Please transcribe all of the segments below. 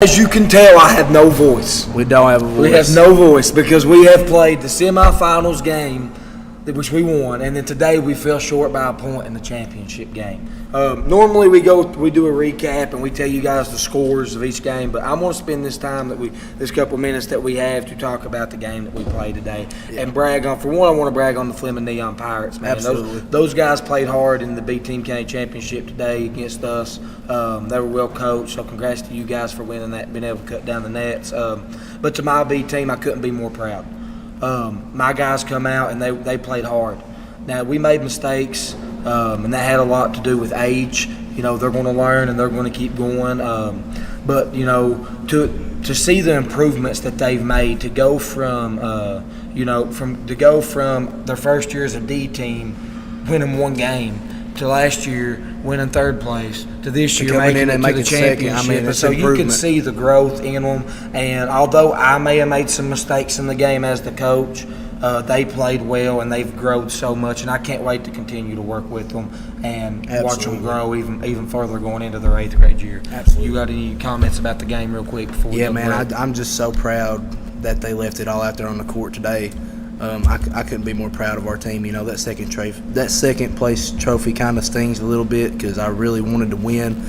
As you can tell, I have no voice. We don't have a voice. We have no voice because we have played the semifinals game, which we won, and then today we fell short by a point in the championship game. Normally we do a recap and we tell you guys the scores of each game, but I'm going to spend this time this couple minutes that we have to talk about the game that we played today and brag on. For one, I want to brag on the Fleming Neon Pirates. Man. Absolutely. Those guys played hard in the B-Team County Championship today against us. They were well coached, so congrats to you guys for winning that, being able to cut down the nets. But to my B team, I couldn't be more proud. My guys come out and they played hard. Now, we made mistakes, and that had a lot to do with age. You know, they're going to learn and they're going to keep going. But, you know, to see the improvements that they've made, to go from their first year as a D team, winning one game, to last year winning third place, to this year making it to the championship. So you can see the growth in them. And although I may have made some mistakes in the game as the coach, they played well and they've grown so much. And I can't wait to continue to work with them and watch them grow even further going into their 8th grade year. Absolutely. You got any comments about the game real quick before we go? Man, I'm just so proud that they left it all out there on the court today. I couldn't be more proud of our team. You know, that second place trophy kind of stings a little bit because I really wanted to win.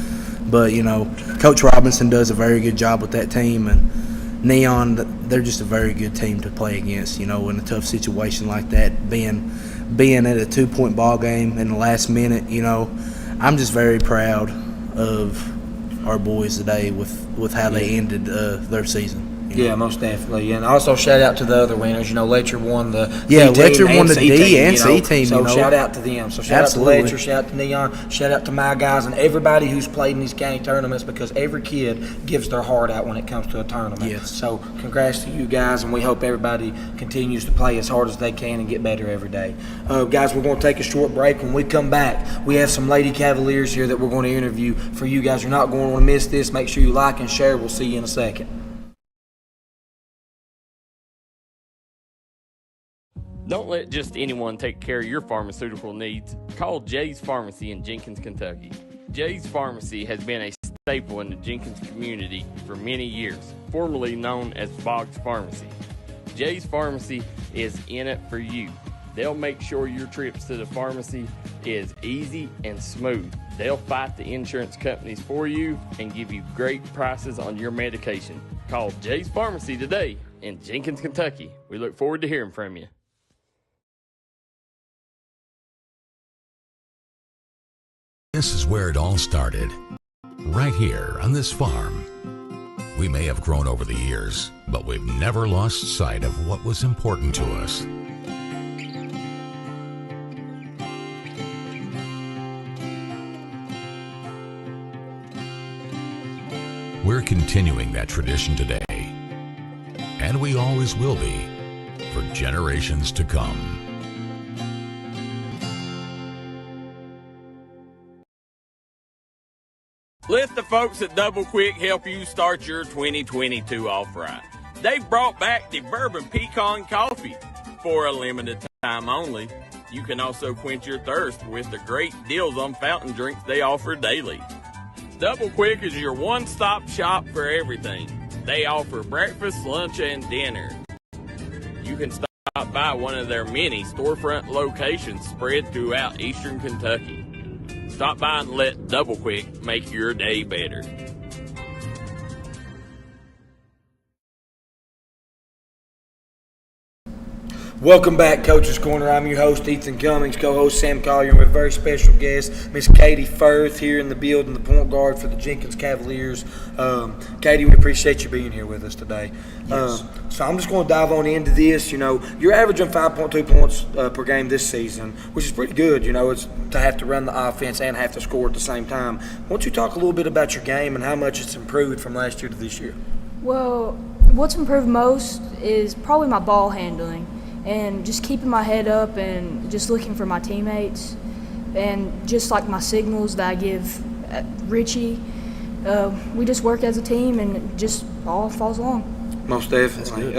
But, you know, Coach Robinson does a very good job with that team. And Neon, they're just a very good team to play against, you know, in a tough situation like that. Being at a 2-point ball game in the last minute, you know, I'm just very proud of our boys today with how they ended their season. Yeah, most definitely. And also shout out to the other winners. You know, Letcher won the Letcher won the D and C team. So shout out to them. So shout out to Letcher, shout out to Neon, shout out to my guys and everybody who's played in these county tournaments because every kid gives their heart out when it comes to a tournament. Yes. So congrats to you guys, and we hope everybody continues to play as hard as they can and get better every day. Guys, we're going to take a short break. When we come back, we have some Lady Cavaliers here that we're going to interview for you guys. You're not going to want to miss this. Make sure you like and share. We'll see you in a second. Don't let just anyone take care of your pharmaceutical needs. Call Jay's Pharmacy in Jenkins, Kentucky. Jay's Pharmacy has been a staple in the Jenkins community for many years, formerly known as Boggs Pharmacy. Jay's Pharmacy is in it for you. They'll make sure your trips to the pharmacy is easy and smooth. They'll fight the insurance companies for you and give you great prices on your medication. Call Jay's Pharmacy today in Jenkins, Kentucky. We look forward to hearing from you. This is where it all started, right here on this farm. We may have grown over the years, but we've never lost sight of what was important to us. We're continuing that tradition today, and we always will be for generations to come. Let the folks at Double Quick help you start your 2022 off right. They've brought back the Bourbon Pecan Coffee for a limited time only. You can also quench your thirst with the great deals on fountain drinks they offer daily. Double Quick is your one-stop shop for everything. They offer breakfast, lunch, and dinner. You can stop by one of their many storefront locations spread throughout eastern Kentucky. Stop by and let Double Quick make your day better. Welcome back, Coach's Corner. I'm your host, Ethen Cummings, co-host Sam Collier, with a very special guest, Miss Katie Firth, here in the building, the point guard for the Jenkins Cavaliers. Katie, we appreciate you being here with us today. Yes. So I'm just going to dive on into this. You know, you're averaging 5.2 points per game this season, which is pretty good. You know, it's to have to run the offense and have to score at the same time. Why don't you talk a little bit about your game and how much it's improved from last year to this year? Well, what's improved most is probably my ball handling and just keeping my head up and just looking for my teammates and just like my signals that I give Richie. We just work as a team and it just all falls along. Most definitely.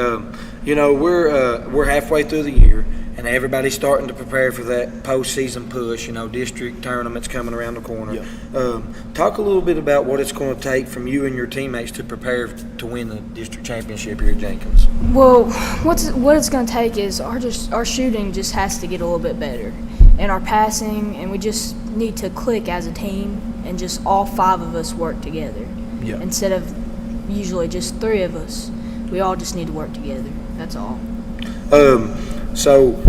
You know, we're halfway through the year, and everybody's starting to prepare for that postseason push. District tournaments coming around the corner. Yeah. Talk a little bit about what it's going to take from you and your teammates to prepare to win the district championship here at Jenkins. Well, what it's going to take is our shooting just has to get a little bit better, and our passing, and we just need to click as a team and just all 5 of us work together. Yeah. Instead of usually just 3 of us. We all just need to work together. That's all. So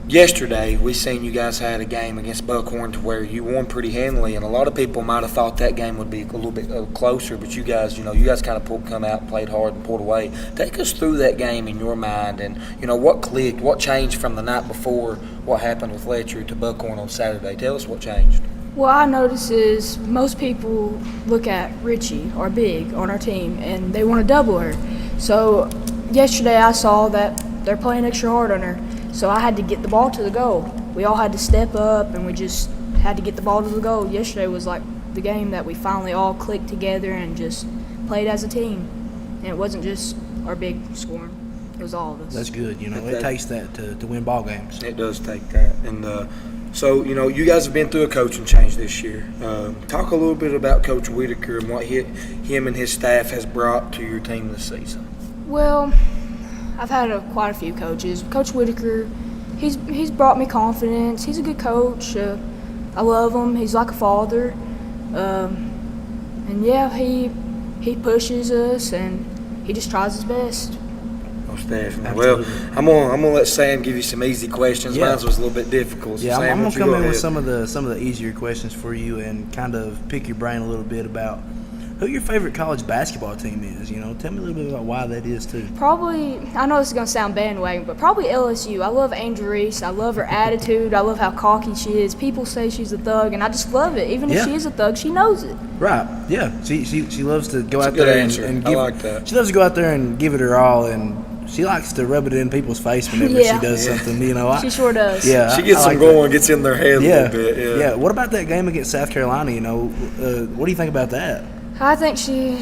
yesterday we seen you guys had a game against Buckhorn to where you won pretty handily, and a lot of people might have thought that game would be a little bit closer, but you guys kind of come out, played hard, and pulled away. Take us through that game in your mind, and what clicked, what changed from the night before, what happened with Letcher to Buckhorn on Saturday. Tell us what changed. What I notice is most people look at Richie, our big, on our team, and they want to double her. So yesterday I saw that they're playing extra hard on her, so I had to get the ball to the goal. We all had to step up, and we just had to get the ball to the goal. Yesterday was like the game that we finally all clicked together and just played as a team. And it wasn't just our big scoring. It was all of us. That's good. It takes that to win ball games. It does take that. And so, you guys have been through a coaching change this year. Talk a little bit about Coach Whitaker and what him and his staff has brought to your team this season. Well, I've had quite a few coaches. Coach Whitaker, he's brought me confidence. He's a good coach. I love him. He's like a father. And yeah, he pushes us, and he just tries his best. Most definitely. Well, I'm gonna let Sam give you some easy questions. Yeah. Mine was a little bit difficult. So Yeah, Sam, I'm why gonna don't you come in go with ahead? some of the easier questions for you and kind of pick your brain a little bit about who your favorite college basketball team is. Tell me a little bit about why that is too. Probably, I know this is going to sound bandwagon, but probably LSU. I love Angel Reese. I love her attitude. I love how cocky she is. People say she's a thug, and I just love it. Even if she is a thug, she knows it. Right. Yeah. She loves to go out good there answer. and I give. like that. She loves to go out there and give it her all, and she likes to rub it in people's face whenever she does something. She sure does. Yeah. She gets I them like going, that. gets in their head a Yeah. little bit. Yeah. What about that game against South Carolina? What do you think about that? I think she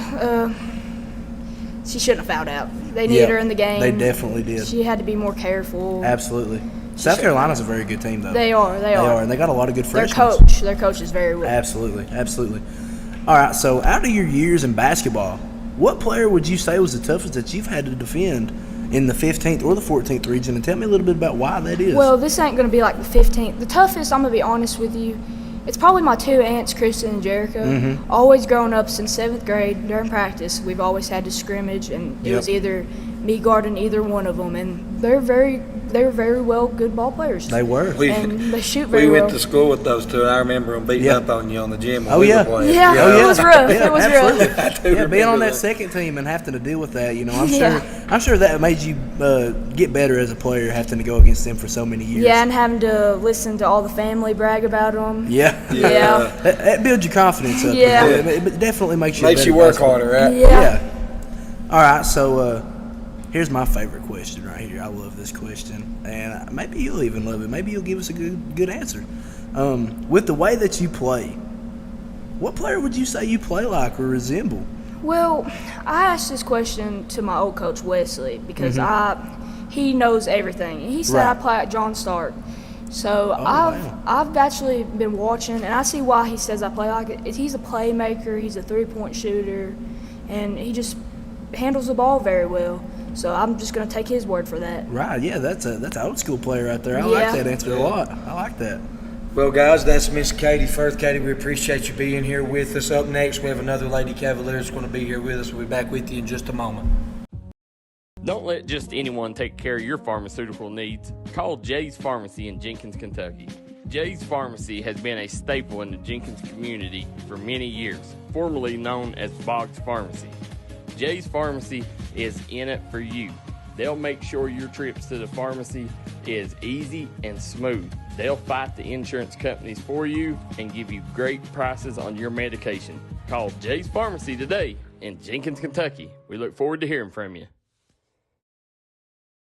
shouldn't have fouled out. They needed her in the game. They definitely did. She had to be more careful. Absolutely. South Carolina's a very good team, though. They are, and they got a lot of good freshmen. Their coach is very well. Absolutely. All right, so out of your years in basketball, what player would you say was the toughest that you've had to defend in the 15th or the 14th region? And tell me a little bit about why that is. Well, this ain't going to be like the 15th. The toughest, I'm going to be honest with you, it's probably my 2 aunts, Kristen and Jericho. Mm-hmm. Always growing up since 7th grade during practice, we've always had to scrimmage, and it was either me guarding either one of them. And they were very well good ball players. They were. And they shoot very We well. went to school with those two, and I remember them beating up on you on the gym when Oh, we yeah. were playing. Yeah, it was rough. Yeah, It was absolutely. rough. I do Yeah, being remember on that that. second team and having to deal with that, Yeah. I'm sure that made you get better as a player, having to go against them for so many years. Yeah, and having to listen to all the family brag about them. Yeah. Yeah. That builds your confidence up. Yeah. It definitely makes you Makes a you better work basketball harder, right? Yeah. All right, so here's my favorite question right here. I love this question, and maybe you'll even love it. Maybe you'll give us a good answer. With the way that you play, what player would you say you play like or resemble? Well, I asked this question to my old coach Wesley because he knows everything. He said I play like John Stark. So I've actually been watching, and I see why he says I play like it. He's a playmaker. He's a 3-point shooter, and he just handles the ball very well. So I'm just going to take his word for that. Right, yeah, that's an old school player right there. I Yeah. like that answer a lot. I like that. Well, guys, that's Miss Katie Firth. Katie, we appreciate you being here with us. Up next, we have another Lady Cavalier that's going to be here with us. We'll be back with you in just a moment. Don't let just anyone take care of your pharmaceutical needs. Call Jay's Pharmacy in Jenkins, Kentucky. Jay's Pharmacy has been a staple in the Jenkins community for many years, formerly known as Boggs Pharmacy. Jay's Pharmacy is in it for you. They'll make sure your trips to the pharmacy is easy and smooth. They'll fight the insurance companies for you and give you great prices on your medication. Call Jay's Pharmacy today in Jenkins, Kentucky. We look forward to hearing from you.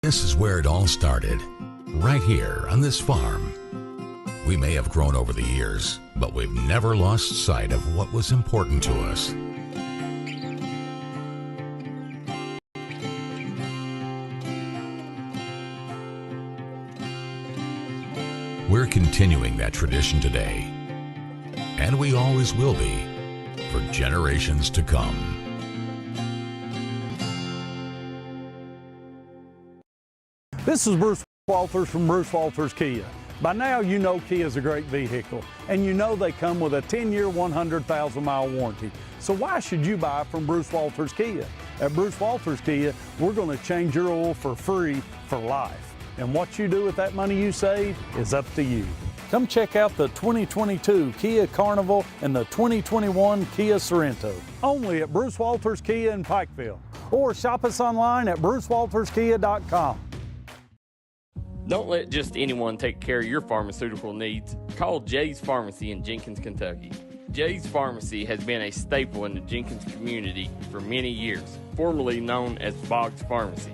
This is where it all started, right here on this farm. We may have grown over the years, but we've never lost sight of what was important to us. We're continuing that tradition today, and we always will be for generations to come. This is Bruce Walters from Bruce Walters Kia. By now you know Kia is a great vehicle, and you know they come with a 10-year, 100,000-mile warranty. So why should you buy from Bruce Walters Kia? At Bruce Walters Kia, we're going to change your oil for free for life. And what you do with that money you save is up to you. Come check out the 2022 Kia Carnival and the 2021 Kia Sorento, only at Bruce Walters Kia in Pikeville. Or shop us online at brucewalterskia.com. Don't let just anyone take care of your pharmaceutical needs. Call Jay's Pharmacy in Jenkins, Kentucky. Jay's Pharmacy has been a staple in the Jenkins community for many years, formerly known as Boggs Pharmacy.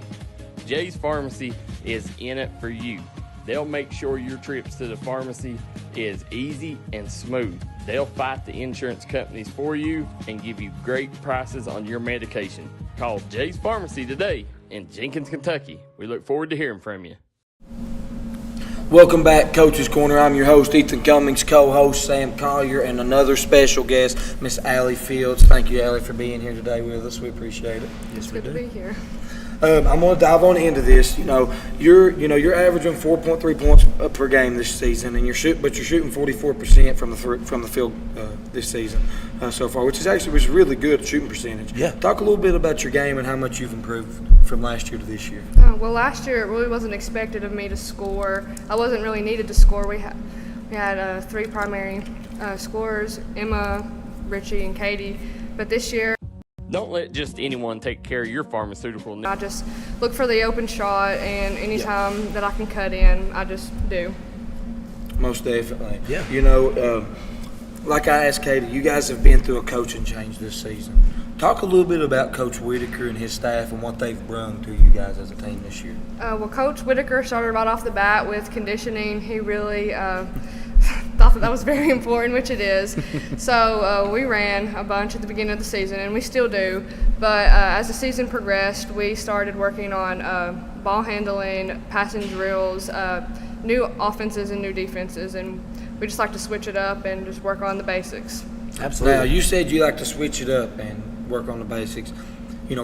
Jay's Pharmacy is in it for you. They'll make sure your trips to the pharmacy is easy and smooth. They'll fight the insurance companies for you and give you great prices on your medication. Call Jay's Pharmacy today in Jenkins, Kentucky. We look forward to hearing from you. Welcome back, Coach's Corner. I'm your host, Ethen Cummings, co-host Sam Collier, and another special guest, Miss Allie Fields. Thank you, Allie, for being here today with us. We appreciate it. It's good to be here. I'm going to dive on into this. You're averaging 4.3 points per game this season, and you're shooting 44% from the field this season so far, which is really good shooting percentage. Yeah. Talk a little bit about your game and how much you've improved from last year to this year. Well, last year it really wasn't expected of me to score. I wasn't really needed to score. We had three primary scorers, Emma, Richie, and Katie. But this year, Don't let just anyone take care of your pharmaceutical needs. I just look for the open shot, and anytime that I can cut in, I just do. Most definitely. Yeah. Like I asked Katie, you guys have been through a coaching change this season. Talk a little bit about Coach Whitaker and his staff and what they've brought to you guys as a team this year. Well, Coach Whitaker started right off the bat with conditioning. He really thought that was very important, which it is. So we ran a bunch at the beginning of the season, and we still do. But as the season progressed, we started working on ball handling, passing drills, new offenses and new defenses, and we just like to switch it up and just work on the basics. Absolutely. Now, you said you like to switch it up and work on the basics.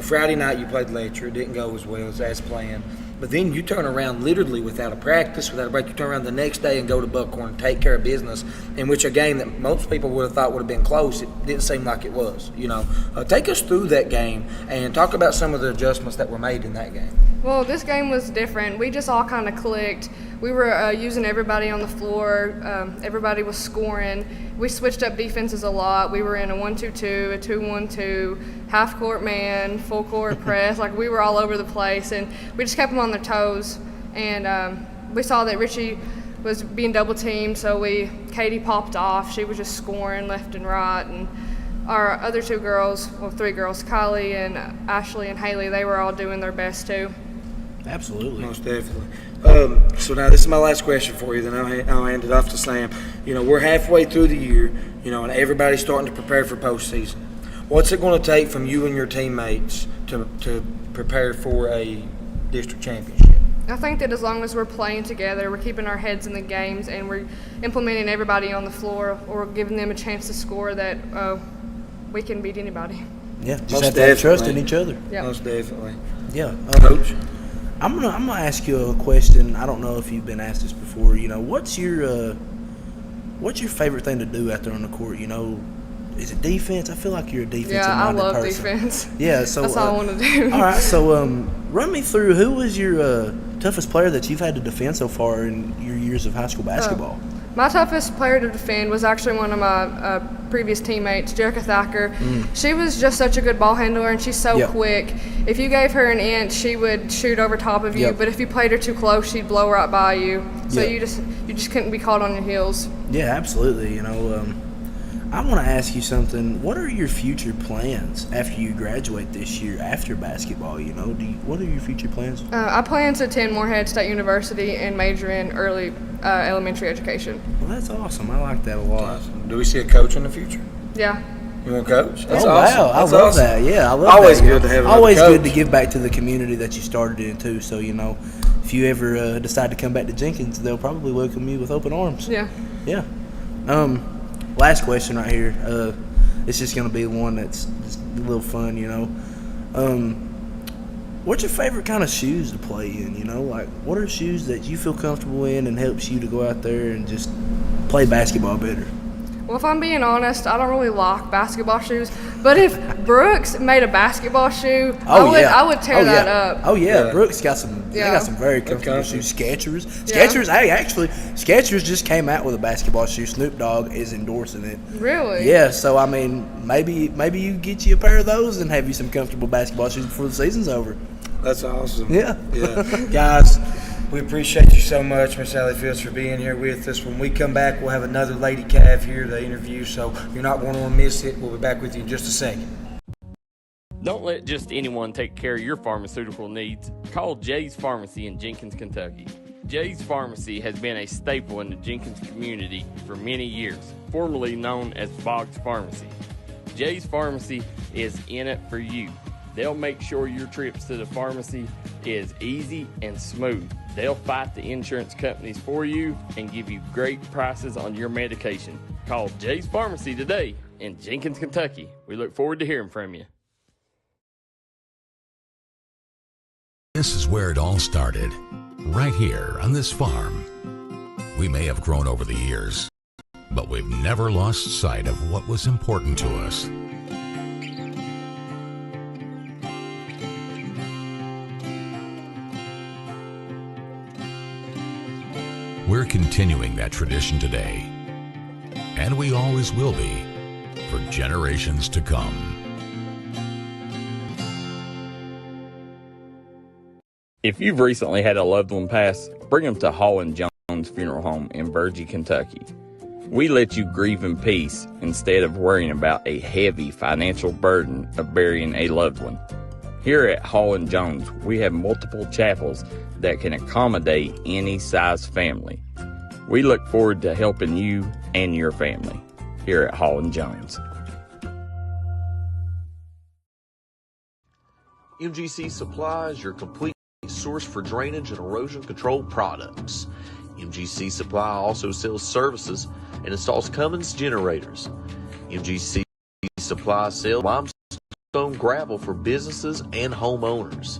Friday night you played Letcher. It didn't go as well as planned. But then you turn around literally without a practice, without a break. You turn around the next day and go to Buckhorn and take care of business, in which a game that most people would have thought would have been close, it didn't seem like it was. Take us through that game and talk about some of the adjustments that were made in that game. Well, this game was different. We just all kind of clicked. We were using everybody on the floor. Everybody was scoring. We switched up defenses a lot. We were in a 1-2-2, a 2-1-2, half-court man, full-court press. We were all over the place, and we just kept them on their toes. And we saw that Richie was being double-teamed, so Katie popped off. She was just scoring left and right. And our other three girls, Kylie and Ashley and Haley, they were all doing their best too. Absolutely. Most definitely. So now this is my last question for you, then I'll hand it off to Sam. We're halfway through the year, and everybody's starting to prepare for postseason. What's it going to take from you and your teammates to prepare for a district championship? I think that as long as we're playing together, we're keeping our heads in the games, and we're implementing everybody on the floor or giving them a chance to score, that we can beat anybody. Yeah, just Most have to have trust definitely. in each other. Yeah. Most definitely. Yeah. Coach? I'm gonna ask you a question. I don't know if you've been asked this before. What's your favorite thing to do out there on the court? Is it defense? I feel like you're a defensive-minded I love person. defense. Yeah, so That's all I want to do. all right, so run me through who was your toughest player that you've had to defend so far in your years of high school basketball? My toughest player to defend was actually one of my previous teammates, Jerica Thacker. She was just such a good ball handler, and she's so quick. If you gave her an inch, she would shoot over top of you. Yep. But if you played her too close, she'd blow right by you. So Yep. you just couldn't be caught on your heels. Yeah, absolutely. I want to ask you something. What are your future plans after you graduate this year after basketball? What are your future plans? I plan to attend Morehead State University and major in early elementary education. Well, that's awesome. I like that a lot. Do we see a coach in the future? Yeah. You want to coach? That's oh awesome. wow, That's I love awesome. that. Yeah, I love Always that. good to have another Always good coach. to give back to the community that you started in too. So if you ever decide to come back to Jenkins, they'll probably welcome you with open arms. Yeah. Yeah. Last question right here. It's just gonna be one that's just a little fun. What's your favorite kind of shoes to play in? Like what are shoes that you feel comfortable in and helps you to go out there and just play basketball better? Well, if I'm being honest, I don't really like basketball shoes. But if Brooks made a basketball shoe, I would tear that up. Oh yeah, Yeah. Brooks got some. They got some very comfortable shoes. Skechers. Hey, actually, Skechers just came out with a basketball shoe. Snoop Dogg is endorsing it. Really? Yeah. So I mean, maybe you get you a pair of those and have you some comfortable basketball shoes before the season's over. That's awesome. Yeah. Guys, we appreciate you so much, Miss Allie Fields, for being here with us. When we come back, we'll have another Lady Cav here to interview, so you're not going to miss it. We'll be back with you in just a second. Don't let just anyone take care of your pharmaceutical needs. Call Jay's Pharmacy in Jenkins, Kentucky. Jay's Pharmacy has been a staple in the Jenkins community for many years, formerly known as Boggs Pharmacy. Jay's Pharmacy is in it for you. They'll make sure your trips to the pharmacy is easy and smooth. They'll fight the insurance companies for you and give you great prices on your medication. Call Jay's Pharmacy today in Jenkins, Kentucky. We look forward to hearing from you. This is where it all started, right here on this farm. We may have grown over the years, but we've never lost sight of what was important to us. We're continuing that tradition today, and we always will be for generations to come. If you've recently had a loved one pass, bring them to Hall and Jones Funeral Home in Burgee, Kentucky. We let you grieve in peace instead of worrying about a heavy financial burden of burying a loved one. Here at Hall and Jones, we have multiple chapels that can accommodate any size family. We look forward to helping you and your family here at Hall and Jones. MGC Supply is your complete source for drainage and erosion control products. MGC Supply also sells services and installs Cummings generators. MGC Supply sells limestone gravel for businesses and homeowners.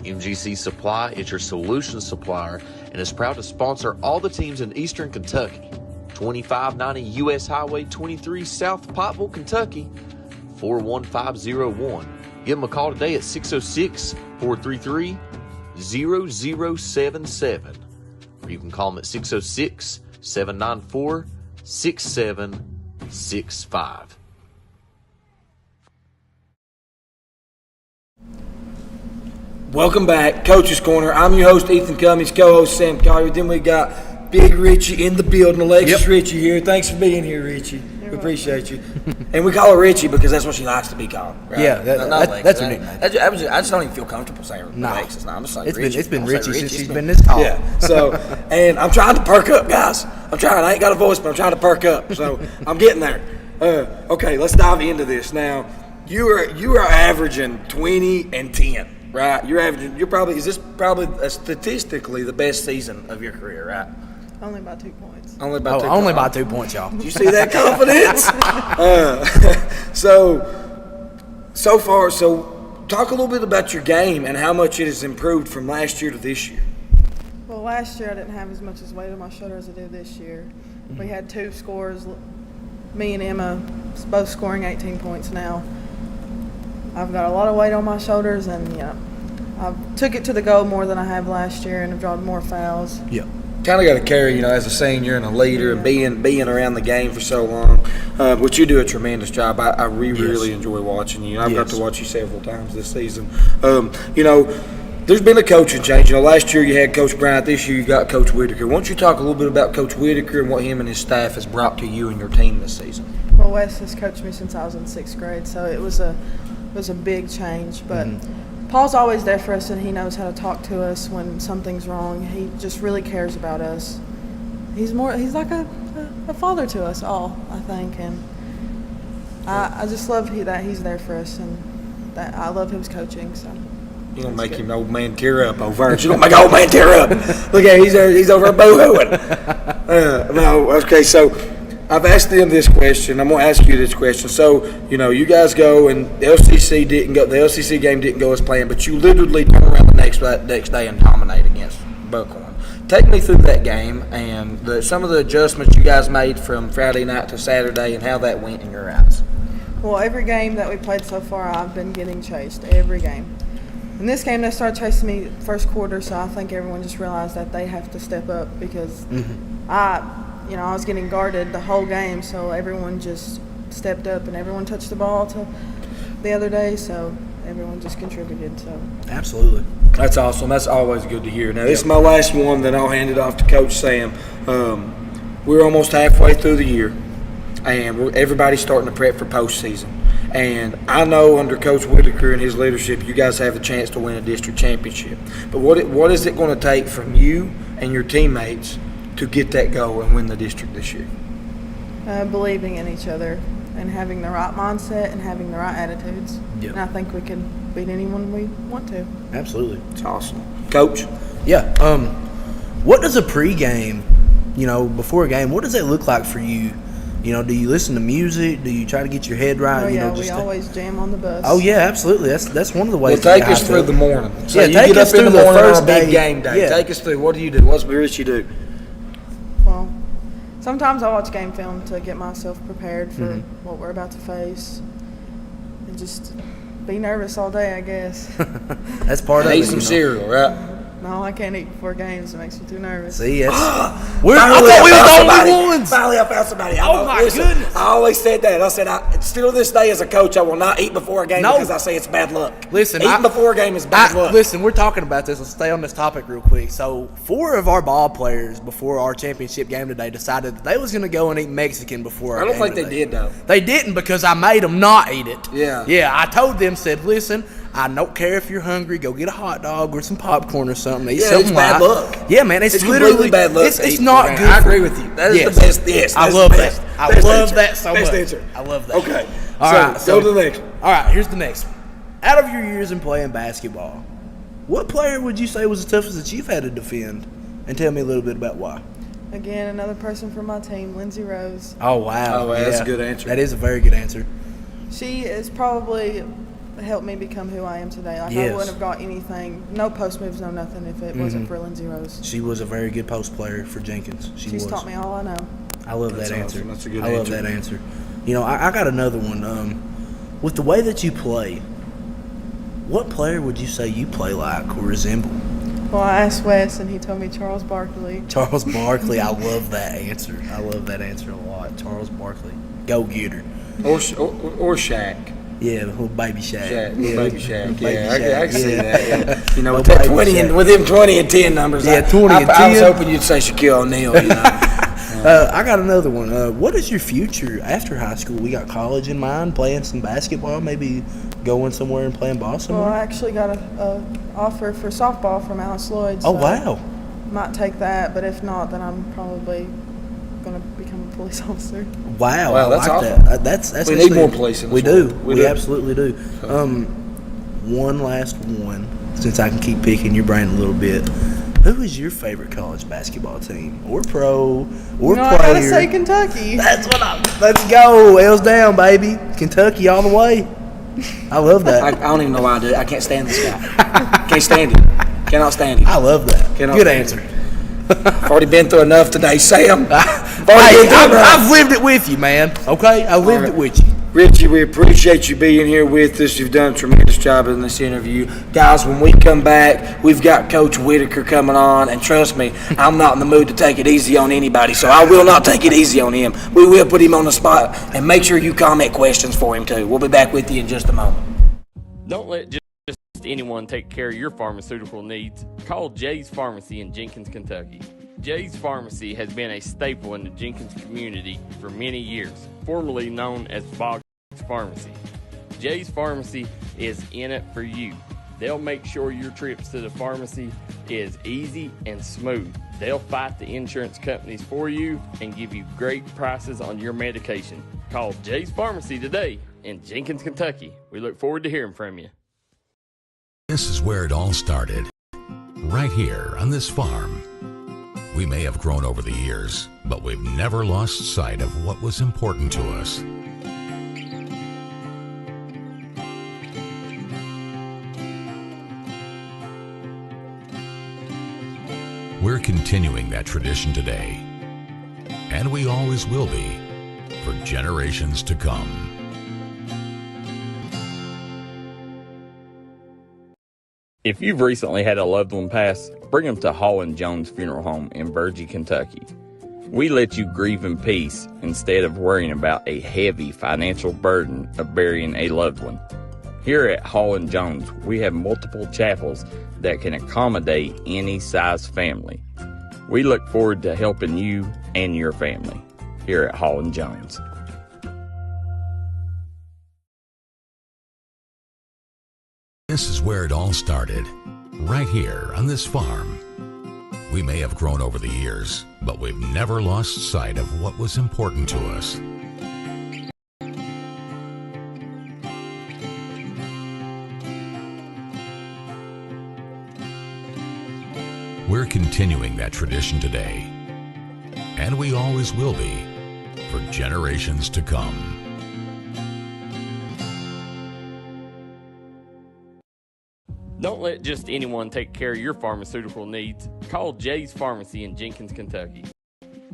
MGC Supply is your solution supplier and is proud to sponsor all the teams in Eastern Kentucky. 2590 U.S. Highway 23 South Pottville, Kentucky, 41501. Give them a call today at 606-433-0077. Or you can call them at 606-794-6765. Welcome back, Coach's Corner. I'm your host, Ethen Cummings, co-host Sam Collier. Then we got Big Richie in the building, Alexis Richie here. Thanks for being here, Richie. We appreciate you. And we call her Richie because that's what she likes to be called. Right? Yeah, that's her nickname. I just don't even feel comfortable saying Alexis now. I'm just saying Richie. It's been Richie since she's been this tall. Yeah. So, and I'm trying to perk up, guys. I'm trying. I ain't got a voice, but I'm trying to perk up. So I'm getting there. Okay, let's dive into this now. You are averaging 20 and 10. Right, is this probably statistically the best season of your career, right? Only by 2 points. Only by 2 points, y'all. Did you see that confidence? So far, talk a little bit about your game and how much it has improved from last year to this year. Well, last year I didn't have as much as weight on my shoulder as I do this year. Mm-hmm. We had 2 scores, me and Emma both scoring 18 points now. I've got a lot of weight on my shoulders, and I took it to the goal more than I have last year, and have drawn more fouls. Yeah, kind of got to carry, as a senior and a leader, and being around the game for so long. But you do a tremendous job. I really enjoy watching you. I've got to watch you several times this season. There's been a coaching change. Last year you had Coach Bryant. This year you got Coach Whitaker. Why don't you talk a little bit about Coach Whitaker and what him and his staff has brought to you and your team this season? Well, Wes has coached me since I was in 6th grade, so it was a big change, but Paul's always there for us, and he knows how to talk to us when something's wrong. He just really cares about us. He's like a father to us all, I think, and I just love that he's there for us, and that I love his coaching. So You're going to make him old man tear up over there. You're going to make old man tear up. Look at him. He's over there boo-hooing. No, okay, so I've asked them this question. I'm going to ask you this question. So, you guys go, and the LCC didn't go. The LCC game didn't go as planned, but you literally turn around the next day and dominate against Buckhorn. Take me through that game and some of the adjustments you guys made from Friday night to Saturday and how that went in your eyes. Well, every game that we played so far, I've been getting chased. Every game. In this game, they started chasing me first quarter, so I think everyone just realized that they have to step up because I was getting guarded the whole game, so everyone just stepped up and everyone touched the ball the other day, so everyone just contributed. So Absolutely. That's awesome. That's always good to hear. Now, this is my last one, then I'll hand it off to Coach Sam. We're almost halfway through the year, and everybody's starting to prep for postseason. And I know under Coach Whitaker and his leadership, you guys have a chance to win a district championship. But what is it going to take from you and your teammates to get that goal and win the district this year? Believing in each other and having the right mindset and having the right attitudes. Yep. And I think we can beat anyone we want to. Absolutely. It's awesome. Coach? Yeah. What does a pregame, before a game, what does that look like for you? Do you listen to music? Do you try to get your head right? Oh, yeah, we always jam on the bus. Oh, yeah, absolutely. That's one of the ways. Well, take us through the morning. So yeah, you take get us up in through the morning first on a big day. game day. Yeah. Take us through. What do you do? What's Rich you do? Well, sometimes I watch game film to get myself prepared for what we're about to face and just be nervous all day, I guess. That's part of it. Eat some cereal, right? No, I can't eat before games. It makes me too nervous. See, I thought Finally, we were the somebody. only ones. Finally, I found somebody. Oh, my goodness. I always said that. I said, still this day as a coach, I will not eat before a game because I say it's bad luck. Listen, eating before a game is bad luck. Listen, we're talking about this. Let's stay on this topic real quick. So, 4 of our ball players before our championship game today decided that they was going to go and eat Mexican before our game I don't think today. they did, though. They didn't because I made them not eat it. Yeah. Yeah, I told them, said, listen, I don't care if you're hungry. Go get a hot dog or some popcorn or something. Eat something it's bad luck. Yeah, man, it's completely literally bad luck. It's not good. I agree with you. That is the best. Yes, I that's love the that. best. I Best love answer. that so Best much. answer. I love that. Okay. All right. Go to the next one. All right. Here's the next one. Out of your years in playing basketball, what player would you say was the toughest that you've had to defend? And tell me a little bit about why. Again, another person from my team, Lindsay Rose. Oh, wow. Oh, that's a good answer. That is a very good answer. She has probably helped me become who I am today. Like, Yes. I wouldn't have got anything, no post moves, no nothing, if it wasn't for Lindsay Rose. She was a very good post player for Jenkins. She's taught me all I know. I love That's that answer. awesome. That's a good I love answer. that answer. I got another one. With the way that you play, what player would you say you play like or resemble? Well, I asked Wes, and he told me Charles Barkley. Charles Barkley. I love that answer. I love that answer a lot. Charles Barkley. Go getter. Or Shaq. Yeah, little baby Shaq. Baby Shaq. Baby Yeah, I Shaq, can see that. Yeah. Little With that baby 20 Shaq. and with them 20 and 10 numbers. Yeah, 20 and I was 10. hoping you'd say Shaquille O'Neal. I got another one. What is your future after high school? We got college in mind, playing some basketball, maybe going somewhere and playing ball Well, somewhere? I actually got an offer for softball from Alice Lloyd. Oh, so wow. Might take that, but if not, then I'm probably going to become a police officer. Wow, Wow, I that's like awesome. that. That's We need actually- more police in this We do. world. We We do. absolutely do. One last one, since I can keep picking your brain a little bit. Who is your favorite college basketball team, or pro, or No, player? I gotta say Kentucky. That's what let's go. L's down, baby. Kentucky all the way. I love that. I don't even know why I do it. I can't stand this guy. Can't stand him. Cannot stand him. I love that. Cannot Good stand answer. him. I've already been through enough today, Sam. Hey, I've lived it with you, man. Okay, I lived it with you. Richie, we appreciate you being here with us. You've done a tremendous job in this interview. Guys, when we come back, we've got Coach Whitaker coming on, and trust me, I'm not in the mood to take it easy on anybody, so I will not take it easy on him. We will put him on the spot, and make sure you comment questions for him, too. We'll be back with you in just a moment. Don't let just anyone take care of your pharmaceutical needs. Call Jay's Pharmacy in Jenkins, Kentucky. Jay's Pharmacy has been a staple in the Jenkins community for many years, formerly known as Boggs Pharmacy. Jay's Pharmacy is in it for you. They'll make sure your trips to the pharmacy is easy and smooth. They'll fight the insurance companies for you and give you great prices on your medication. Call Jay's Pharmacy today in Jenkins, Kentucky. We look forward to hearing from you. This is where it all started. Right here on this farm. We may have grown over the years, but we've never lost sight of what was important to us. We're continuing that tradition today, and we always will be for generations to come. If you've recently had a loved one pass, bring them to Hall & Jones Funeral Home in Burgee, Kentucky. We let you grieve in peace instead of worrying about a heavy financial burden of burying a loved one. Here at Hall & Jones, we have multiple chapels that can accommodate any size family. We look forward to helping you and your family here at Hall & Jones. This is where it all started. Right here on this farm. We may have grown over the years, but we've never lost sight of what was important to us. We're continuing that tradition today, and we always will be for generations to come. Don't let just anyone take care of your pharmaceutical needs. Call Jay's Pharmacy in Jenkins, Kentucky.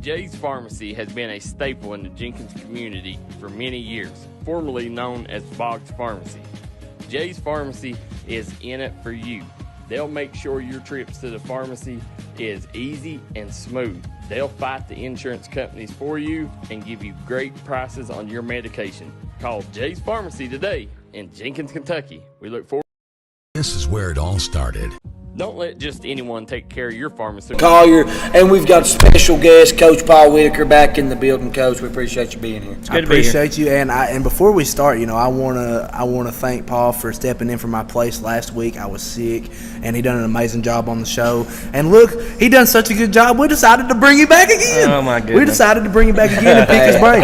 Jay's Pharmacy has been a staple in the Jenkins community for many years, formerly known as Boggs Pharmacy. Jay's Pharmacy is in it for you. They'll make sure your trips to the pharmacy is easy and smooth. They'll fight the insurance companies for you and give you great prices on your medication. Call Jay's Pharmacy today in Jenkins, Kentucky. We look forward. This is where it all started. Don't let just anyone take care of your pharmaceutical. Collier, and we've got a special guest, Coach Paul Whitaker, back in the building. Coach, we appreciate you being here. I appreciate you, and before we start, I wanna thank Paul for stepping in for my place last week. I was sick, and he done an amazing job on the show. And look, he done such a good job. We decided to bring him back again. Oh my goodness! We decided to bring him back again and pick his brain.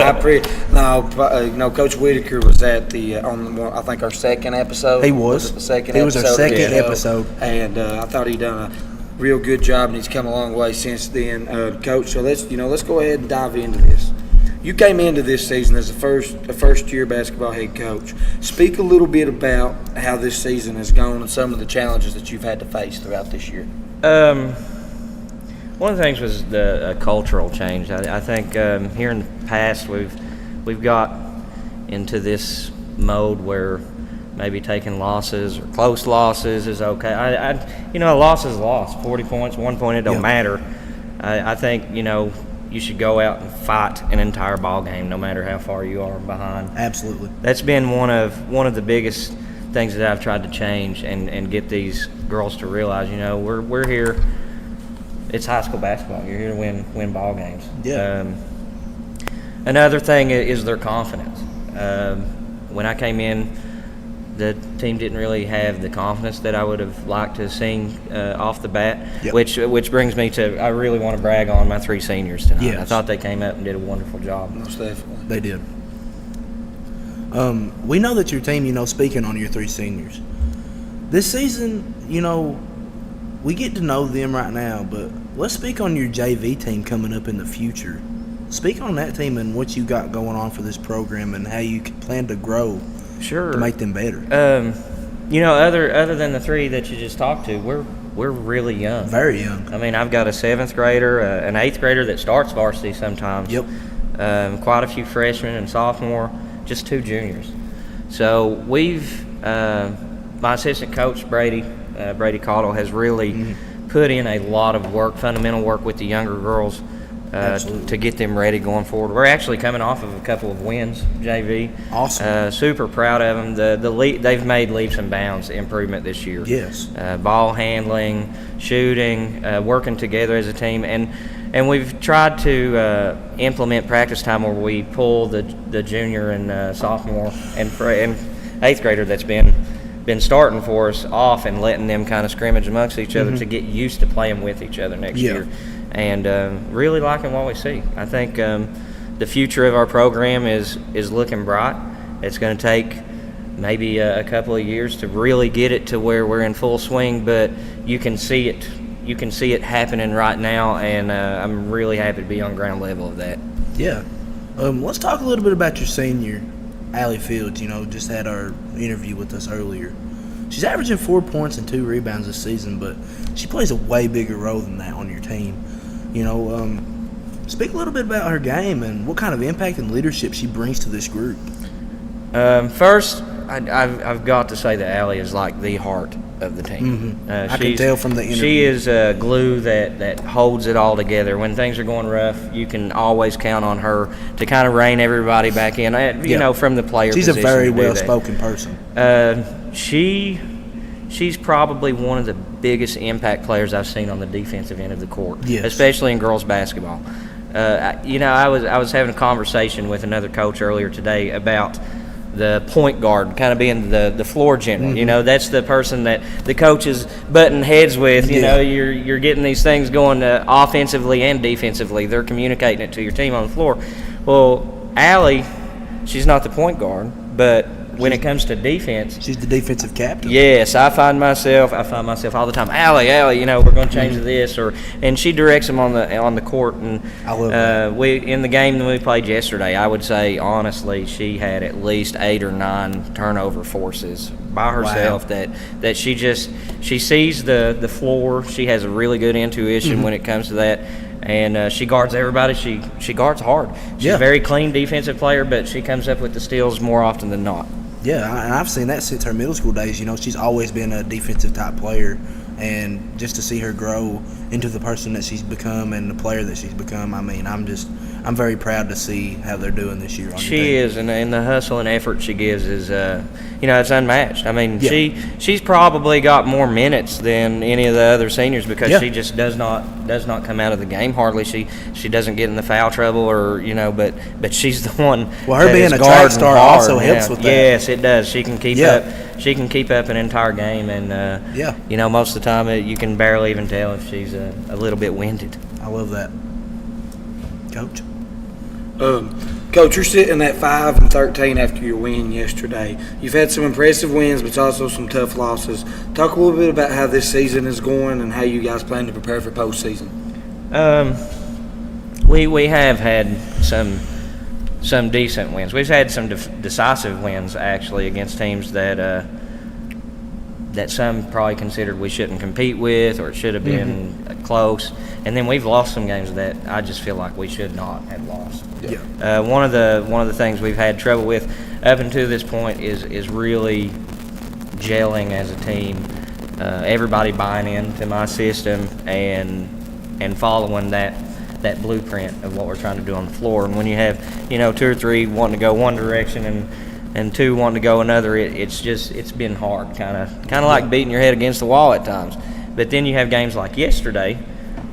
Coach Whitaker was at I think our second episode. He was. The second. It was our episode second episode, and I thought he done a real good job, and he's come a long way since then, Coach. So let's go ahead and dive into this. You came into this season as a first-year basketball head coach. Speak a little bit about how this season has gone and some of the challenges that you've had to face throughout this year. One of the things was the cultural change. I think here in the past we've got into this mode where maybe taking losses or close losses is okay. A loss is a loss. 40 points, 1 point, it don't matter. I think, you should go out and fight an entire ball game no matter how far you are behind. Absolutely. That's been one of the biggest things that I've tried to change and get these girls to realize, we're here. It's high school basketball. You're here to win ball games. Yeah. Another thing is their confidence. When I came in, the team didn't really have the confidence that I would have liked to have seen off the bat, which brings me to I really want to brag on my 3 seniors tonight. Yes. I thought they came up and did a wonderful job. Most definitely. They did. We know that your team, speaking on your 3 seniors, this season, we get to know them right now, but let's speak on your JV team coming up in the future. Speak on that team and what you got going on for this program and how you plan to grow. Sure. To make them better. Other than the 3 that you just talked to, we're really young. Very young. I mean, I've got a 7th grader, an 8th grader that starts varsity sometimes. Yep. Quite a few freshmen and sophomore, just 2 juniors. So we've my assistant coach Brady Caudill has really put in a lot of work, fundamental work with the younger girls. To get them ready going forward. We're actually coming off of a couple of wins, JV. Awesome. Super proud of them. They've made leaps and bounds improvement this year. Yes. Ball handling, shooting, working together as a team, and we've tried to implement practice time where we pull the junior and sophomore and 8th grader that's been starting for us off and letting them kind of scrimmage amongst each other to get used to playing with each other next year. And really liking what we see. I think the future of our program is looking bright. It's going to take maybe a couple of years to really get it to where we're in full swing, but you can see it. You can see it happening right now, and I'm really happy to be on ground level of that. Yeah. Let's talk a little bit about your senior, Allie Fields. Just had our interview with us earlier. She's averaging 4 points and 2 rebounds this season, but she plays a way bigger role than that on your team. Speak a little bit about her game and what kind of impact and leadership she brings to this group. First, I've got to say that Allie is like the heart of the team. I can tell from the interview. She is glue that holds it all together. When things are going rough, you can always count on her to kind of rein everybody back in, from the player She's position. A very well-spoken person. She's probably one of the biggest impact players I've seen on the defensive end of the court, yes. Especially in girls basketball. I was having a conversation with another coach earlier today about the point guard kind of being the floor general. That's the person that the coach is butting heads with. You're getting these things going offensively and defensively. They're communicating it to your team on the floor. Well, Allie, she's not the point guard, but when it comes to defense, she's the defensive captain. Yes, I find myself all the time. Allie, we're going to change this, and she directs them on the court. And I love that. In the game that we played yesterday, I would say honestly, she had at least 8 or 9 turnover forces by herself. Wow. That she sees the floor. She has a really good intuition when it comes to that. And she guards everybody. She guards hard. She's a very clean defensive player, but she comes up with the steals more often than not. Yeah, and I've seen that since her middle school days. She's always been a defensive type player, and just to see her grow into the person that she's become and the player that she's become, I'm very proud to see how they're doing this year. She is, and the hustle and effort she gives is, it's unmatched. She's probably got more minutes than any of the other seniors because she just does not come out of the game hardly. She doesn't get in the foul trouble but she's the one. Well, her being a track star also helps with that. Yes, it does. She can keep up. She can keep up an entire game, and most of the time you can barely even tell if she's a little bit winded. I love that, Coach. Coach, you're sitting at 5-13 after your win yesterday. You've had some impressive wins, but also some tough losses. Talk a little bit about how this season is going and how you guys plan to prepare for postseason. We have had some decent wins. We've had some decisive wins actually against teams that some probably considered we shouldn't compete with or it should have been close. And then we've lost some games that I just feel like we should not have lost. Yeah. One of the things we've had trouble with up until this point is really gelling as a team. Everybody buying into my system and following that blueprint of what we're trying to do on the floor. And when you have 2 or 3 wanting to go one direction and 2 wanting to go another, it's been hard, kind of like beating your head against the wall at times. But then you have games like yesterday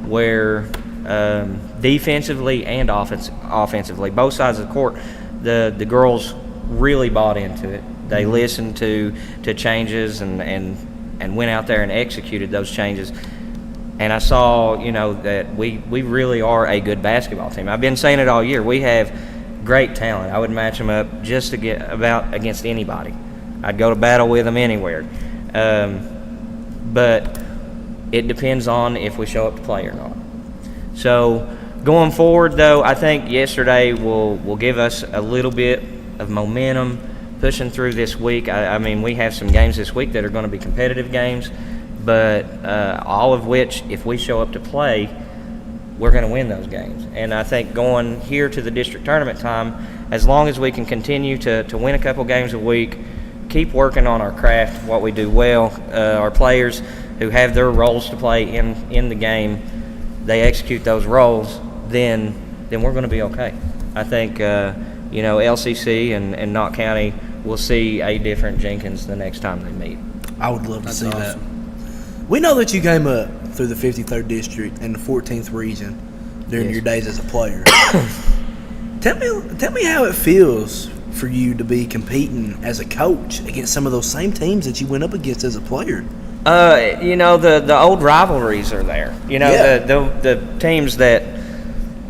where defensively and offensively, both sides of the court, the girls really bought into it. They listened to changes and went out there and executed those changes. And I saw, that we really are a good basketball team. I've been saying it all year. We have great talent. I would match them up just to get about against anybody. I'd go to battle with them anywhere. But it depends on if we show up to play or not. So going forward, though, I think yesterday will give us a little bit of momentum pushing through this week. We have some games this week that are going to be competitive games, but all of which, if we show up to play, we're going to win those games. And I think going here to the district tournament time, as long as we can continue to win a couple games a week, keep working on our craft, what we do well, our players who have their roles to play in the game, they execute those roles, then we're going to be okay. I think, LCC and Knott County will see a different Jenkins the next time they meet. I would love to see that. We know that you came up through the 53rd District and the 14th Region during your days as a player. Tell me how it feels for you to be competing as a coach against some of those same teams that you went up against as a player. The old rivalries are there. The teams that,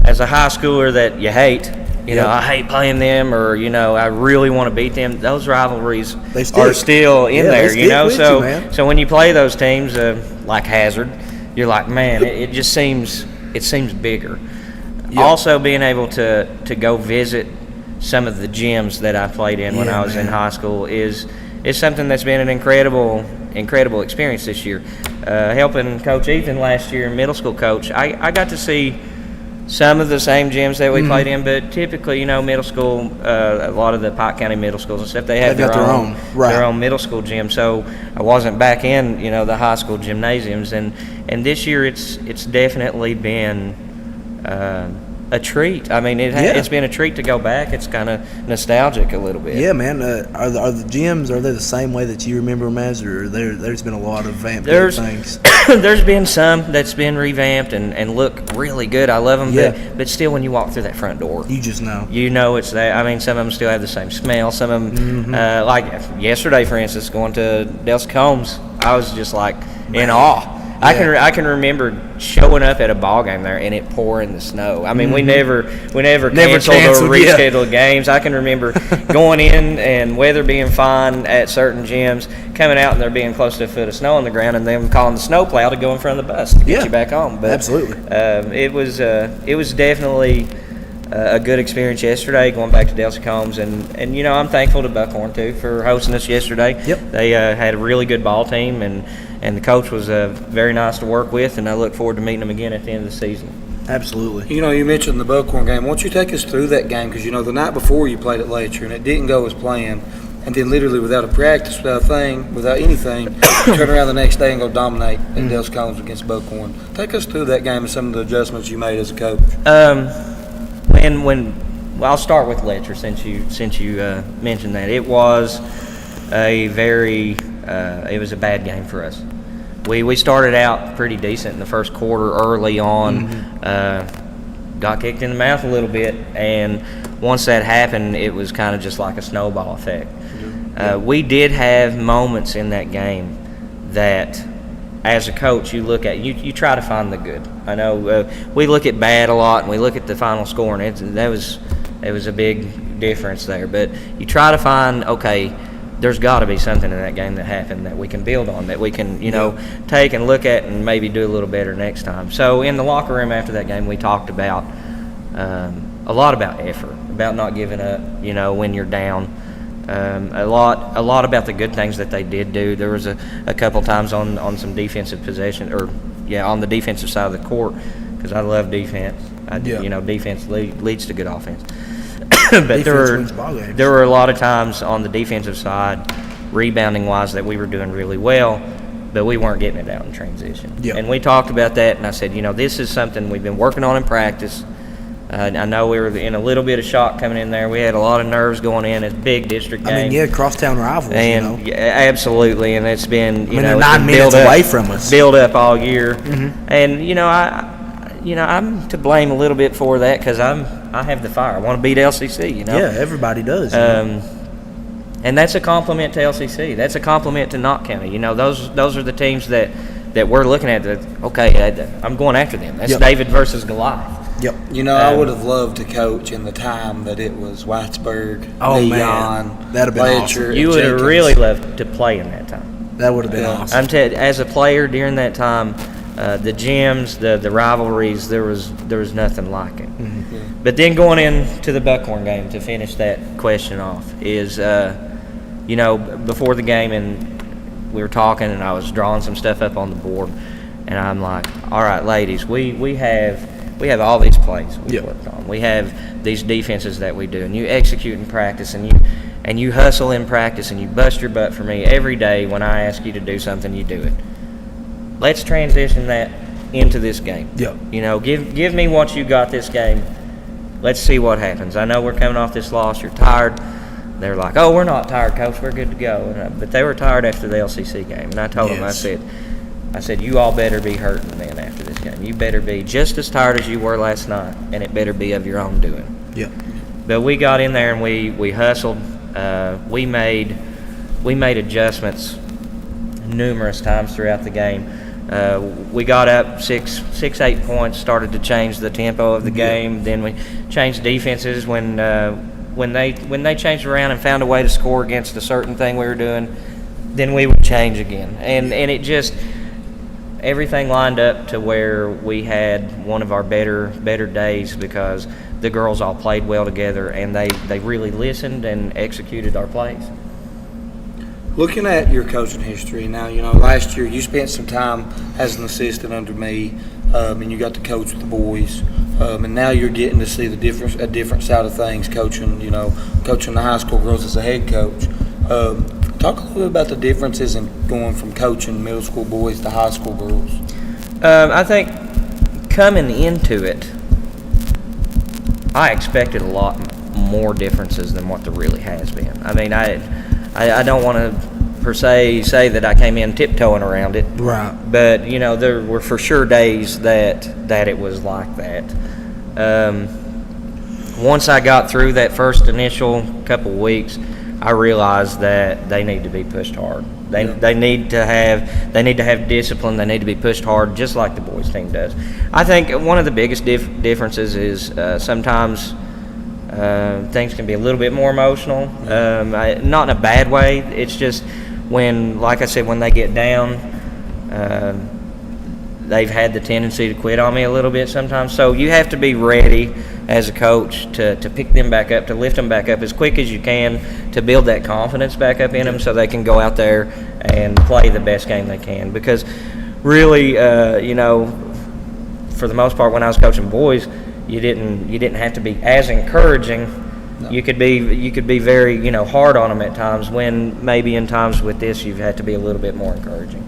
as a high schooler, that you hate, I hate playing them, or I really want to beat them. Those rivalries stick. are still in there, they stick with you, man. So when you play those teams like Hazard, you're like, man, it just seems bigger. Yep. Also, being able to go visit some of the gyms that I played in when I was in high school is something that's been an incredible experience this year. Helping Coach Ethen last year, middle school coach, I got to see some of the same gyms that we played in, but typically, middle school, a lot of the Pike County middle schools and stuff, they have their own middle school gym. So I wasn't back in, the high school gymnasiums, and this year it's definitely been a treat. I mean, it's been a treat to go back. It's kind of nostalgic a little bit. Yeah, man. Are the gyms, are they the same way that you remember them as, or there's been a lot of vamped things? There's been some that's been revamped and look really good. I love them, but still, when you walk through that front door, you just know. It's there. I mean, some of them still have the same smell. Some of them, like yesterday, for instance, going to Delcy Combs, I was just like in awe. Yeah. I can remember showing up at a ball game there and it pouring the snow. I mean, we never canceled or rescheduled games. I can remember going in and weather being fine at certain gyms, coming out and there being close to a foot of snow on the ground, and them calling the snowplow to go in front of the bus to get you back home. But absolutely, it was definitely a good experience yesterday, going back to Delcy Combs, and I'm thankful to Buckhorn too for hosting us yesterday. Yep. They had a really good ball team, and the coach was very nice to work with, and I look forward to meeting them again at the end of the season. Absolutely. You mentioned the Buckhorn game. Why don't you take us through that game? Because, the night before you played at Letcher, and it didn't go as planned, and then literally without a practice, without anything, you turn around the next day and go dominate in Delcy Combs against Buckhorn. Take us through that game and some of the adjustments you made as a coach. I'll start with Letcher since you mentioned that. It was it was a bad game for us. We started out pretty decent in the first quarter early on, got kicked in the mouth a little bit, and once that happened, it was kind of just like a snowball effect. We did have moments in that game that, as a coach, you look at, you try to find the good. I know we look at bad a lot, and we look at the final score, and it was a big difference there. But you try to find, okay, there's got to be something in that game that happened that we can build on, that we can, take and look at and maybe do a little better next time. So in the locker room after that game, we talked about a lot about effort, about not giving up, when you're down. A lot about the good things that they did do. There was a couple times on some defensive possession, on the defensive side of the court, because I love defense. Defense leads to good offense. But there were a lot of times on the defensive side, rebounding wise, that we were doing really well, but we weren't getting it out in transition. Yep. And we talked about that, and I said, this is something we've been working on in practice. I know we were in a little bit of shock coming in there. We had a lot of nerves going in. It's a big district game. Crosstown rivals, Yeah, absolutely. And it's been, they're 9 minutes away from us. Build up all year. And, I'm to blame a little bit for that because I have the fire. I want to beat LCC, Yeah, everybody does. And that's a compliment to LCC. That's a compliment to Knott County. Those are the teams that we're looking at. I'm going after them. That's David versus Goliath. Yep. I would have loved to coach in the time that it was Whitesburg, man, that'd have been Letcher, awesome. You would have really loved to play in that time. That would have been awesome. As a player during that time, the gyms, the rivalries, there was nothing like it. Yeah. But then going into the Buckhorn game to finish that question off is, before the game, and we were talking, and I was drawing some stuff up on the board, and I'm like, all right, ladies, we have all these plays we worked on. We have these defenses that we do, and you execute in practice, and you hustle in practice, and you bust your butt for me every day. When I ask you to do something, you do it. Let's transition that into this game. Give me what you got this game. Let's see what happens. I know we're coming off this loss. You're tired. They're like, oh, we're not tired, Coach. We're good to go. But they were tired after the LCC game, and I told them, I said, you all better be hurting then after this game. You better be just as tired as you were last night, and it better be of your own doing. Yeah. But we got in there and we hustled. We made adjustments numerous times throughout the game We got up 8 points, started to change the tempo of the game. Then we changed defenses when they changed around and found a way to score against a certain thing we were doing. Then we would change again, and it just everything lined up to where we had one of our better days because the girls all played well together and they really listened and executed our plays. Looking at your coaching history now, last year you spent some time as an assistant under me, and you got to coach with the boys, and now you're getting to see a different side of things, coaching the high school girls as a head coach. Talk a little bit about the differences in going from coaching middle school boys to high school girls. I think coming into it, I expected a lot more differences than what there really has been. I mean, I don't want to per se say that I came in tiptoeing around it. Right. But, there were for sure days that it was like that. Once I got through that first initial couple weeks, I realized that they need to be pushed hard. They need to have discipline. They need to be pushed hard, just like the boys team does. I think one of the biggest differences is sometimes things can be a little bit more emotional. Not in a bad way. It's just when, like I said, when they get down, they've had the tendency to quit on me a little bit sometimes. So you have to be ready as a coach to pick them back up, to lift them back up as quick as you can, to build that confidence back up in them so they can go out there and play the best game they can. Because really, for the most part, when I was coaching boys, you didn't have to be as encouraging. No. You could be very hard on them at times, when maybe in times with this you've had to be a little bit more encouraging.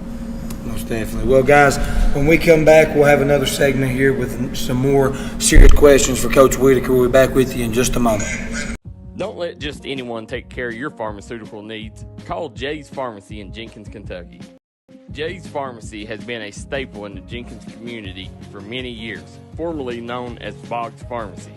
Most definitely. Well, guys, when we come back, we'll have another segment here with some more serious questions for Coach Whitaker. We'll be back with you in just a moment. Don't let just anyone take care of your pharmaceutical needs. Call Jay's Pharmacy in Jenkins, Kentucky. Jay's Pharmacy has been a staple in the Jenkins community for many years, formerly known as Boggs Pharmacy.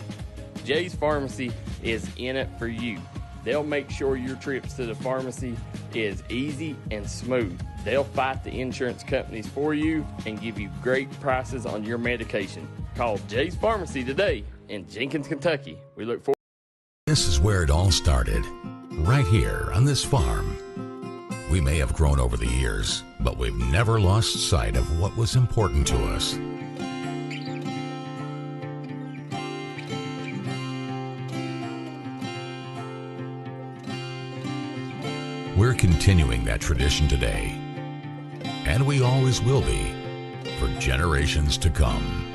Jay's Pharmacy is in it for you. They'll make sure your trips to the pharmacy is easy and smooth. They'll fight the insurance companies for you and give you great prices on your medication. Call Jay's Pharmacy today in Jenkins, Kentucky. We look forward. This is where it all started, right here on this farm. We may have grown over the years, but we've never lost sight of what was important to us. We're continuing that tradition today, and we always will be for generations to come.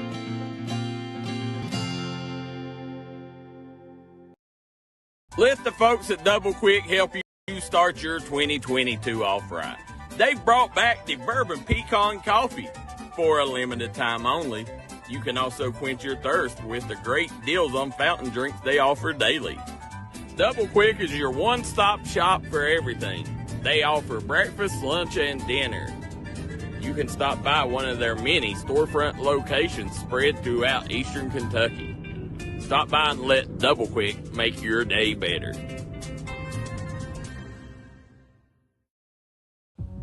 Let the folks at Double Quick help you start your 2022 off right. They've brought back the bourbon pecan coffee for a limited time only. You can also quench your thirst with the great deals on fountain drinks they offer daily. Double Quick is your one-stop shop for everything. They offer breakfast, lunch, and dinner. You can stop by one of their many storefront locations spread throughout eastern Kentucky. Stop by and let Double Quick make your day better.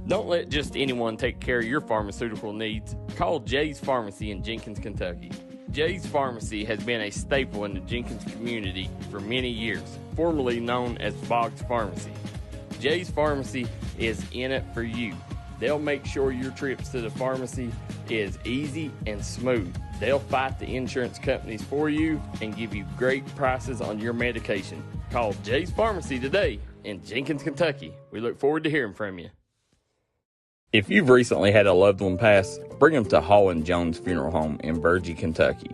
Don't let just anyone take care of your pharmaceutical needs. Call Jay's Pharmacy in Jenkins, Kentucky. Jay's Pharmacy has been a staple in the Jenkins community for many years, formerly known as Boggs Pharmacy. Jay's Pharmacy is in it for you. They'll make sure your trips to the pharmacy is easy and smooth. They'll fight the insurance companies for you and give you great prices on your medication. Call Jay's Pharmacy today in Jenkins, Kentucky. We look forward to hearing from you. If you've recently had a loved one pass, bring them to Hall & Jones Funeral Home in Burgee, Kentucky.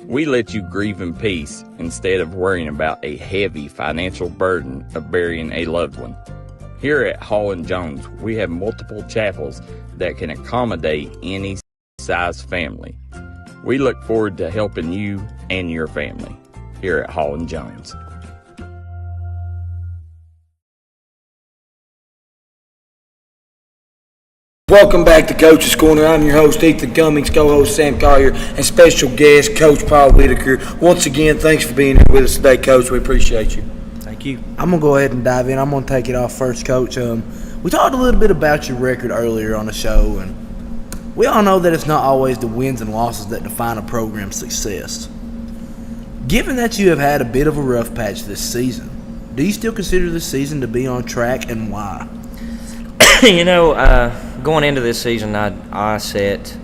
We let you grieve in peace instead of worrying about a heavy financial burden of burying a loved one. Here at Hall & Jones, we have multiple chapels that can accommodate any size family. We look forward to helping you and your family here at Hall & Jones. Welcome back to Coach's Corner. I'm your host, Ethen Cummings, co-host Sam Collier, and special guest, Coach Paul Whitaker. Once again, thanks for being here with us today, Coach. We appreciate you. Thank you. I'm going to go ahead and dive in. I'm going to take it off first, Coach. We talked a little bit about your record earlier on the show, and We all know that it's not always the wins and losses that define a program's success. Given that you have had a bit of a rough patch this season, do you still consider this season to be on track, and why? Going into this season, I set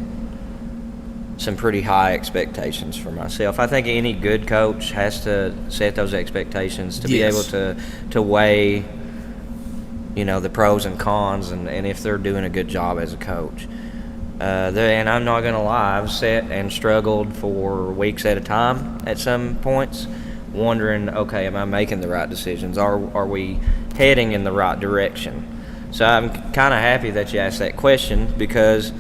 some pretty high expectations for myself. I think any good coach has to set those expectations to be able to weigh, the pros and cons, and if they're doing a good job as a coach. And I'm not going to lie, I've sat and struggled for weeks at a time at some points, wondering, okay, am I making the right decisions? Are we heading in the right direction? So I'm kind of happy that you asked that question, because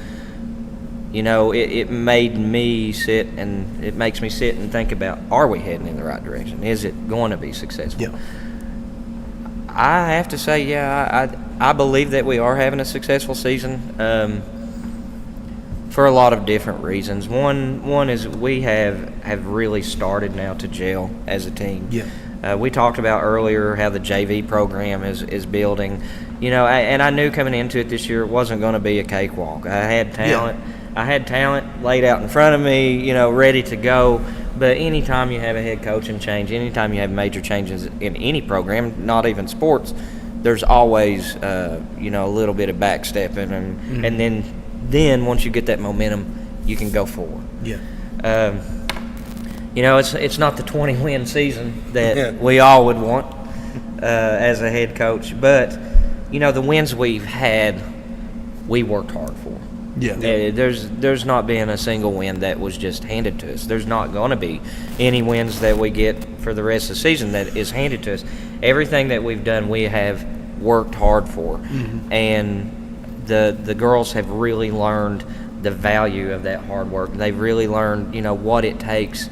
it made me sit, and it makes me sit and think about, are we heading in the right direction? Is it going to be successful? Yeah. I have to say, I believe that we are having a successful season. For a lot of different reasons. One is we have really started now to gel as a team. Yeah. We talked about earlier how the JV program is building. And I knew coming into it this year it wasn't going to be a cakewalk. I had talent. Yeah. I had talent laid out in front of me, ready to go. But anytime you have a head coaching change, anytime you have major changes in any program, not even sports, there's always a little bit of backstepping, and then once you get that momentum, you can go forward. Yeah. It's not the 20-win season that we all would want as a head coach, but the wins we've had, we worked hard for. Yeah. There's not been a single win that was just handed to us. There's not going to be any wins that we get for the rest of the season that is handed to us. Everything that we've done, we have worked hard for, and the girls have really learned the value of that hard work. They've really learned, what it takes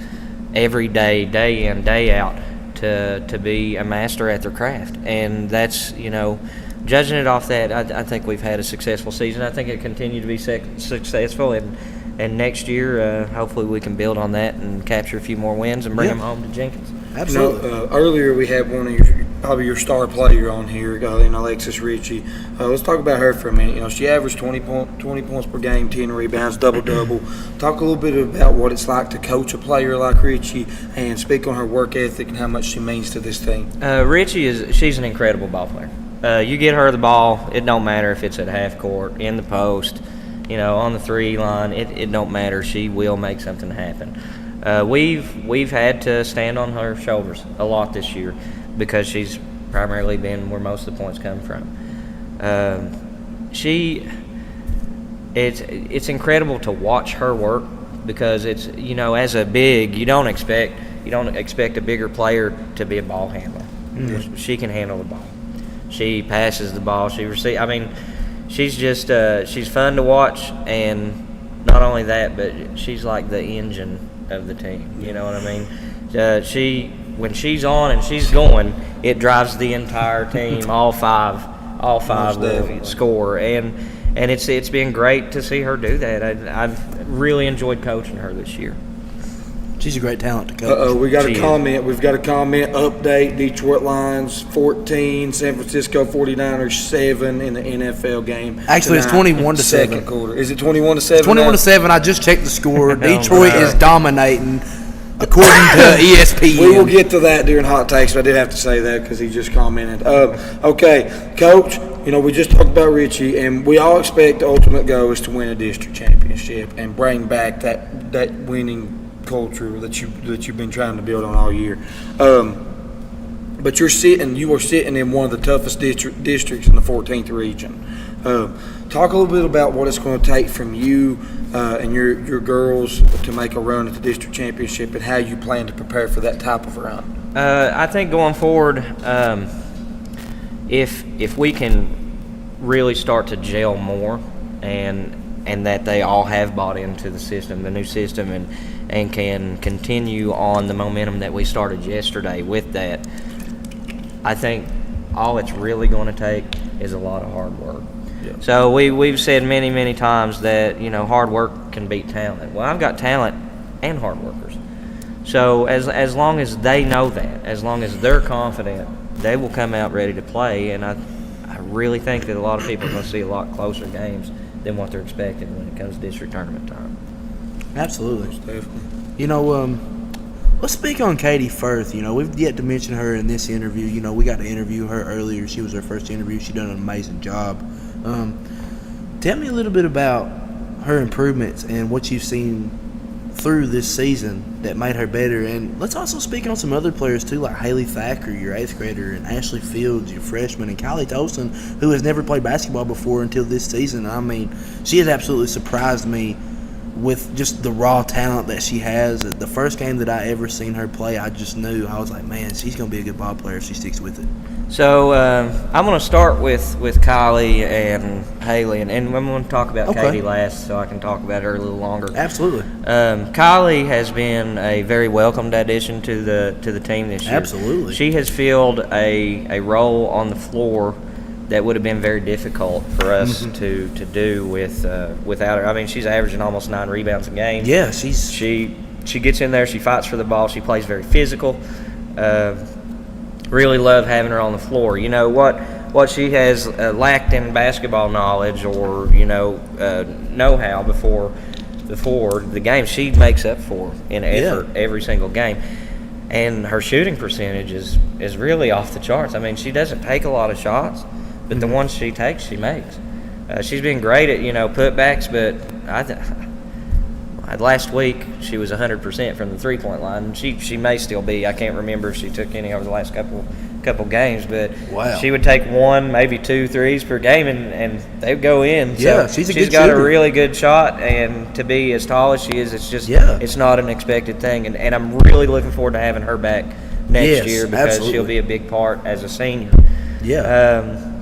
every day, day in, day out, to be a master at their craft. And that's, judging it off that, I think we've had a successful season. I think it'll continue to be successful, and next year, hopefully we can build on that and capture a few more wins and bring them home to Jenkins. Absolutely. Earlier we had one of probably your star player on here, Alexis Ritchie. Let's talk about her for a minute. She averaged 20 points per game, 10 rebounds, double-double. Talk a little bit about what it's like to coach a player like Ritchie, and speak on her work ethic and how much she means to this team. Ritchie she's an incredible ball player. You get her the ball, it don't matter if it's at half court, in the post, on the 3 line, it don't matter. She will make something happen. We've had to stand on her shoulders a lot this year, because she's primarily been where most of the points come from. It's incredible to watch her work, because it's, as a big, you don't expect a bigger player to be a ball handler. Mm-hmm. She can handle the ball. She passes the ball. She receives. I mean, she's just she's fun to watch, and not only that, but she's like the engine of the team. You know what I mean? When she's on and she's going, it drives the entire team. All five will score, and it's been great to see her do that. I've really enjoyed coaching her this year. She's a great talent to coach. We got a comment. We've got a comment. Update: Detroit Lions 14, San Francisco 49ers 7 in the NFL game. Actually, it's 21-7. Second quarter. Is it 21-7? 21-7. I just checked the score. Detroit is dominating, according to ESPN. We will get to that during hot takes, but I did have to say that because he just commented. Okay, Coach. We just talked about Ritchie, and we all expect the ultimate goal is to win a district championship and bring back that winning culture that you've been trying to build on all year. But you are sitting in one of the toughest districts in the 14th region. Talk a little bit about what it's going to take from you and your girls to make a run at the district championship, and how you plan to prepare for that type of run. I think going forward, if we can really start to gel more, and that they all have bought into the new system, and can continue on the momentum that we started yesterday with that, I think all it's really going to take is a lot of hard work. Yeah. So we've said many, many times that, hard work can beat talent. Well, I've got talent and hard workers. So as long as they know that, as long as they're confident, they will come out ready to play. And I really think that a lot of people are going to see a lot closer games than what they're expecting when it comes to district tournament time. Absolutely. Definitely. You know, let's speak on Katie Firth. You know, we've yet to mention her in this interview. You know, we got to interview her earlier. She was her first interview. She done an amazing job. Tell me a little bit about her improvements and what you've seen through this season that made her better. And let's also speak on some other players too, like Haley Thacker, your 8th grader, and Ashley Fields, your freshman, and Kylie Tolson, who has never played basketball before until this season. I mean, she has absolutely surprised me with just the raw talent that she has. The first game that I ever seen her play, I just knew. I was like, man, she's going to be a good ball player if she sticks with it. So I'm going to start with Kylie and Haley, and I'm going to talk about Katie last so I can talk about her a little longer. Absolutely. Kylie has been a very welcomed addition to the team this year. Absolutely. She has filled a role on the floor that would have been very difficult for us to do without her. I mean, she's averaging almost 9 rebounds a game. Yeah, she gets in there, she fights for the ball, she plays very physical. Really love having her on the floor. You know what she has lacked in basketball knowledge or know-how before the game, she makes up for in effort every single game. And her shooting percentage is really off the charts. I mean, she doesn't take a lot of shots, but the ones she takes, she makes. She's been great at putbacks, but last week she was 100% from the 3-point line. She may still be. I can't remember if she took any over the last couple games, but she would take 1, maybe 2 threes per game, and they would go in. Yeah, so she's got shooter. a really good shot, and to be as tall as she is, it's just it's not an expected thing. And I'm really looking forward to having her back next year because she'll be a big part as a senior. Yeah.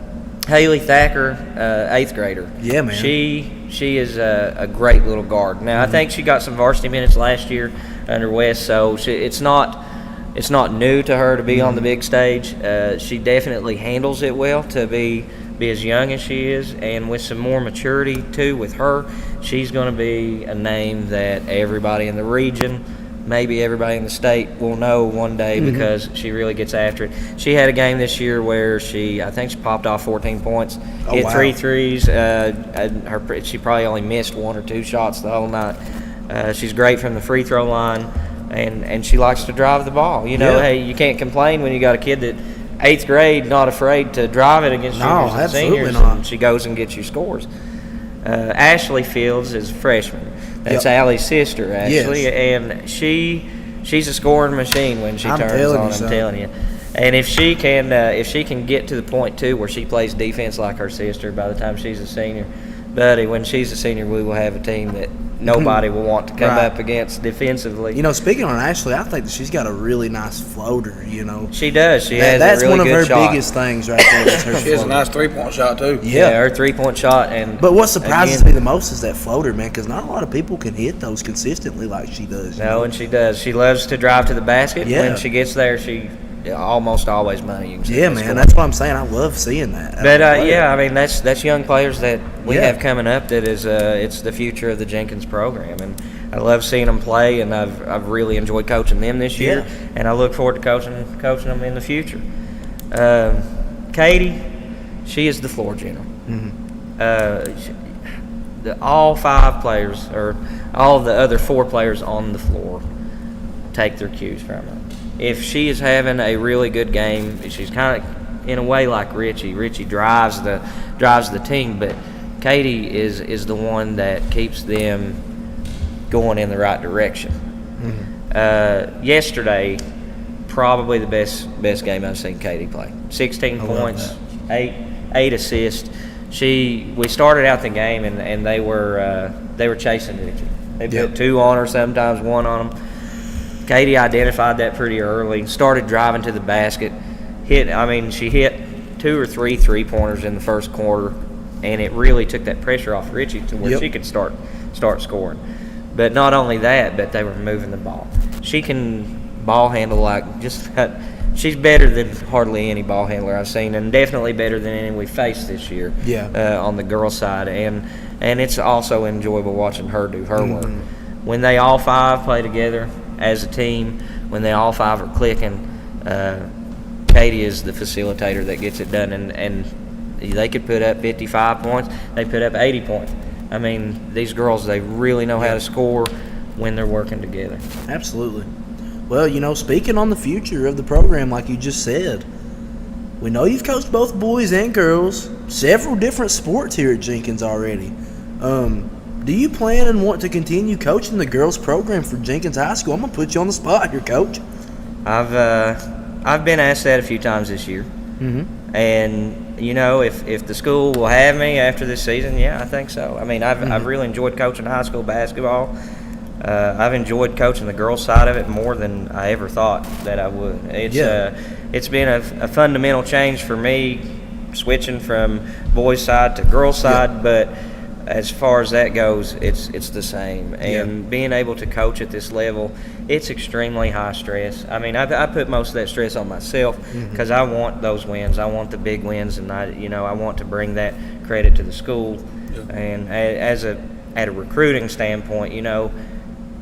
Haley Thacker, 8th grader. Yeah, man. She is a great little guard. Now, I think she got some varsity minutes last year under West, so it's not new to her to be on the big stage. She definitely handles it well to be as young as she is, and with some more maturity too with her, she's going to be a name that everybody in the region, maybe everybody in the state will know one day because she really gets after it. She had a game this year where I think she popped off 14 points, hit 3 threes. She probably only missed 1 or 2 shots the whole night. She's great from the free throw line, and she likes to drive the ball. Hey, you can't complain when you got a kid that 8th grade not afraid to drive it against juniors and seniors, and she goes and gets you scores. Ashley Fields is a freshman. That's Allie's sister, actually, and she's a scoring machine when she turns on. I'm telling you. And if she can get to the point too where she plays defense like her sister by the time she's a senior, buddy, when she's a senior, we will have a team that nobody will want to come up against defensively. Speaking on Ashley, I think that she's got a really nice floater. She does. She has that's a really one of good her shot. biggest things right there. Is her She has a nice 3-point shot too. Yeah, her 3-point shot. But what surprises me the most is that floater, man, because not a lot of people can hit those consistently like she does. No, and she does. She loves to drive to the basket. Yeah. When she gets there, she almost always money. Yeah, man, that's what I'm saying. I love seeing that. But I mean that's young players that we have coming up. That is, it's the future of the Jenkins program, and I love seeing them play. And I've really enjoyed coaching them this year, and I look forward to coaching them in the future. Katie, she is the floor general. All 5 players, or all the other 4 players on the floor, take their cues from her. If she is having a really good game, she's kind of in a way like Richie. Richie drives the team, but Katie is the one that keeps them going in the right direction. Yesterday, probably the best game I've seen Katie play. 16 points, 8 assists. We started out the game and they were chasing Richie. They put 2 on her, sometimes 1 on them. Katie identified that pretty early, started driving to the basket. She hit 2 or 3 3-pointers in the first quarter, and it really took that pressure off Richie to where she could start scoring. But not only that, but they were moving the ball. She can ball handle she's better than hardly any ball handler I've seen, and definitely better than any we faced this year on the girls' side. And it's also enjoyable watching her do her work. When they all 5 play together as a team, when they all 5 are clicking, Katie is the facilitator that gets it done, and they could put up 55 points, they put up 80 points. I mean, these girls, they really know how to score when they're working together. Absolutely. Well, speaking on the future of the program, like you just said, we know you've coached both boys and girls, several different sports here at Jenkins already. Do you plan and want to continue coaching the girls program for Jenkins High School? I'm going to put you on the spot here, Coach. I've been asked that a few times this year. Mm-hmm. And, if the school will have me after this season, yeah, I think so. I mean, I've really enjoyed coaching high school basketball. I've enjoyed coaching the girls' side of it more than I ever thought that I would. It's been a fundamental change for me, switching from boys' side to girls' side, but as far as that goes, it's the same. And being able to coach at this level, it's extremely high stress. I mean, I put most of that stress on myself because I want those wins. I want the big wins, and I want to bring that credit to the school. And at a recruiting standpoint,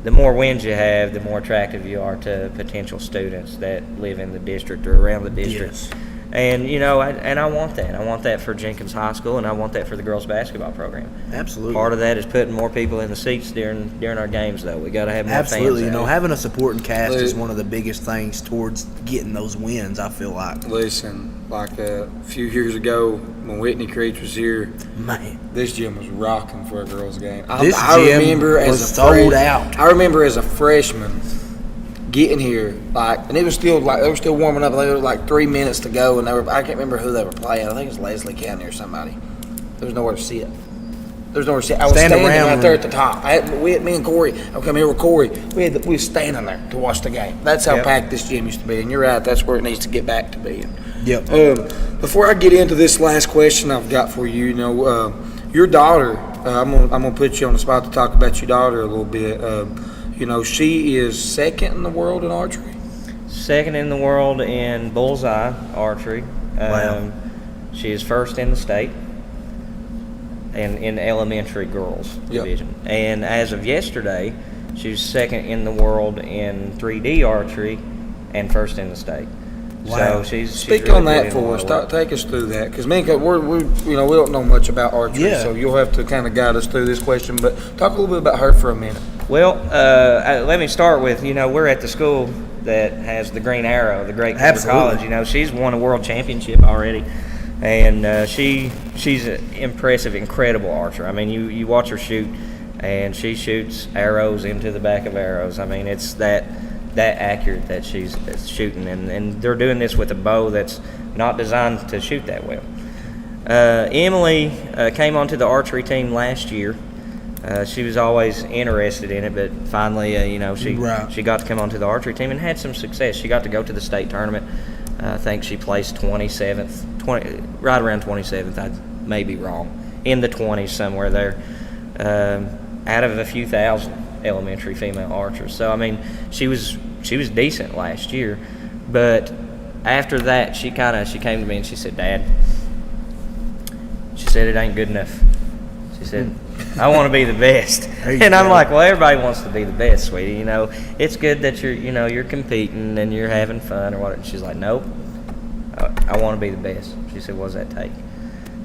the more wins you have, the more attractive you are to potential students that live in the district or around the district. Yes. And, I want that. I want that for Jenkins High School, and I want that for the girls' basketball program. Absolutely. Part of that is putting more people in the seats during our games, though. We got to have more Absolutely. fans. Having a supporting cast is one of the biggest things towards getting those wins, I feel like. Listen, like a few years ago when Whitney Creech was here, man, this gym was rocking for a girls' game. This gym was sold out. I remember as a freshman getting here, and it was still they were still warming up. There was 3 minutes to go, and I can't remember who they were playing. I think it was Leslie County or somebody. There was nowhere to sit. I was standing right there at the top. Me and Corey. I come here with Corey. We were standing there to watch the game. That's how packed this gym used to be. And you're right. That's where it needs to get back to being. Yep. Before I get into this last question I've got for you, your daughter. I'm gonna put you on the spot to talk about your daughter a little bit. She is second in the world in archery. Second in the world in bullseye archery. Wow. She is first in the state and in elementary girls division. And as of yesterday, she's second in the world in 3D archery and first in the state. Wow. So she's Speak really on that for us. Take us through that, because we don't know much about archery, so you'll have to kind of guide us through this question. But talk a little bit about her for a minute. Well, let me start with, we're at the school that has the Green Arrow, the great college. She's won a world championship already, and she's an impressive, incredible archer. I mean, you watch her shoot, and she shoots arrows into the back of arrows. I mean, it's that accurate that she's shooting, and they're doing this with a bow that's not designed to shoot that well. Emily came onto the archery team last year. She was always interested in it, but finally, she got to come onto the archery team and had some success. She got to go to the state tournament. I think she placed 27th, right around 27th. I may be wrong, in the 20s somewhere there, out of a few thousand elementary female archers. So I mean, she was decent last year, but after that, she came to me and she said, "Dad," she said, "it ain't good enough." She said, "I want to be the best." And I'm like, "Well, everybody wants to be the best, sweetie. It's good that you're competing and you're having fun or whatever." And she's like, "Nope, I want to be the best." She said, "What does that take?"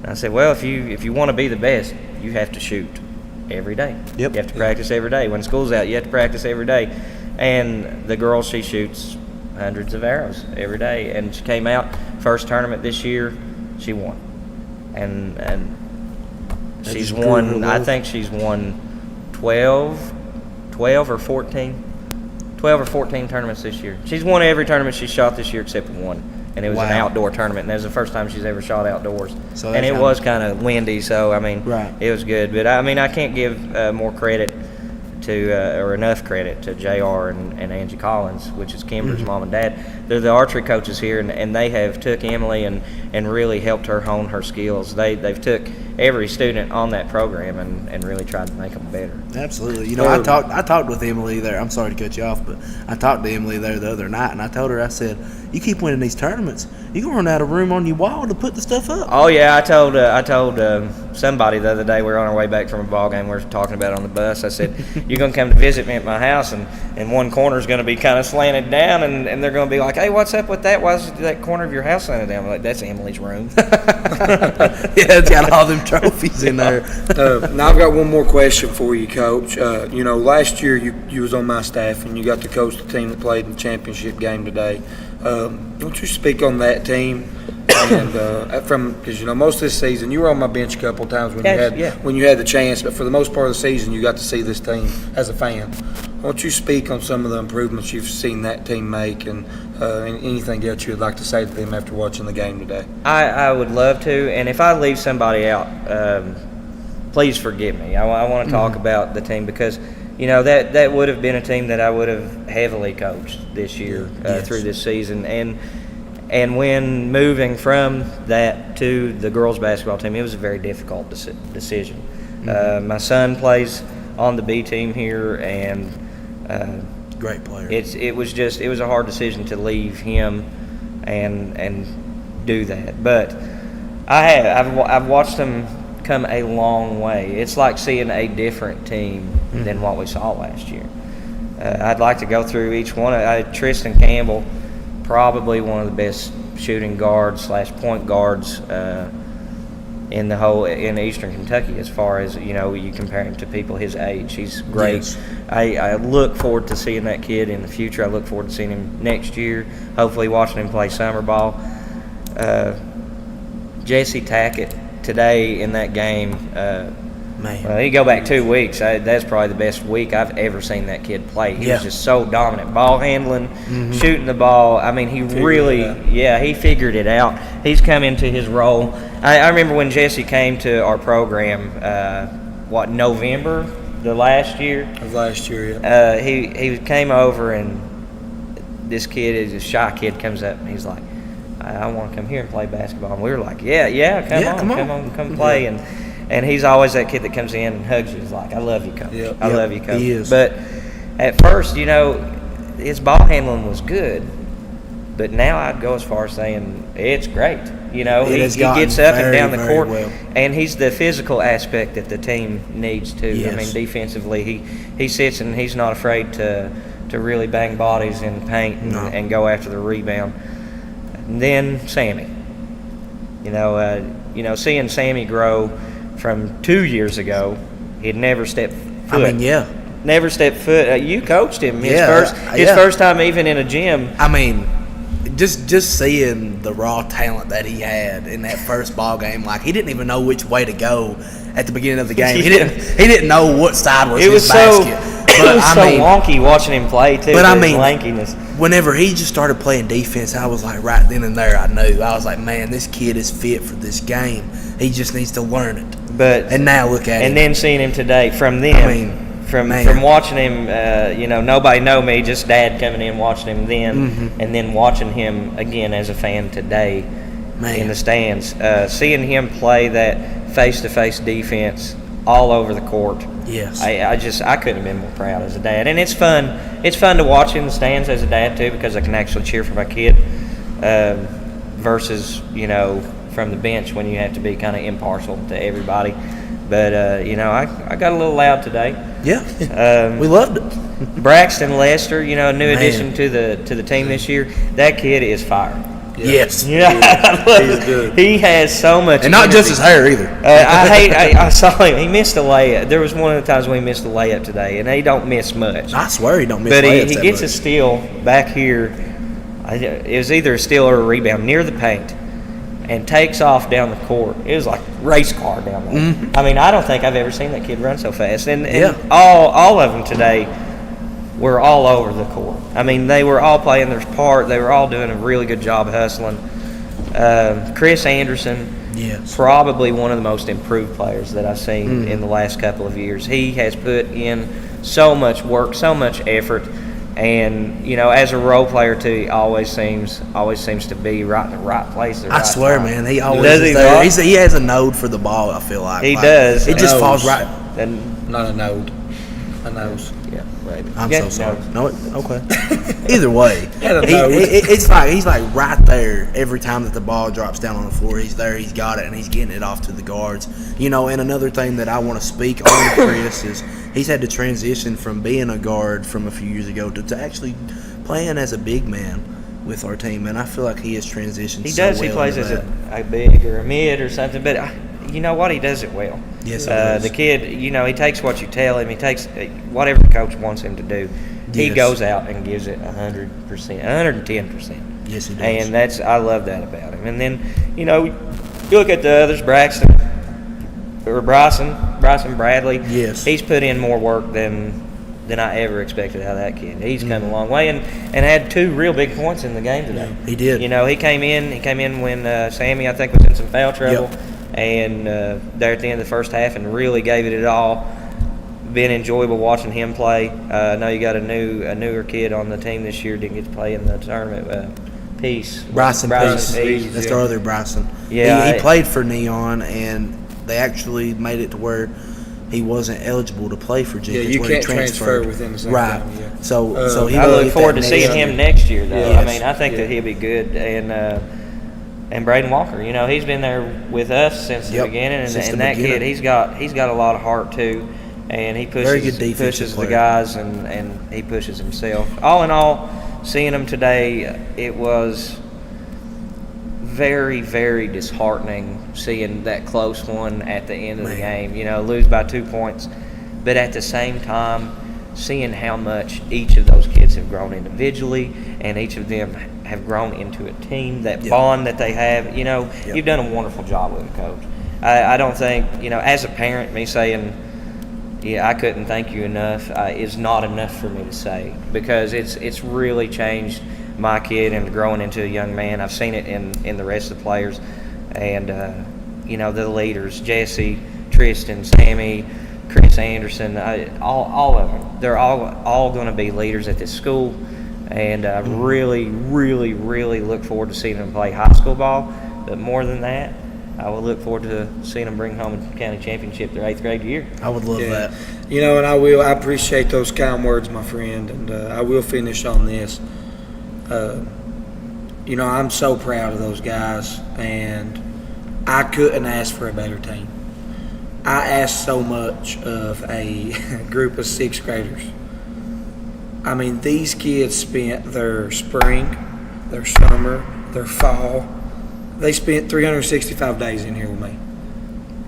And I said, "Well, if you want to be the best, you have to shoot every day. Yep. You have to practice every day. When school's out, you have to practice every day." And the girl, she shoots hundreds of arrows every day. And she came out, first tournament this year, she won. And she's won, I think she's won 12 or 14 tournaments this year. She's won every tournament she's shot this year except one. And it was an outdoor tournament, and that was the first time she's ever shot outdoors. So and it was kind of windy, so, I mean, it was good. But, I mean, I can't give more credit to, or enough credit to JR and Angie Collins, which is Kimber's mom and dad. They're the archery coaches here, and they have took Emily and really helped her hone her skills. They've took every student on that program and really tried to make them better. Absolutely. I talked with Emily there. I'm sorry to cut you off, but I talked to Emily there the other night, and I told her, I said, "You keep winning these tournaments, you're going to run out of room on your wall to put the stuff up." Oh, yeah. I told somebody the other day, we were on our way back from a ball game, we were talking about it on the bus. I said, "You're going to come to visit me at my house, and one corner is going to be kind of slanted down, and they're going to be like, 'Hey, what's up with that? Why is that corner of your house slanted down?' I'm like, 'That's Emily's room.'" Yeah, it's got all them trophies in there. Now I've got one more question for you, Coach. Last year you was on my staff and you got to coach the team that played in the championship game today. Don't you speak on that team? And because most of this season you were on my bench a couple of times when you had the chance, but for the most part of the season you got to see this team as a fan. Won't you speak on some of the improvements you've seen that team make and anything else you would like to say to them after watching the game today? I would love to, and if I leave somebody out, please forgive me. I want to talk about the team because that would have been a team that I would have heavily coached this year through this season, and when moving from that to the girls basketball team, it was a very difficult decision. My son plays on the B team here, and great player. It was a hard decision to leave him and do that. But I've watched them come a long way. It's like seeing a different team than what we saw last year. I'd like to go through each one. Tristan Campbell, probably one of the best shooting guards / point guards in Eastern Kentucky, as far as you compare him to people his age. He's great. Yes. I look forward to seeing that kid in the future. I look forward to seeing him next year, hopefully watching him play summer ball. Jesse Tackett today in that game, well, you go back 2 weeks, that's probably the best week I've ever seen that kid play. He was just so dominant, ball handling, shooting the ball. I mean, he figured it out. He's come into his role. I remember when Jesse came to our program, November the last year? Of last year, yeah. He came over, and this kid is a shy kid, comes up and he's like, I want to come here and play basketball. And we were like, come play. And he's always that kid that comes in and hugs you. He's like, I love you, Coach. I love you, Coach. He is. But at first, his ball handling was good. But now I'd go as far as saying it's great. He gets up and down the court, and he's the physical aspect that the team needs too. Yes. I mean, defensively, he sits and he's not afraid to really bang bodies in paint and go after the rebound. And then Sammy, seeing Sammy grow from 2 years ago, he'd never stepped foot. Never stepped foot. You coached him his first time even in a gym. I mean, just seeing the raw talent that he had in that first ball game, like he didn't even know which way to go at the beginning of the game. He didn't know what side was his basket. It was so wonky watching him play too. But lankiness. Whenever he just started playing defense, I was like, right then and there, I knew. I was like, man, this kid is fit for this game. He just needs to learn it. And now look at him. And then seeing him today from them. From watching him, nobody know me, just Dad coming in watching him then, and then watching him again as a fan today in the stands. Seeing him play that face-to-face defense all over the court. Yes. I couldn't have been more proud as a dad. And it's fun. It's fun to watch in the stands as a dad too, because I can actually cheer for my kid versus, from the bench when you have to be kind of impartial to everybody. But, I got a little loud today. Yeah. We loved it. Braxton Lester, a new addition to the team this year. That kid is fire. Yes. Yeah. He's good. He has so much and not energy. just his hair either. I saw him. He missed a layup. There was one of the times when he missed a layup today, and he don't miss much. I swear he don't miss layups. But he gets a steal back here. It was either a steal or a rebound near the paint, and takes off down the court. It was like a race car down there. I mean, I don't think I've ever seen that kid run so fast. And all of them today were all over the court. I mean, they were all playing their part. They were all doing a really good job hustling. Chris Anderson, probably one of the most improved players that I've seen in the last couple of years. He has put in so much work, so much effort. And as a role player too, he always seems to be right in the right place. I swear, man, he always is there. He has a node for the ball. I feel like he does. It just falls right. And not a node, a nose. Yeah, maybe. I'm so sorry. No, okay. Either way, it's like he's like right there every time that the ball drops down on the floor. He's there. He's got it, and he's getting it off to the guards. And another thing that I want to speak on, Chris, is he's had to transition from being a guard from a few years ago to actually playing as a big man with our team, and I feel like he has transitioned. He so does. Well he plays as a big or a mid or something, but you know what? He does it well. Yes, he does. The kid, you know, he takes what you tell him. He takes whatever the coach wants him to do. He Yes. goes out and gives it 100%, 110%. Yes, he does. And I love that about him. And then, you know, you look at the others, Bryson Bradley. Yes. He's put in more work than I ever expected out of that kid. He's come a long way and had 2 real big points in the game today. He did. You know, he came in when Sammy, I think, was in some foul trouble, and there at the end of the first half, and really gave it all. Been enjoyable watching him play. I know you got a newer kid on the team this year. Didn't get to play in the tournament. Peace. Bryson Peace. That's our other Bryson. Yeah, he played for Neon, and they actually made it to where he wasn't eligible to play for Jenkins. You when can't he transferred within the same right. time, yeah. So he I will look get forward that to seeing him year. next year, though. Yes. I mean, I think that he'll be good. And Braden Walker, you know, he's been there with us since the beginning, and that kid, he's got a lot of heart too, and he Very good pushes defensive the player. guys, and he pushes himself. All in all, seeing him today, it was very, very disheartening seeing that close one at the end of the game. You know, lose by 2 points, but at the same time, seeing how much each of those kids have grown individually, and each of them have grown into a team. That bond that they have, you know, you've done a wonderful job with them, Coach. I don't think, you know, as a parent, me saying, I couldn't thank you enough is not enough for me to say, because it's really changed my kid and growing into a young man. I've seen it in the rest of the players, and you know, the leaders, Jesse, Tristan, Sammy, Chris Anderson, all of them. They're all going to be leaders at this school, and I really, really, really look forward to seeing them play high school ball. But more than that, I will look forward to seeing them bring home a county championship their 8th grade year. I would love that. You know, and I appreciate those kind words, my friend, and I will finish on this. You know, I'm so proud of those guys, and I couldn't ask for a better team. I asked so much of a group of 6th graders. I mean, these kids spent their spring, their summer, their fall. They spent 365 days in here with me.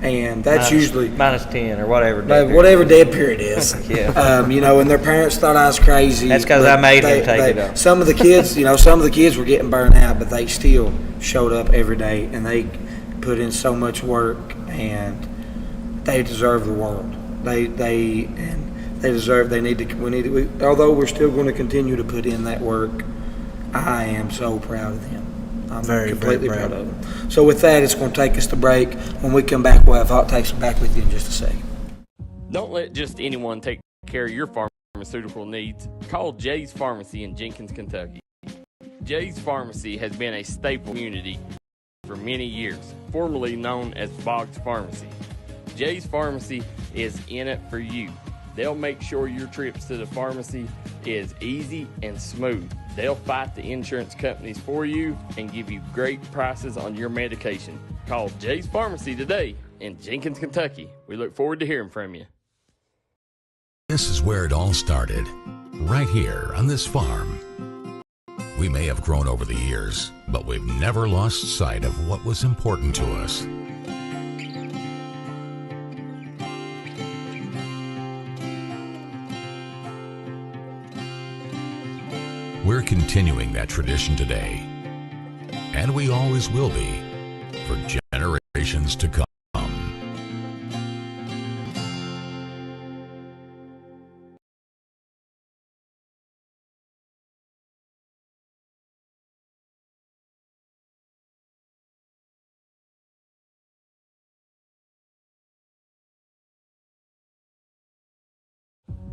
And that's usually minus 10 or whatever. Whatever dead period is. You know, and their parents thought I was crazy. That's because I made them take it up. Some of the kids, you know, were getting burned out, but they still showed up every day, and they put in so much work, and they deserve the world. They deserve. Although we're still going to continue to put in that work, I am so proud of them. I'm completely proud of them. So with that, it's going to take us to break. When we come back, we'll have Hot Takes back with you in just a second. Don't let just anyone take care of your pharmaceutical needs. Call Jay's Pharmacy in Jenkins, Kentucky. Jay's Pharmacy has been a staple community for many years, formerly known as Boggs Pharmacy. Jay's Pharmacy is in it for you. They'll make sure your trips to the pharmacy is easy and smooth. They'll fight the insurance companies for you and give you great prices on your medication. Call Jay's Pharmacy today in Jenkins, Kentucky. We look forward to hearing from you. This is where it all started, right here on this farm. We may have grown over the years, but we've never lost sight of what was important to us. We're continuing that tradition today, and we always will be for generations to come.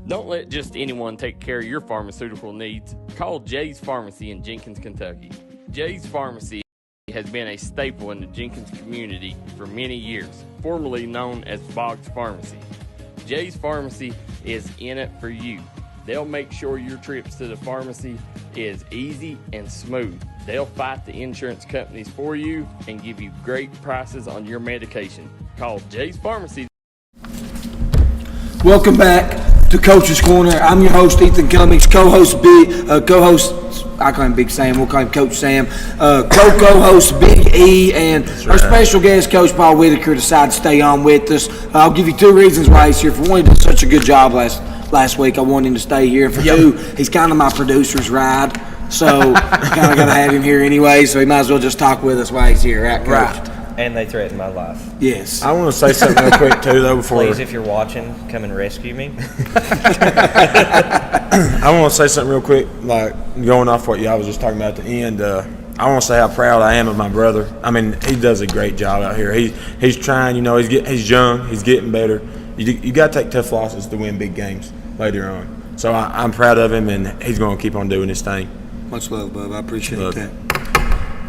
Don't let just anyone take care of your pharmaceutical needs. Call Jay's Pharmacy in Jenkins, Kentucky. Jay's Pharmacy has been a staple in the Jenkins community for many years, formerly known as Boggs Pharmacy. Jay's Pharmacy is in it for you. They'll make sure your trips to the pharmacy is easy and smooth. They'll fight the insurance companies for you and give you great prices on your medication. Call Jay's Pharmacy. Welcome back. to Coach's Corner. I'm your host, Ethen Cummings, co-host, I call him Big Sam, we'll call him Coach Sam, co-host Big E, and our special guest, Coach Paul Whitaker, decided to stay on with us. I'll give you 2 reasons why he's here. For one, he did such a good job last week. I wanted him to stay here. And for 2, he's kind of my producer's ride, so I kind of got to have him here anyway, so he might as well just talk with us while he's here, right, Coach? Right. And they threatened my life. Yes. I want to say something real quick, too, though, before... Please, if you're watching, come and rescue me. I want to say something real quick, like, going off what y'all was just talking about at the end. I want to say how proud I am of my brother. I mean, he does a great job out here. He's trying, you know, he's young, he's getting better. You got to take tough losses to win big games later on. So I'm proud of him, and he's going to keep on doing his thing. Much love, bub. I appreciate that.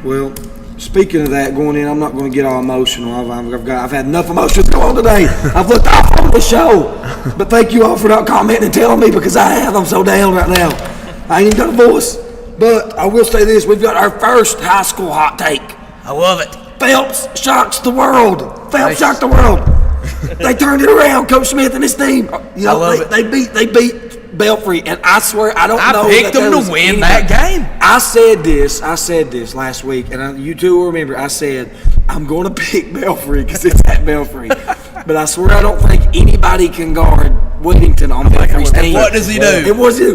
Well, speaking of that, going in, I'm not going to get all emotional. I've had enough emotions go on today. I've looked off on the show. But thank you all for not commenting and telling me, because I have. I'm so down right now. I ain't even got a voice. But I will say this. We've got our first high school hot take. I love it. Phelps shocks the world. Phelps shocked the world. They turned it around, Coach Smith and his team. You know, I love it. They beat Belfry, and I swear I don't know. I picked them to win that game. I said this last week, and you two will remember. I said I'm going to pick Belfry because it's at Belfry, but I swear I don't think anybody can guard Whittington on Belfry's team. What does he do? It was 40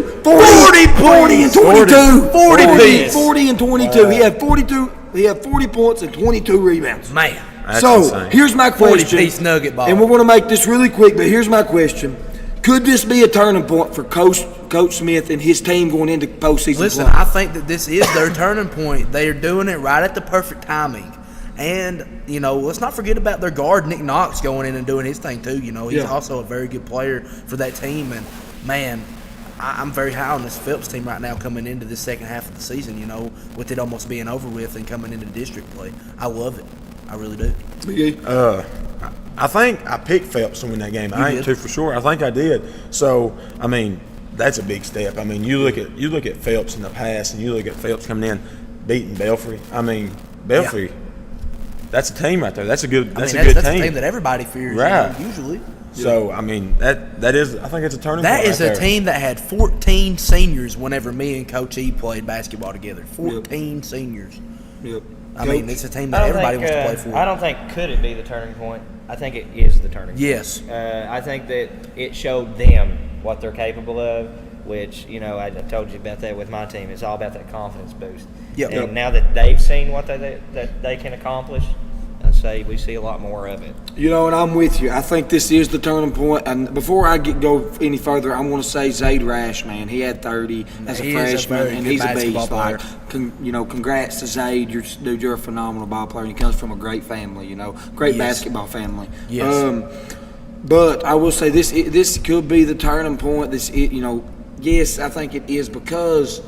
and 22. 40 and 22. He had 42. He had 40 points and 22 rebounds. Man. So insane. here's my question, 40-piece nugget ball. and we're going to make this really quick. But here's my question: could this be a turning point for Coach Smith and his team going into postseason Listen, play? I think that this is their turning point. They are doing it right at the perfect timing. And, you know, let's not forget about their guard, Nick Knox, going in and doing his thing too. You know, he's also a very good player for that team. And, man, I'm very high on this Phelps team right now coming into the second half of the season, you know, with it almost being over with and coming into district play. I love it. I really do. I think I picked Phelps to win that game. I ain't too for sure. I think I did. So, I mean, that's a big step. I mean, you look at Phelps in the past, and you look at Phelps coming in, beating Belfry. I mean, Belfry, that's a team right there. That's a good team. That's a team that everybody fears, right? You know, usually. So, I mean, that is. I think it's a turning point. That is right a there. team that had 14 seniors whenever me and Coach E played basketball together. 14 seniors. Yep. I mean, it's a team that everybody wants to play for. I don't think could it be the turning point. I think it is the turning point. Yes. I think that it showed them what they're capable of, which, you know, I told you about that with my team. It's all about that confidence boost. Yep. And now that they've seen what they can accomplish, I'd say we see a lot more of it. You know, and I'm with you. I think this is the turning point. And before I go any further, I'm going to say Zaid Rash, man. He had 30 as a freshman, and he's a beast. Like, congrats to Zaid. You're a phenomenal ball player. He comes from a great family, you know, great basketball family. Yes. But I will say this could be the turning point. Yes, I think it is, because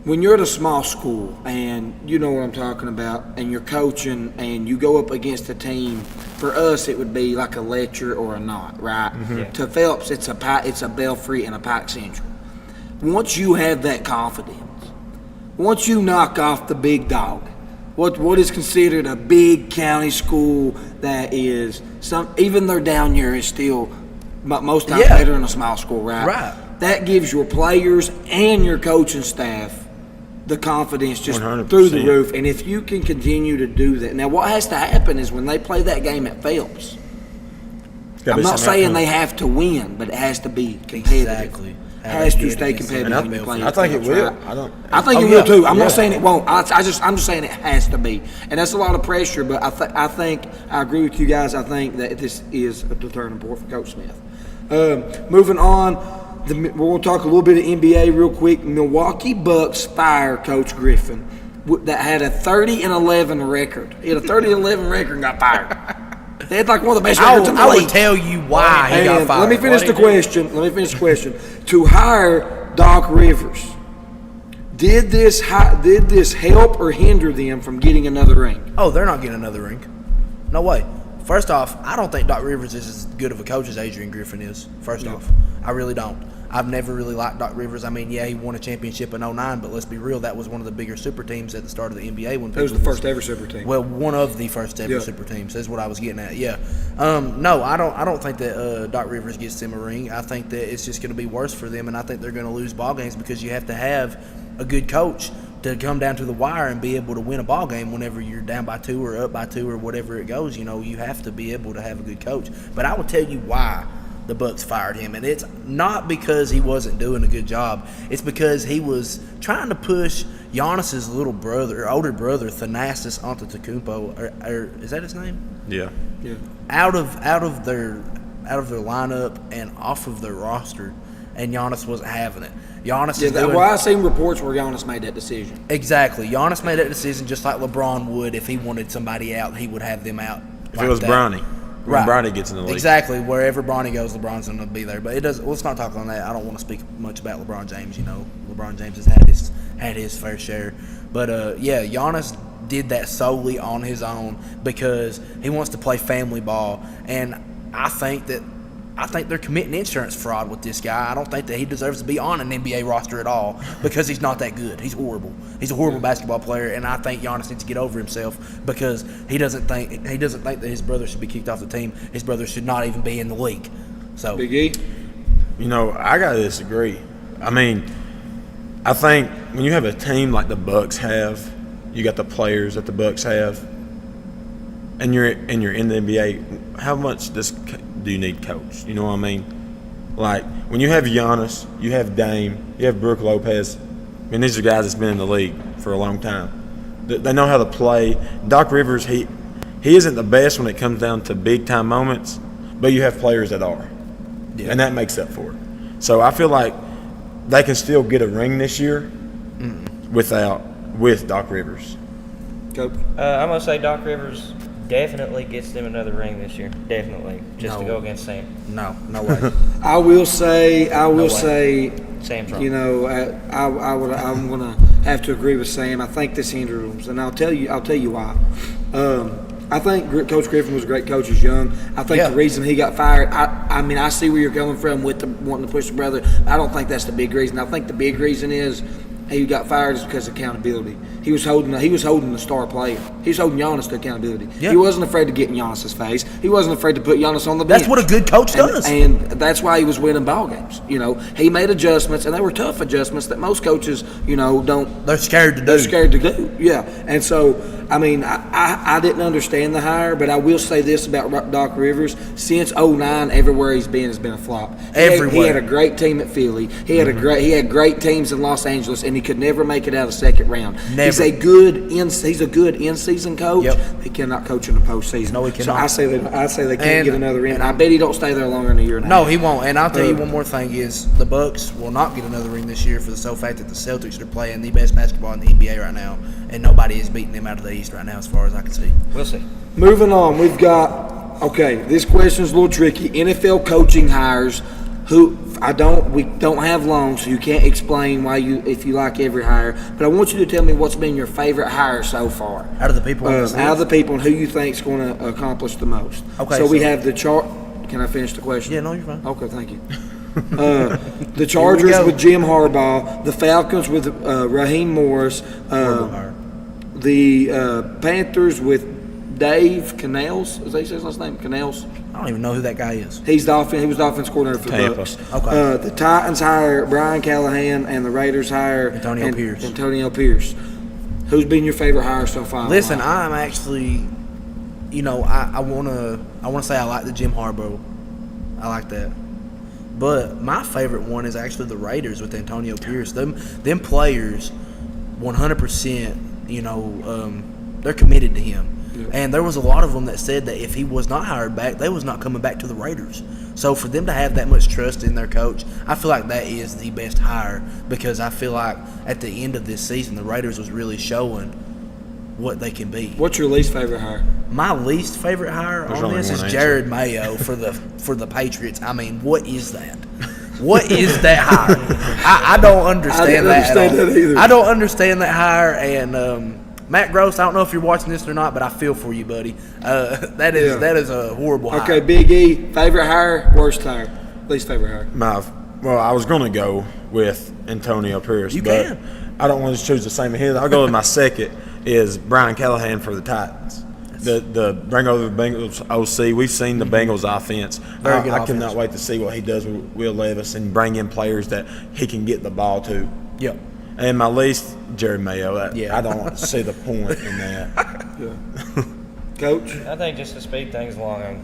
when you're at a small school, and you know what I'm talking about, and you're coaching and you go up against a team, for us it would be like a Letcher or a Knott, right? Mm-hmm. Yeah. To Phelps, it's a Belfry and a Pike Central. Once you have that confidence, once you knock off the big dog, what is considered a big county school that is even their down year is still most times better than a small school, right? Right. That gives your players and your coaching staff the confidence just 100%. through the roof. And if you can continue to do that. Now, what has to happen is when they play that game at Phelps, I'm not saying they have to win, but it has to be competitive. Exactly. It has to stay competitive when you play I think it will. Right? I think it will too. I'm not saying it won't. I'm just saying it has to be. And that's a lot of pressure, but I think I agree with you guys. I think that this is a turning point for Coach Smith. Moving on. We're going to talk a little bit of NBA real quick. Milwaukee Bucks fire Coach Griffin that had a 30-11 record. He had a 30-11 record and got fired. They had like one of the best records in the league. I would tell you why he got fired. Let me finish the question. To hire Doc Rivers, did this help or hinder them from getting another ring? Oh, they're not getting another ring. No way. First off, I don't think Doc Rivers is as good of a coach as Adrian Griffin is. First off, I really don't. I've never really liked Doc Rivers. I mean, yeah, he won a championship in '09, but let's be real, that was one of the bigger super teams at the start of the NBA. When It was the first ever super team. Well, one of the first ever super teams. That's what I was getting at. Yeah. No, I don't think that Doc Rivers gets them a ring. I think that it's just going to be worse for them, and I think they're going to lose ball games because you have to have a good coach to come down to the wire and be able to win a ball game whenever you're down by 2 or up by 2 or whatever it goes. You know, you have to be able to have a good coach. But I will tell you why the Bucks fired him, and it's not because he wasn't doing a good job. It's because he was trying to push Giannis's older brother, Thanasis Antetokounmpo, or is that his name? Yeah. Out of their lineup and off of their roster, and Giannis wasn't having it. I seen reports where Giannis made that decision. Exactly. Giannis made that decision just like LeBron would. If he wanted somebody out, he would have them out. If it was Bronny. When Bronny gets in the league. Exactly. Wherever Bronny goes, LeBron's going to be there. But let's not talk on that. I don't want to speak much about LeBron James. You know, LeBron James has had his fair share. But, Giannis did that solely on his own because he wants to play family ball. And I think they're committing insurance fraud with this guy. I don't think that he deserves to be on an NBA roster at all because he's not that good. He's horrible. He's a horrible basketball player, and I think Giannis needs to get over himself because he doesn't think that his brother should be kicked off the team. His brother should not even be in the league. So, Big E? You know, I gotta disagree. I mean, I think when you have a team like the Bucks have, you got the players that the Bucks have, and you're in the NBA. How much do you need coach? You know what I mean? Like, when you have Giannis, you have Dame, you have Brook Lopez. I mean, these are guys that's been in the league for a long time. They know how to play. Doc Rivers, he isn't the best when it comes down to big-time moments, but you have players that are. Yeah. And that makes up for it. So I feel like they can still get a ring this year with Doc Rivers. Coach? I'm going to say Doc Rivers definitely gets them another ring this year. Definitely. Just to go against Sam. No way. I will say, Sam's wrong. you know, I'm going to have to agree with Sam. I think this hinders them, and I'll tell you why. I think Coach Griffin was a great coach as young. I think the reason he got fired, I mean, I see where you're coming from with wanting to push the brother. I don't think that's the big reason. I think the big reason is he got fired is because of accountability. He was holding the star player. He was holding Giannis to accountability. Yeah. He wasn't afraid to get in Giannis's face. He wasn't afraid to put Giannis on the bench. That's what a good coach does. And that's why he was winning ball games. You know, he made adjustments, and they were tough adjustments that most coaches, don't. They're scared to do. They're scared to do. Yeah. And so, I mean, I didn't understand the hire, but I will say this about Doc Rivers. Since 2009, everywhere he's been has been a flop. He had a great team at Philly. He had great teams in Los Angeles, and he could never make it out of the second round. Never. He's a good in-season coach. Yep. He cannot coach in the postseason. No, he cannot. So I say they can't get another in. I bet he don't stay there longer than a year and a half. No, he won't. And I'll tell you one more thing is the Bucks will not get another ring this year for the sole fact that the Celtics are playing the best basketball in the NBA right now, and nobody is beating them out of the East right now as far as I can see. We'll see. Moving on, we've got this question is a little tricky. NFL coaching hires we don't have long, so you can't explain if you like every hire. But I want you to tell me what's been your favorite hire so far. Out of the people and who you think is going to accomplish the most. Okay. So we have the chart. Can I finish the question? Yeah, no, you're fine. Okay, thank you. The Chargers with Jim Harbaugh, the Falcons with Raheem Morris, the Panthers with Dave Canales. Is that his last name? Canales? I don't even know who that guy is. He was the offense coordinator for the Bucks. Okay. The Titans hire Brian Callahan, and the Raiders hire Antonio Pierce. Who's been your favorite hire so far? Listen, I'm actually, I want to say I like the Jim Harbaugh. I like that. But my favorite one is actually the Raiders with Antonio Pierce. Them players, 100%. They're committed to him. Yeah. And there was a lot of them that said that if he was not hired back, they was not coming back to the Raiders. So for them to have that much trust in their coach, I feel like that is the best hire because I feel like at the end of this season, the Raiders was really showing what they can be. What's your least favorite hire? My least favorite hire on this is Jared Mayo for the Patriots. I mean, what is that? What is that hire? I don't understand that at all. Either. I don't understand that hire, and Matt Gross, I don't know if you're watching this or not, but I feel for you, buddy. That is a horrible hire. Okay, Big E, favorite hire, worst hire, least favorite hire. Well, I was going to go with Antonio Pierce. You but can. I don't want to choose the same as his. I'll go with my second is Brian Callahan for the Titans. The bring over the Bengals OC. We've seen the Bengals offense. Very good I offense. cannot wait to see what he does with Will Levis and bring in players that he can get the ball to. Yep. And my least, Jerry Mayo. Yeah. I don't see the point in that. Coach? I think just to speed things along,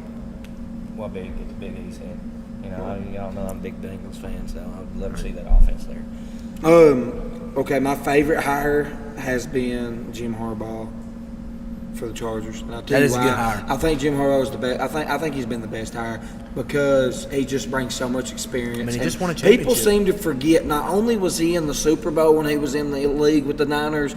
what Big E's in. You know, y'all know I'm a big Bengals fan, so I'd love to see that offense there. Okay, my favorite hire has been Jim Harbaugh for the Chargers. And I'll tell That you is a why. good hire. I think Jim Harbaugh is the best. I think he's been the best hire because he just brings so much experience. I mean, he And just won a people championship. seem to forget not only was he in the Super Bowl when he was in the league with the Niners,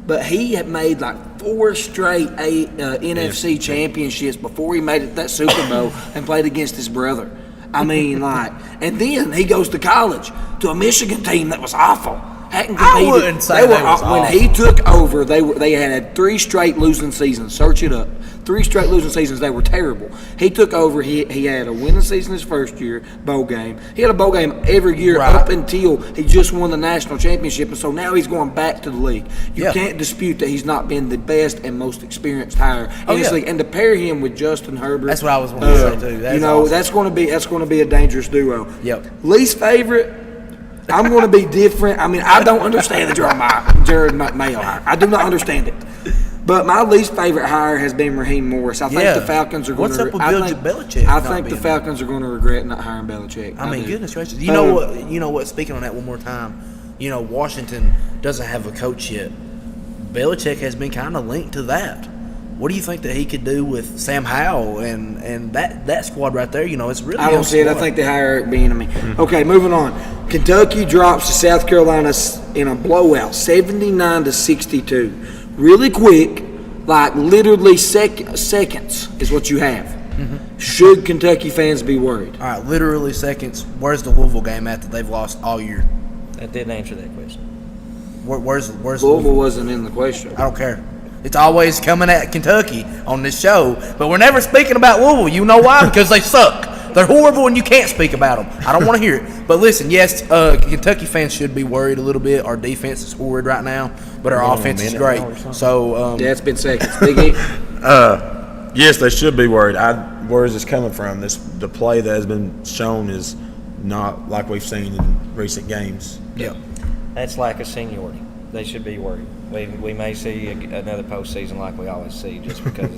but he had made like 4 straight NFC championships before he made it that Super Bowl and played against his brother. I mean, and then he goes to college to a Michigan team that was awful. Hadn't competed. I wouldn't say they was when awful. he took over. They had 3 straight losing seasons. Search it up. 3 straight losing seasons. They were terrible. He took over. He had a winning season his first year, bowl game. He had a bowl game every year Right. up until he just won the national championship, and so now he's going back to the league. You Yeah. can't dispute that he's not been the best and most experienced hire in this yeah. league. And to pair him with Justin Herbert, That's what I was wanting to say, too. That's awesome. that's going to be a dangerous duo. Yep. Least favorite. I'm going to be different. I mean, I don't understand the Jared Mayo hire. I do not understand it. But my least favorite hire has been Raheem Morris. I think Yeah. the Falcons are going What's to. up with Bill Belichick I not think the being Falcons are going to regret not hiring Belichick. I mean, do. goodness gracious. You know what? You know what? Speaking on that one more time, you know, Washington doesn't have a coach yet. Belichick has been kind of linked to that. What do you think that he could do with Sam Howell and that squad right there? You know, it's really. I don't see it. I think they hire Eric Bieniemy. Okay, moving on. Kentucky drops to South Carolina in a blowout, 79-62. Really quick, like literally seconds is what you have. Should Kentucky fans be worried? All right, literally seconds. Where's the Louisville game at that they've lost all year? That didn't answer that question. Where's Louisville wasn't in the question. I don't care. It's always coming at Kentucky on this show, but we're never speaking about Louisville. You know why? Because they suck. They're horrible, and you can't speak about them. I don't want to hear it. But listen, yes, Kentucky fans should be worried a little bit. Our defense is horrid right now, but our offense is great. So Yeah, it's been seconds. Big E. Yes, they should be worried. Where is this coming from? The play that has been shown is not like we've seen in recent games. yeah. That's lack of seniority. They should be worried. We may see another postseason like we always see, just because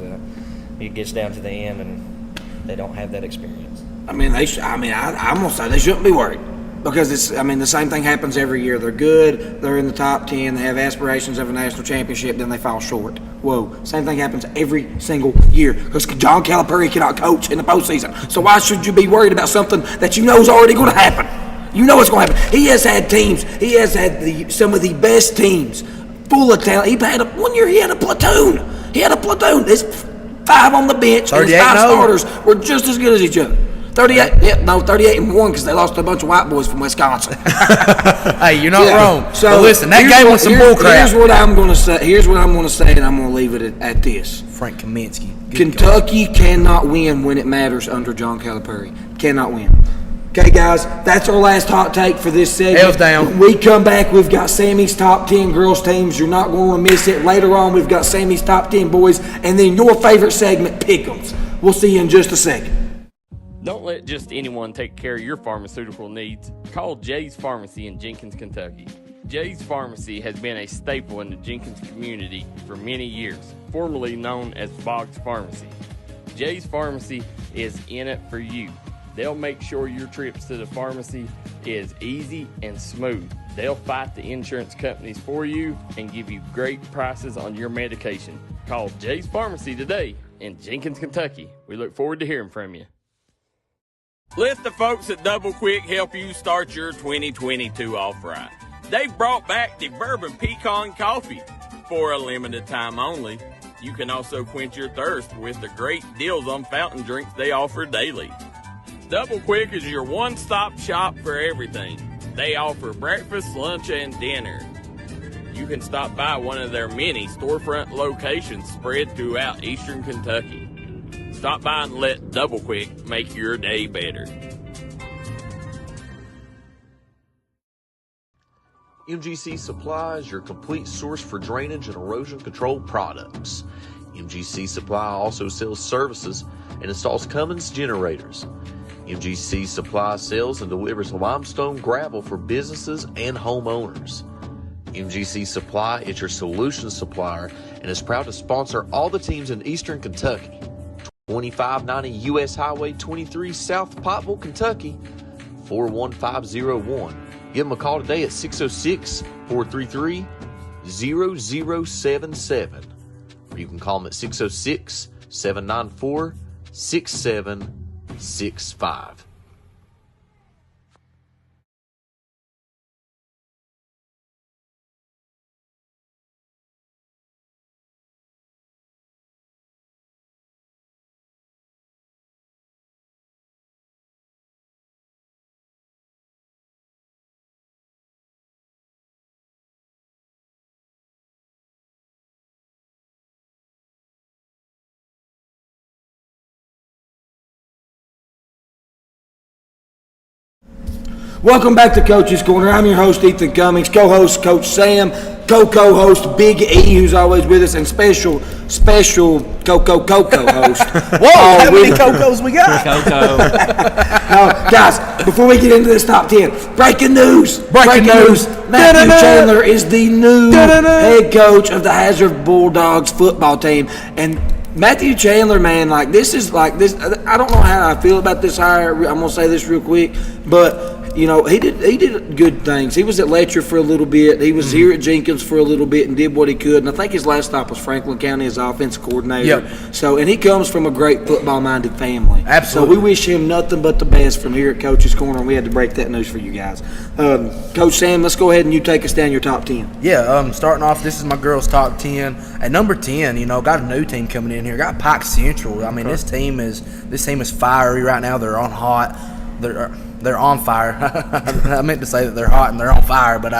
it gets down to the end and they don't have that experience. I mean, I'm gonna say they shouldn't be worried because the same thing happens every year. They're good, they're in the top 10, they have aspirations of a national championship, then they fall short. Whoa, same thing happens every single year because John Calipari cannot coach in the postseason. So why should you be worried about something that you know is already going to happen? You know what's going to happen. He has had teams. He has had some of the best teams, full of talent. One year he had a platoon. There's 5 on the bench, and his 5 starters were just as good as each other. 38-1 because they lost a bunch of white boys from Wisconsin. Hey, you're not wrong. So but listen, that game was some bullcrap. Here's what I'm going to say, and I'm going to leave it at this. Frank Kaminsky. Kentucky cannot win when it matters under John Calipari. Cannot win. Okay, guys, that's our last hot take for this segment. Hell's down. When we come back, we've got Sammy's top 10 girls teams. You're not going to miss it. Later on, we've got Sammy's top 10 boys, and then your favorite segment, Pick'ems. We'll see you in just a second. Don't let just anyone take care of your pharmaceutical needs. Call Jay's Pharmacy in Jenkins, Kentucky. Jay's Pharmacy has been a staple in the Jenkins community for many years, formerly known as Boggs Pharmacy. Jay's Pharmacy is in it for you. They'll make sure your trips to the pharmacy is easy and smooth. They'll fight the insurance companies for you and give you great prices on your medication. Call Jay's Pharmacy today in Jenkins, Kentucky. We look forward to hearing from you. Let the folks at Double Quick help you start your 2022 off right. They've brought back the Bourbon Pecan Coffee for a limited time only. You can also quench your thirst with the great deals on fountain drinks they offer daily. Double Quick is your one-stop shop for everything. They offer breakfast, lunch, and dinner. You can stop by one of their many storefront locations spread throughout eastern Kentucky. Stop by and let Double Quick make your day better. MGC Supply is your complete source for drainage and erosion control products. MGC Supply also sells services and installs Cummings generators. MGC Supply sells and delivers limestone gravel for businesses and homeowners. MGC Supply is your solutions supplier and is proud to sponsor all the teams in Eastern Kentucky. 2590 U.S. Highway 23 South Pottville, Kentucky, 41501. Give them a call today at 606-433-0077. Or you can call them at 606-794-6765. Welcome back to Coach's Corner. I'm your host, Ethen Cummings, co-host Coach Sam, co-host Big E, who's always with us, and special co-host. Whoa, how many Cocos we got? Coco. Now, guys, before we get into this top 10, breaking news. Matthew Chandler is the new head coach of the Hazard Bulldogs football team. And Matthew Chandler, man, this. I don't know how I feel about this hire. I'm going to say this real quick, but he did good things. He was at Letcher for a little bit. He was here at Jenkins for a little bit and did what he could. And I think his last stop was Franklin County as offensive coordinator. Yep. So, and he comes from a great football-minded family. Absolutely. So we wish him nothing but the best from here at Coach's Corner. And we had to break that news for you guys. Coach Sam, let's go ahead and you take us down your top 10. Yeah, starting off, this is my girls' top 10. At number 10, got a new team coming in here. Got Pike Central. I mean, this team is fiery right now. They're on hot. They're on fire. I meant to say that they're hot and they're on fire, but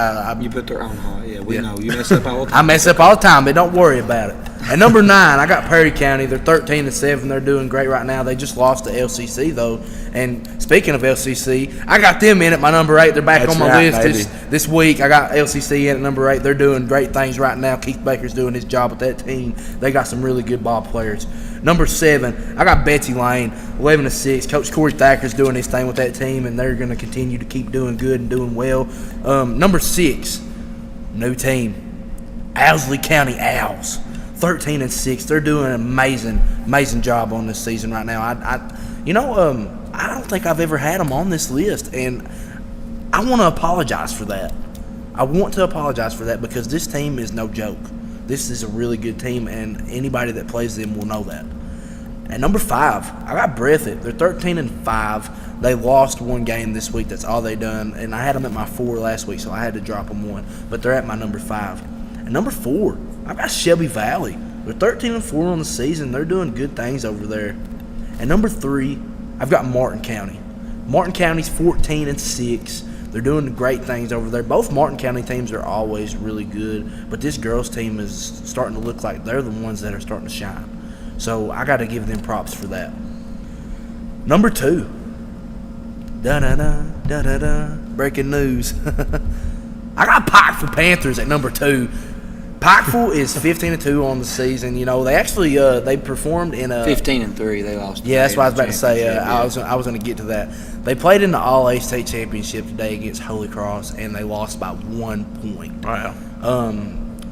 You put their own hot. Yeah, we know. You mess up all the time. I mess up all the time, but don't worry about it. At number 9, I got Perry County. They're 13-7. They're doing great right now. They just lost to LCC though. And speaking of LCC, I got them in at my number 8. They're back on my list this week. I got LCC in at number 8. They're doing great things right now. Keith Baker's doing his job with that team. They got some really good ball players. Number 7, I got Betsy Lane, 11-6. Coach Corey Thacker's doing his thing with that team, and they're going to continue to keep doing good and doing well. Number 6, new team, Owsley County Owls, 13-6. They're doing an amazing job on this season right now. I don't think I've ever had them on this list, and I want to apologize for that. Because this team is no joke. This is a really good team, and anybody that plays them will know that. At number 5, I got Breathitt. They're 13-5. They lost one game this week. That's all they done. And I had them at my 4 last week, so I had to drop them one. But they're at my number 5. At number 4, I got Shelby Valley. They're 13-4 on the season. They're doing good things over there. At number 3, I've got Martin County. Martin County's 14-6. They're doing great things over there. Both Martin County teams are always really good, but this girls' team is starting to look like they're the ones that are starting to shine. So I got to give them props for that. Number 2. Breaking news. I got Pikeville Panthers at number 2. Pikeville is 15-2 on the season. They actually they performed in a 15-3. They lost. Yeah, that's what I was about to say. I was going to get to that. They played in the All-A State Championship today against Holy Cross, and they lost by 1 point. Wow.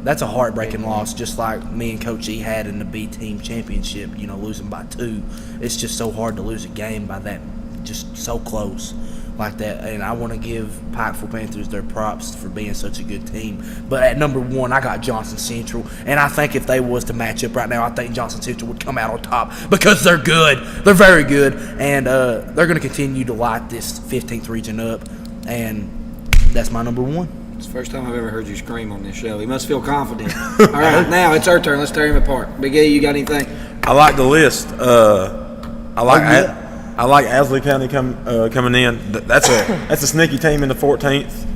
That's a heartbreaking loss, just like me and Coach E had in the B-Team Championship, losing by 2. It's just so hard to lose a game by that, just so close like that. And I want to give Pikeville Panthers their props for being such a good team. But at number 1, I got Johnson Central, and I think if they was to match up right now, I think Johnson Central would come out on top because they're good. They're very good, and they're going to continue to light this 15th region up, and that's my number 1. It's the first time I've ever heard you scream on this show. He must feel confident. All right, now it's our turn. Let's tear him apart. Big A, you got anything? I like the list. I like Owsley County coming in. That's a sneaky team in the 14th.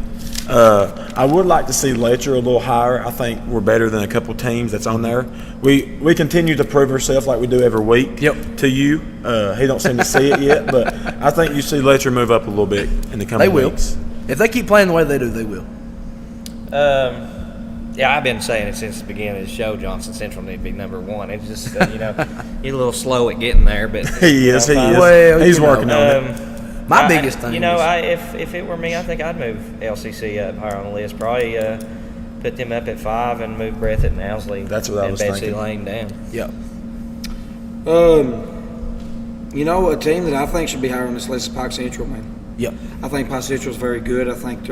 I would like to see Letcher a little higher. I think we're better than a couple teams that's on there. We continue to prove ourselves like we do every week. Yep. To you, he don't seem to see it yet, but I think you see Letcher move up a little bit in the coming weeks. If they keep playing the way they do, they will. Yeah, I've been saying it since the beginning of the show. Johnson Central need to be number one. It's just he's a little slow at getting there, but he is. Well, he's working on it. My biggest thing, if it were me, I think I'd move LCC up higher on the list. Probably put them up at 5 and move Breathitt and Owsley. That's what I was Betsy thinking. Lane down. Yep. A team that I think should be higher on this list is Pike Central, man. Yep. I think Pike Central is very good. I think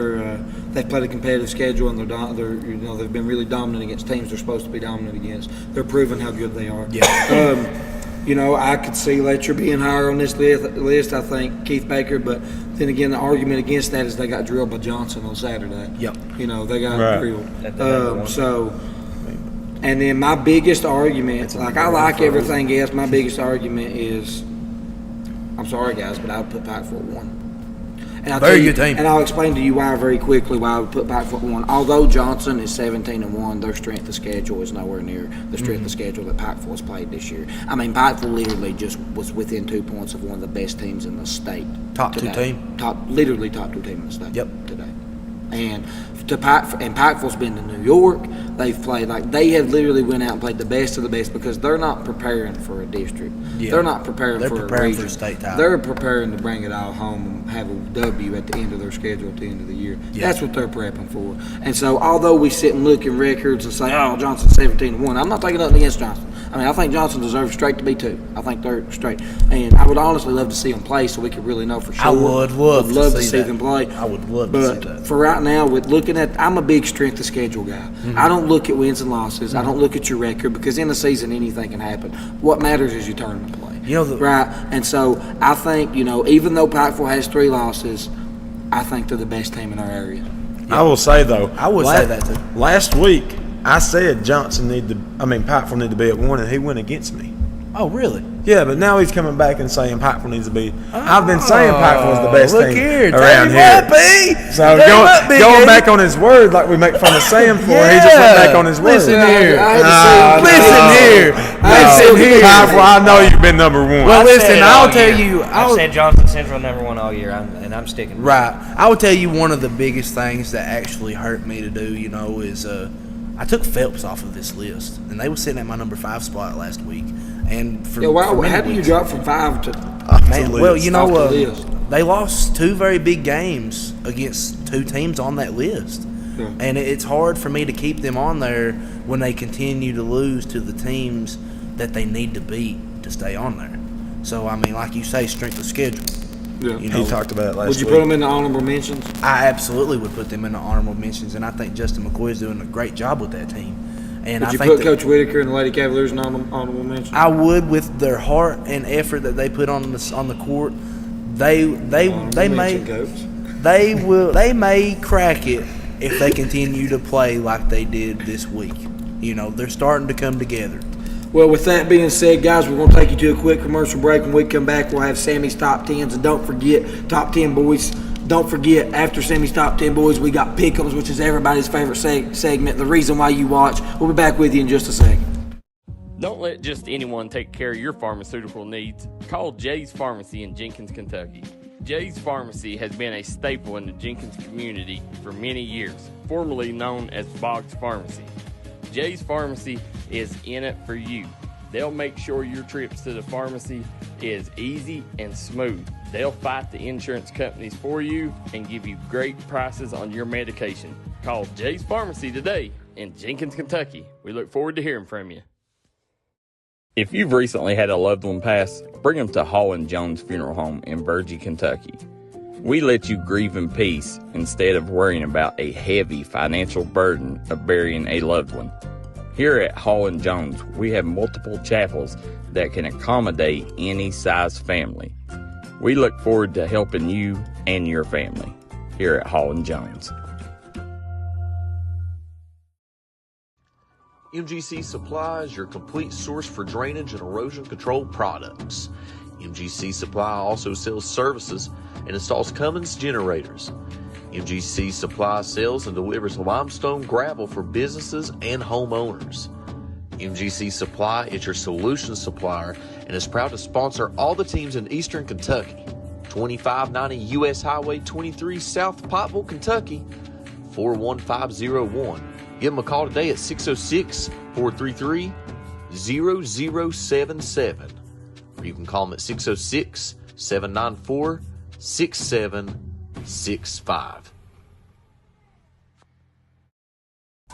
they've played a competitive schedule, and they've been really dominant against teams they're supposed to be dominant against. They're proving how good they are. Yeah. I could see Letcher being higher on this list. I think Keith Baker, but then again, the argument against that is they got drilled by Johnson on Saturday. Yep. They got drilled. And then my biggest argument, I like everything else. My biggest argument is, I'm sorry guys, but I would put Pikeville 1. And Very good team. And I'll explain to you why very quickly why I would put Pikeville 1. Although Johnson is 17-1, their strength of schedule is nowhere near the strength of schedule that Pikeville has played this year. I mean, Pikeville literally just was within 2 points of one of the best teams in the state. Top today. 2 team. Literally top 2 team in the state. Yep. Today. And Pikeville's been to New York. They've played they have literally went out and played the best of the best because they're not preparing for a district. Yeah. They're not preparing for a region. For a state title. They're preparing to bring it all home and have a W at the end of their schedule at the end of the year. Yeah. That's what they're prepping for. And so, although we sit and look in records and say, "Oh, Johnson's 17-1," I'm not taking nothing against Johnson. I mean, I think Johnson deserves straight to be 2. I think they're straight, and I would honestly love to see them play so we could really know for sure. I would love to see them play. I would love to see that. But for right now, with looking at, I'm a big strength of schedule guy. Mm-hmm. I don't look at wins and losses. I don't look at your record because in the season anything can happen. What matters is your tournament play. Right? And so I think, even though Pikeville has 3 losses, I think they're the best team in our area. I will say though, I would say that too. Last week I said Pikeville need to be at 1, and he went against me. Oh, really? Yeah, but now he's coming back and saying Pikeville needs to be. I've been saying Pikeville is the best team around here. So going back on his word, like we make fun of Sam for, he just went back on his word. Listen here. Pikeville, I know you've been number 1. Well, listen, I'll tell you. I've said Johnson Central number 1 all year, and I'm sticking with it. Right. I will tell you one of the biggest things that actually hurt me to do, is I took Phelps off of this list, and they were sitting at my number 5 spot last week. And how do you drop from 5 to? Man, well, they lost 2 very big games against 2 teams on that list, and it's hard for me to keep them on there when they continue to lose to the teams that they need to beat to stay on there. So I mean, like you say, strength of schedule. Yeah. He talked about it last week. Would you put them in the honorable mentions? I absolutely would put them in the honorable mentions, and I think Justin McCoy is doing a great job with that team. And would you put Coach Whitaker and the Lady Cavaliers in honorable mentions? I would, with their heart and effort that they put on the court. They may crack it if they continue to play like they did this week. They're starting to come together. Well, with that being said, guys, we're going to take you to a quick commercial break. When we come back, we'll have Sammy's Top 10s. And don't forget, Top 10 Boys. Don't forget, after Sammy's Top 10 Boys, we got Pick'ems, which is everybody's favorite segment, the reason why you watch. We'll be back with you in just a second. Don't let just anyone take care of your pharmaceutical needs. Call Jay's Pharmacy in Jenkins, Kentucky. Jay's Pharmacy has been a staple in the Jenkins community for many years, formerly known as Boggs Pharmacy. Jay's Pharmacy is in it for you. They'll make sure your trips to the pharmacy is easy and smooth. They'll fight the insurance companies for you and give you great prices on your medication. Call Jay's Pharmacy today in Jenkins, Kentucky. We look forward to hearing from you. If you've recently had a loved one pass, bring them to Hall & Jones Funeral Home in Burgee, Kentucky. We let you grieve in peace instead of worrying about a heavy financial burden of burying a loved one. Here at Hall & Jones, we have multiple chapels that can accommodate any size family. We look forward to helping you and your family here at Hall & Jones. MGC Supply is your complete source for drainage and erosion control products. MGC Supply also sells services and installs Cummings generators. MGC Supply sells and delivers limestone gravel for businesses and homeowners. MGC Supply is your solution supplier and is proud to sponsor all the teams in Eastern Kentucky. 2590 U.S. Highway 23 South Pottville, Kentucky. 41501. Give them a call today at 606-433-0077. Or you can call them at 606-794-6765.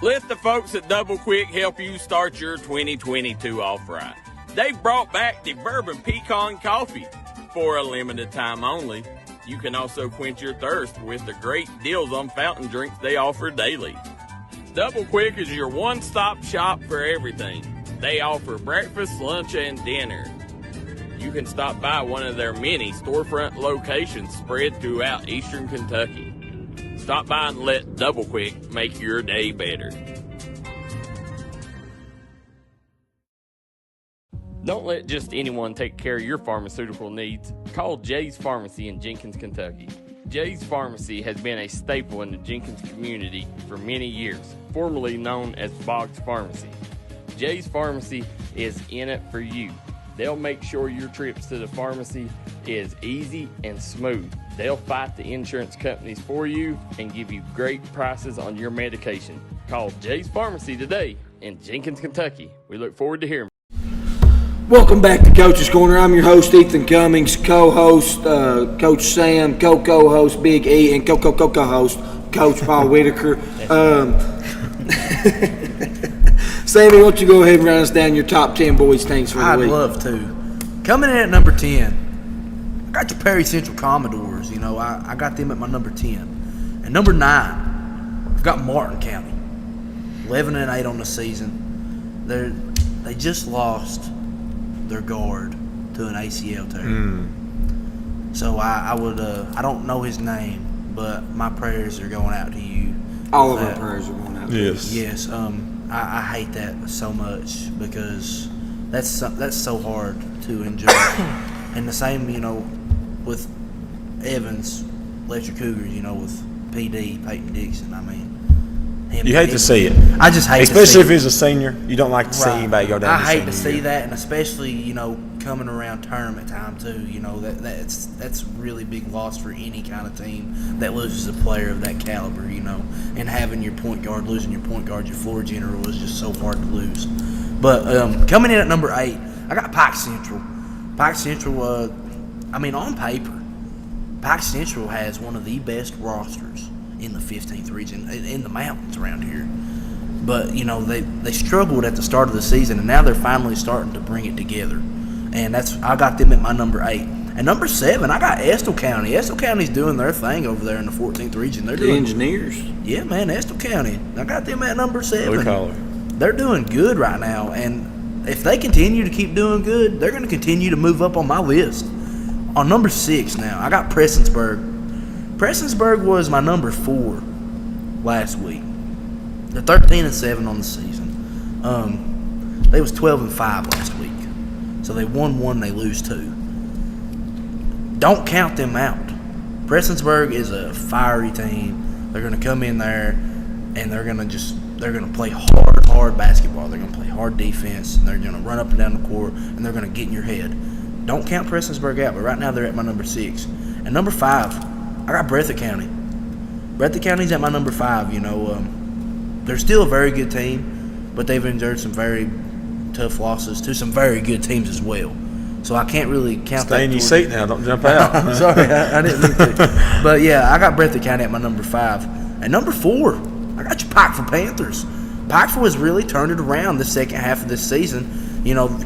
Let the folks at Double Quick help you start your 2022 off right. They've brought back the Bourbon Pecan Coffee for a limited time only. You can also quench your thirst with the great deals on fountain drinks they offer daily. Double Quick is your one-stop shop for everything. They offer breakfast, lunch, and dinner. You can stop by one of their many storefront locations spread throughout eastern Kentucky. Stop by and let Double Quick make your day better. Don't let just anyone take care of your pharmaceutical needs. Call Jay's Pharmacy in Jenkins, Kentucky. Jay's Pharmacy has been a staple in the Jenkins community for many years, formerly known as Boggs Pharmacy. Jay's Pharmacy is in it for you. They'll make sure your trips to the pharmacy is easy and smooth. They'll fight the insurance companies for you and give you great prices on your medication. Call Jay's Pharmacy today in Jenkins, Kentucky. We look forward to hearing. Welcome back to Coach's Corner. I'm your host, Ethen Cummings, co-host Coach Sam, co-host Big E, and co-host Coach Paul Whitaker. Sammy, why don't you go ahead and run us down your top 10 boys teams for the week? I'd love to. Coming in at number 10, I got your Perry Central Commodores. You know, I got them at my number 10. And number 9, I've got Martin County, 11-8 on the season. They just lost their guard to an ACL tear. So I don't know his name, but my prayers are going out to you. All of our prayers are going out to you. Yes. I hate that so much because that's so hard to endure. And the same, with Evans, Fletcher Cougars, with PD, Peyton Dixon. I mean, you hate to see it. I just hate especially to see if he's a senior. You don't like to see anybody go down. I hate to see that, and especially coming around tournament time too. That's a really big loss for any kind of team that loses a player of that caliber. And having your point guard, losing your point guard, your floor general is just so hard to lose. But coming in at number 8, I got Pike Central. Pike Central. On paper, Pike Central has one of the best rosters in the 15th region, in the mountains around here. But, they struggled at the start of the season, and now they're finally starting to bring it together. And I got them at my number 8. And number 7, I got Estill County. Estill County's doing their thing over there in the 14th region. They're doing Engineers. Yeah, man, Estill County. I got them at number 7. Blue collar. They're doing good right now, and if they continue to keep doing good, they're going to continue to move up on my list. On number 6 now, I got Prestonsburg. Prestonsburg was my number 4 last week. They're 13-7 on the season. They was 12-5 last week. So they won 1, they lose 2. Don't count them out. Prestonsburg is a fiery team. They're going to come in there and they're going to play hard basketball. They're going to play hard defense. And they're going to run up and down the court, and they're going to get in your head. Don't count Prestonsburg out, but right now they're at my number 6. And number 5, I got Breathitt County. Breathitt County's at my number 5. They're still a very good team, but they've endured some very tough losses to some very good teams as well. So I can't really count that. Stay in your seat now. Don't jump out. I'm sorry, I didn't mean to. But, yeah, I got Breathitt County at my number 5. And number 4, I got your Pikeville Panthers. Pikeville has really turned it around the second half of this season,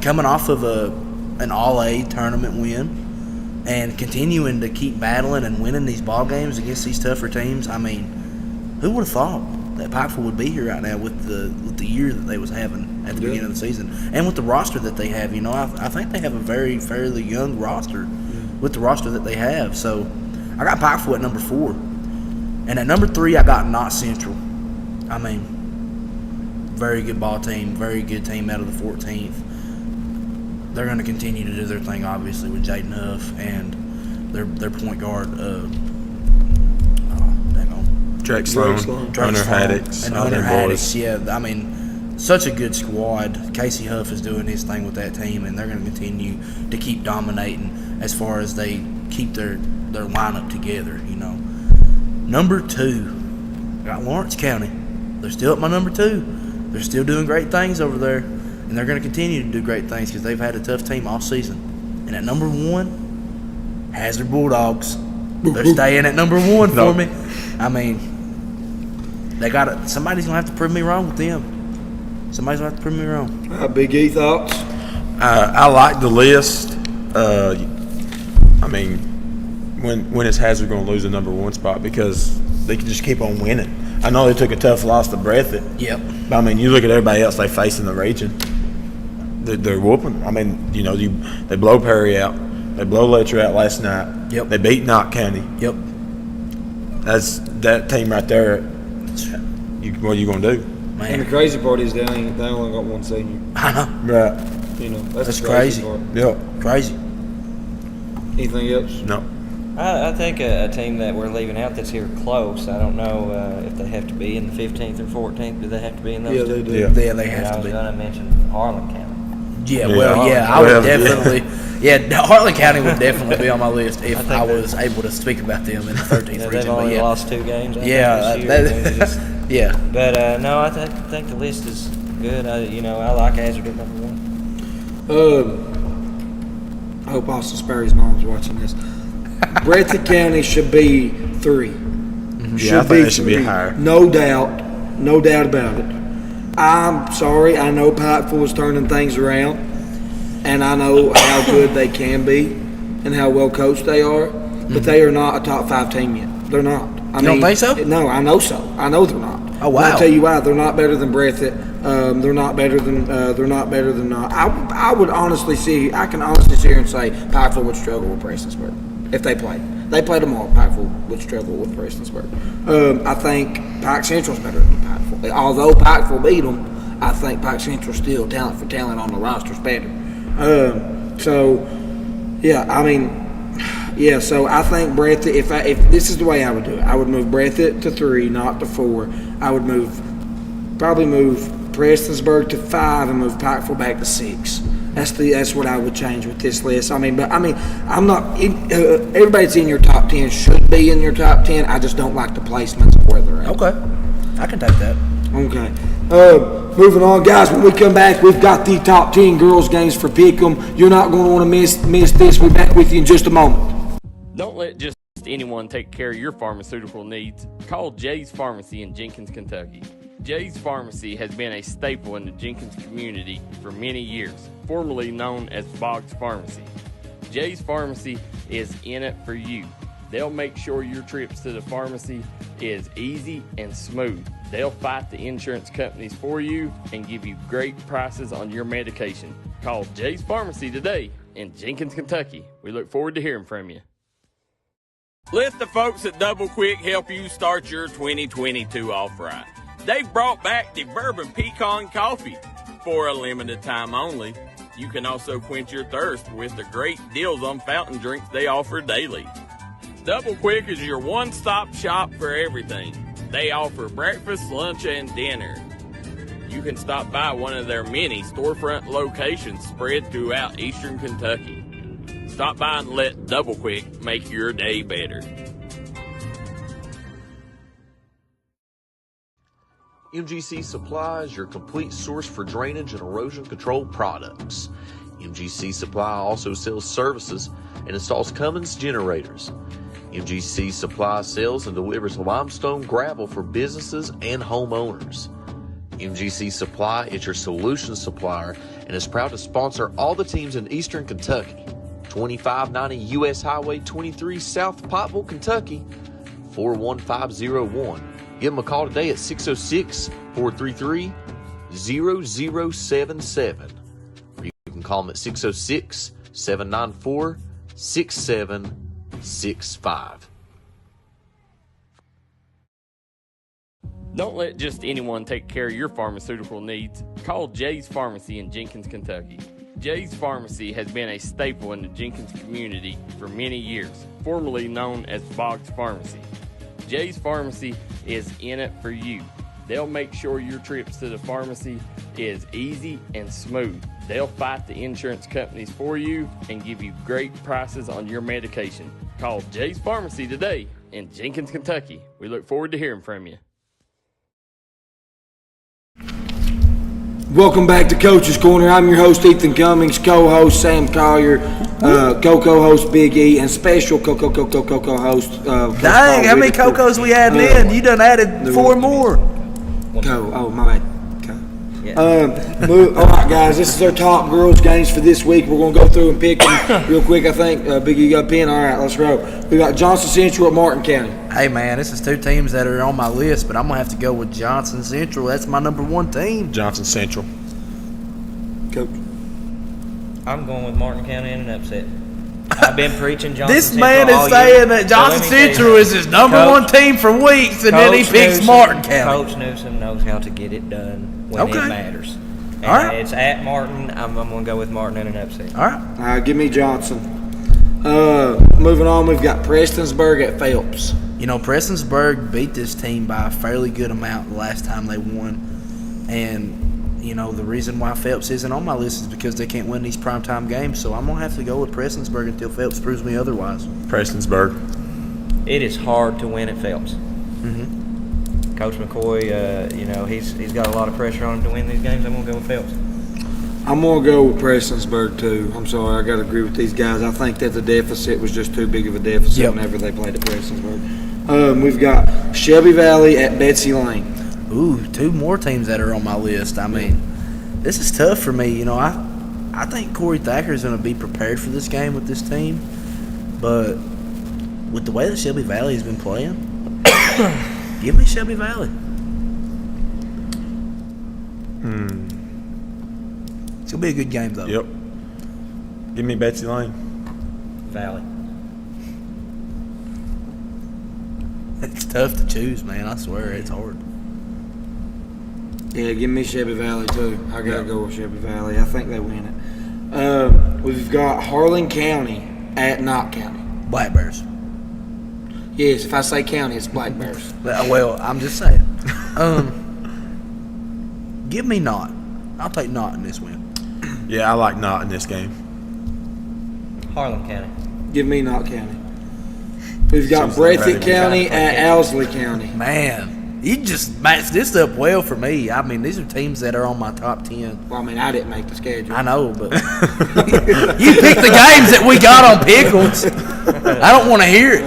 coming off of an All-A tournament win and continuing to keep battling and winning these ball games against these tougher teams. I mean, who would have thought that Pikeville would be here right now with the year that they was having at the beginning of the season, and with the roster that they have? I think they have a fairly young roster with the roster that they have. So I got Pikeville at number 4, and at number 3 I got Knott Central. I mean, very good ball team, very good team out of the 14th. They're going to continue to do their thing, obviously, with Jaden Huff and their point guard. Drake Sloan, Hunter Haddix, and Hunter Haddix. Yeah, I mean, such a good squad. Casey Huff is doing his thing with that team, and they're going to continue to keep dominating as far as they keep their lineup together. Number 2, got Lawrence County. They're still at my number 2. They're still doing great things over there, and they're going to continue to do great things because they've had a tough team all season. And at number 1, Hazard Bulldogs. They're staying at number 1 for me. I mean, they got it. Somebody's going to have to prove me wrong with them. Somebody's going to have to prove me wrong. Big E thoughts? I like the list. I mean, when is Hazard going to lose the number 1 spot? Because they can just keep on winning. I know they took a tough loss to Breathitt. Yep. But, I mean, you look at everybody else they face in the region. They're whooping. I mean, you know, they blow Perry out. They blow Letcher out last night. Yep. They beat Knott County. Yep. That's that team right there. What are you going to do? Man. And the crazy part is they only got 1 senior. I know. Right. You know, That's crazy. Part. Yep. Crazy. Anything else? No. I think a team that we're leaving out that's here close, I don't know if they have to be in the 15th or 14th. Do they have to be in those Yeah, two? they do. Yeah, they have I to was be. going to mention Harlan County. Yeah, I would definitely. Yeah, Harlan County would definitely be on my list if I was able to speak about them in the 13th region. They've only lost 2 games. Yeah, yeah. But no, I think the list is good. I like Hazard at number 1. I hope Austin Sperry's mom's watching this. Breathitt County should be 3. Yeah, I think it should be higher. No doubt about it. I'm sorry. I know Pikeville is turning things around, and I know how good they can be and how well coached they are, but they are not a top 5 team yet. They're not. You don't think so? No, I know so. I know they're not. Oh wow! And I'll tell you why. They're not better than Breathitt. They're not better than. I would honestly see. I can honestly sit here and say Pikeville would struggle with Prestonsburg if they played. They played them all. Pikeville would struggle with Prestonsburg. I think Pike Central's better than Pikeville. Although Pikeville beat them, I think Pike Central still talent for talent on the roster's better. So I think Breathitt. If this is the way I would do it, I would move Breathitt to 3, not to 4. I would probably move Prestonsburg to 5 and move Pikeville back to 6. That's what I would change with this list. I'm not. Everybody that's in your top 10 should be in your top 10. I just don't like the placements of where they're at. Okay, I can take that. Okay. Moving on, guys. When we come back, we've got the top 10 girls games for Pick'em. You're not going to want to miss this. We'll be back with you in just a moment. Don't let just anyone take care of your pharmaceutical needs. Call Jay's Pharmacy in Jenkins, Kentucky. Jay's Pharmacy has been a staple in the Jenkins community for many years, formerly known as Boggs Pharmacy. Jay's Pharmacy is in it for you. They'll make sure your trips to the pharmacy is easy and smooth. They'll fight the insurance companies for you and give you great prices on your medication. Call Jay's Pharmacy today in Jenkins, Kentucky. We look forward to hearing from you. Let the folks at Double Quick help you start your 2022 off right. They've brought back the bourbon pecan coffee for a limited time only. You can also quench your thirst with the great deals on fountain drinks they offer daily. Double Quick is your one-stop shop for everything. They offer breakfast, lunch, and dinner. You can stop by one of their many storefront locations spread throughout eastern Kentucky. Stop by and let Double Quick make your day better. MGC Supply is your complete source for drainage and erosion control products. MGC Supply also sells services and installs Cummings generators. MGC Supply sells and delivers limestone gravel for businesses and homeowners. MGC Supply is your solution supplier and is proud to sponsor all the teams in Eastern Kentucky. 2590 U.S. Highway 23 South Pikeville, Kentucky, 41501. Give them a call today at 606-433-0077. Or you can call them at 606-794-6765. Don't let just anyone take care of your pharmaceutical needs. Call Jay's Pharmacy in Jenkins, Kentucky. Jay's Pharmacy has been a staple in the Jenkins community for many years, formerly known as Boggs Pharmacy. Jay's Pharmacy is in it for you. They'll make sure your trips to the pharmacy is easy and smooth. They'll fight the insurance companies for you and give you great prices on your medication. Call Jay's Pharmacy today in Jenkins, Kentucky. We look forward to hearing from you. Welcome back to Coach's Corner. I'm your host, Ethen Cummings, co-host Sam Collier, co-host Big E, and special co-host Dang, how many Cocos we adding in? You done added 4 more. Oh, my bad. All right, guys, this is our top girls games for this week. We're going to go through and pick them real quick. I think Big E got a pen. All right, let's go. We got Johnson Central at Martin County. Hey, man, this is 2 teams that are on my list, but I'm going to have to go with Johnson Central. That's my number 1 team. Johnson Central. Coach. I'm going with Martin County in an upset. I've been preaching Johnson This Central man all is year. saying that So Johnson let me tell you, Central is his number 1 team for weeks, and then he picks Martin County. Coach Newsom knows how to get it done when Okay. it matters. And All right. it's at Martin. I'm going to go with Martin in an upset. All right. All right, give me Johnson. Moving on, we've got Prestonsburg at Phelps. You know, Prestonsburg beat this team by a fairly good amount the last time they won. And, you know, the reason why Phelps isn't on my list is because they can't win these primetime games. So I'm going to have to go with Prestonsburg until Phelps proves me otherwise. Prestonsburg. It is hard to win at Phelps. Mm-hmm. Coach McCoy, you know, he's got a lot of pressure on him to win these games. I'm going to go with Phelps. I'm going to go with Prestonsburg, too. I'm sorry, I got to agree with these guys. I think that the deficit was just too big of a deficit whenever they played at Prestonsburg. We've got Shelby Valley at Betsy Lane. Ooh, 2 more teams that are on my list. I mean, this is tough for me. You know, I think Corey Thacker is going to be prepared for this game with this team. But with the way that Shelby Valley has been playing, give me Shelby Valley. It's going to be a good game, though. Yep. Give me Betsy Lane. Valley. It's tough to choose, man. I swear, it's hard. Yeah, give me Shelby Valley, too. I got to go with Shelby Valley. I think they win it. We've got Harlan County at Knott County. Black Bears. Yes, if I say county, it's Black Bears. Well, I'm just saying. Give me Knott. I'll take Knott in this win. Yeah, I like Knott in this game. Harlan County. Give me Knott County. We've got Something Breathitt better. County at Owsley County. Man, you just matched this up well for me. I mean, these are teams that are on my top 10. Well, I mean, I didn't make the schedule. I know, but you picked the games that we got on Pickles. I don't want to hear it.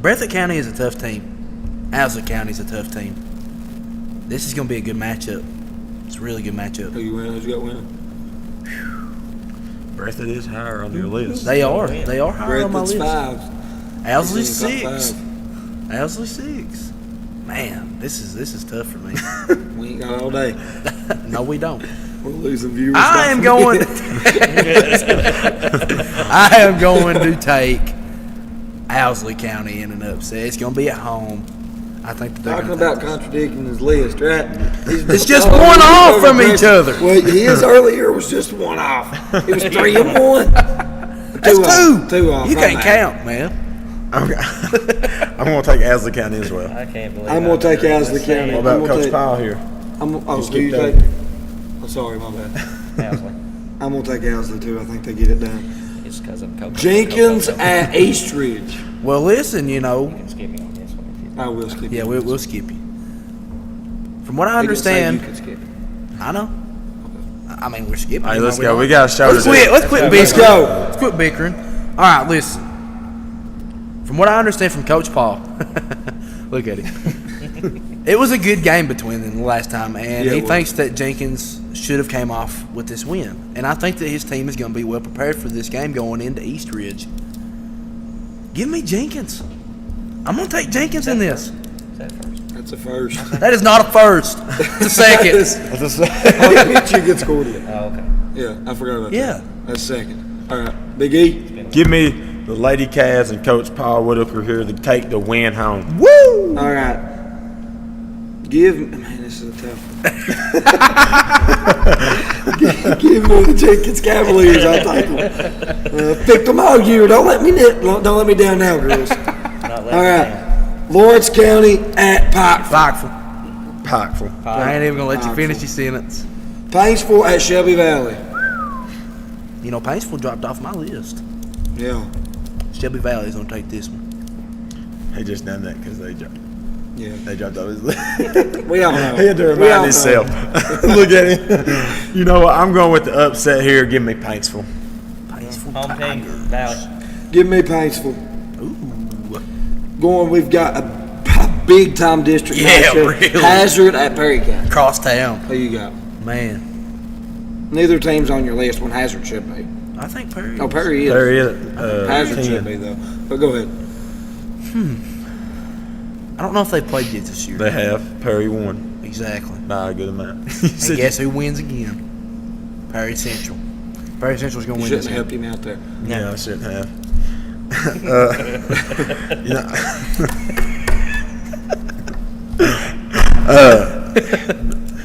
Breathitt County is a tough team. Owsley County is a tough team. This is going to be a good matchup. It's a really good matchup. Who you win? Who's got winning? Breathitt is higher on your list. They are. They are higher on my Breathitt's list. 5. Owsley's He's in the top 6. five. Owsley 6. Man, this is tough for me. We ain't got all day. No, we don't. We're losing viewers. I am going. I am going to take Owsley County in an upset. It's going to be at home. I think that they're Talking gonna about contradicting his list, right? It's just one off from each other. Well, his earlier was just one off. It was 3 and 1. That's 2. 2 off. You my can't bad. count, man. I'm going to take Owsley County as well. I can't believe I'm going to take Owsley County. What about I'm gonna Coach take- Powell here? who you skipped take? over. Oh, sorry, my bad. Owsley. I'm going to take Owsley, too. I think they get it done. It's because I'm Coach. Jenkins at Eastridge. Well, listen, you know. You can skip me on this one if you I will skip Yeah, you. we'll skip you. From what I He didn't say understand, you could skip it. I know. I mean, we're skipping. All right, are let's we go. not? We got a show Let's to quit. do. Let's quit Let's bickering. go. Let's quit bickering. All right, listen. From what I understand from Coach Paul, look at him. It was a good game between them the last time, and Yeah, he it was. thinks that Jenkins should have came off with this win. And I think that his team is going to be well prepared for this game going into Eastridge. Give me Jenkins. I'm going to take Jenkins in this. Is that first? That's a first. That is not a first. It's a second. I'll get you a good score today. Oh, okay. Yeah, I forgot about Yeah. that. That's second. All right, Big E. Give me the Lady Cavs and Coach Paul Whitaker here to take the win home. Woo! All right. Man, this is a tough one. Give me the Jenkins Cavaliers. I'll take them. Picked them all year. Don't let me down now, girls. Not All right. Lawrence County at Pikeville. Pikeville. I ain't even going to let you finish your sentence. Paintsville at Shelby Valley. You know, Paintsville dropped off my list. Yeah. Shelby Valley's going to take this one. He just done that because they dropped. Yeah. They dropped off his list. We all know. He had to We all remind know. himself. Look at him. You know what? I'm going with the upset here. Give me Paintsville. Home team, Valley. Give me Paintsville. We've got a big time district Yeah, matchup. really. Hazard at Perry County. Cross town. Who you got? Man, Neither team's on your list when Hazard should be. I think Perry. Oh, Perry is. There he is. Hazard 10. should be, though. But go ahead. I don't know if they played yet this year. They have. Perry won Exactly. by a good amount. And guess who wins again? Perry Central. Perry Central's going to win Shouldn't this help game. him out there. Yeah, I shouldn't have. You know,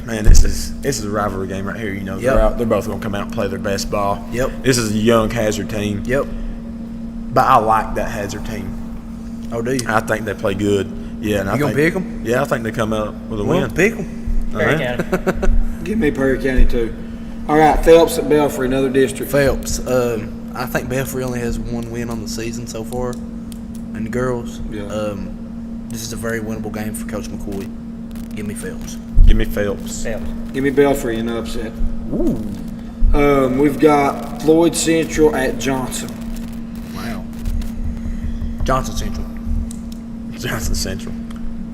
man, this is a rivalry game right here. You know, Yep. they're both going to come out and play their best ball. Yep. This is a young Hazard team. Yep. But I like that Hazard team. Oh, do you? I think they play good. Yeah, and I You gonna think, pick 'em? Yeah, I think they come out with a Well, win. pick them. Perry Uh-huh. County. Give me Perry County, too. All right, Phelps at Belfry, another district. Phelps. I think Belfry only has one win on the season so far. And the girls. Yeah. This is a very winnable game for Coach McCoy. Give me Phelps. Give me Phelps. Phelps. Give me Belfry in the upset. We've got Floyd Central at Johnson. Wow. Johnson Central. Johnson Central.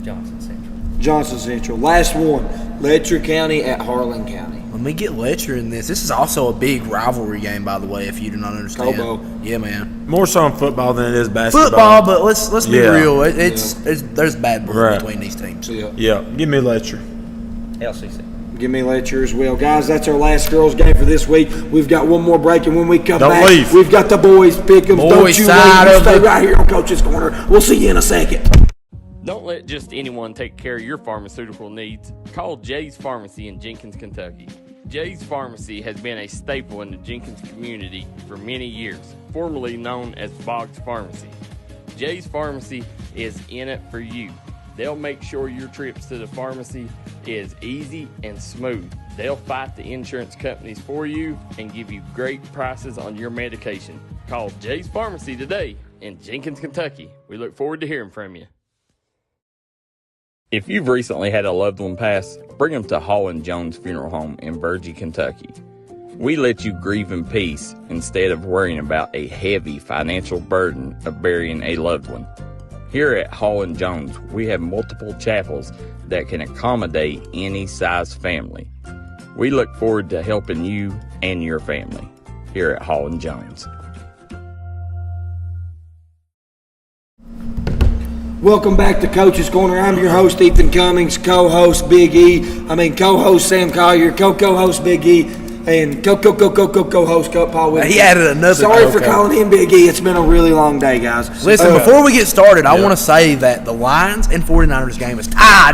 Johnson Central. Johnson Central. Last one, Letcher County at Harlan County. Let me get Letcher in this. This is also a big rivalry game, by the way, if you do not understand. Cobo. Yeah, man. More so in football than it is basketball. Football, but let's be Yeah. real. It's there's bad blood Right. between these teams. Yeah. Yeah, give me Letcher. LCC. Give me Letcher as well. Guys, that's our last girls game for this week. We've got one more break, and when we come Don't back, leave. we've got the boys pick 'em. Don't Boys you side leave. You of stay the- right here on Coach's Corner. We'll see you in a second. Don't let just anyone take care of your pharmaceutical needs. Call Jay's Pharmacy in Jenkins, Kentucky. Jay's Pharmacy has been a staple in the Jenkins community for many years, formerly known as Boggs Pharmacy. Jay's Pharmacy is in it for you. They'll make sure your trips to the pharmacy is easy and smooth. They'll fight the insurance companies for you and give you great prices on your medication. Call Jay's Pharmacy today in Jenkins, Kentucky. We look forward to hearing from you. If you've recently had a loved one pass, bring them to Hall & Jones Funeral Home in Virgie, Kentucky. We let you grieve in peace instead of worrying about a heavy financial burden of burying a loved one. Here at Hall & Jones, we have multiple chapels that can accommodate any size family. We look forward to helping you and your family here at Hall & Jones. Welcome back to Coach's Corner. I'm your host, Ethen Cummings, co-host co-host Sam Collier, co-host Big E, and co-host Paul Whitaker. He added another Sorry for co-co. calling him Big E. It's been a really long day, guys. Listen, before we get started, I want to say that the Lions and 49ers game is tied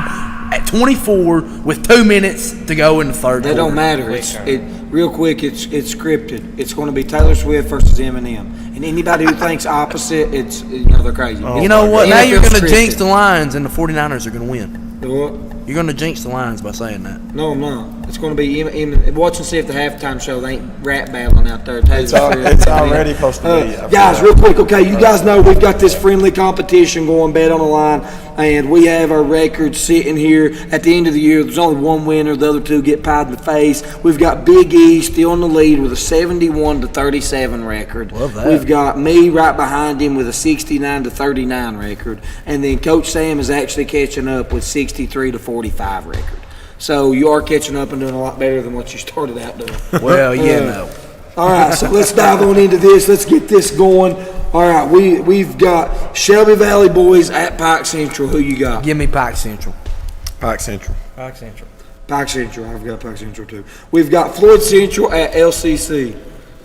at 24 with 2 minutes to go in the third That quarter. don't matter. It's scripted. It's going to be Taylor Swift versus Eminem. And anybody who thinks opposite, they're crazy. You know what? Now NFL's you're going to scripted. jinx the Lions, and the 49ers are going to win. What? You're going to jinx the Lions by saying that. No, I'm not. It's going to be Eminem. Watch and see if the halftime show they ain't rap battling out there. Taylor Swift. It's already supposed to be. Guys, real quick, okay, you guys know we've got this friendly competition going, bet on the line, and we have our records sitting here. At the end of the year, there's only one winner. The other two get pied in the face. We've got Big E still in the lead with a 71-37 record. Love that. We've got me right behind him with a 69-39 record, and then Coach Sam is actually catching up with 63-45 record. So you are catching up and doing a lot better than what you started out doing. Well, no. All right, so let's dive on into this. Let's get this going. All right, we've got Shelby Valley boys at Pike Central. Who you got? Give me Pike Central. Pike Central. Pike Central. Pike Central. I've got Pike Central too. We've got Floyd Central at LCC.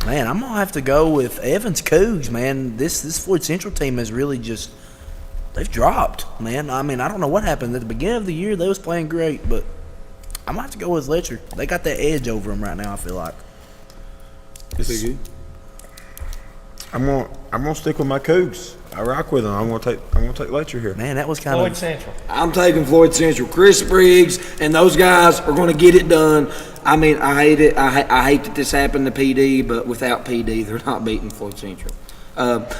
Man, I'm going to have to go with Evans Cougs, man. This Floyd Central team has really just – they've dropped, man. I mean, I don't know what happened. At the beginning of the year, they was playing great, but I'm going to have to go with Letcher. They got that edge over them right now, I feel like. I'm gonna stick with my Cougs. I rock with them. I'm gonna take Letcher here. Man, that was kind Floyd of – Central. I'm taking Floyd Central. Chris Briggs and those guys are going to get it done. I mean, I hate it. I hate that this happened to PD, but without PD, they're not beating Floyd Central.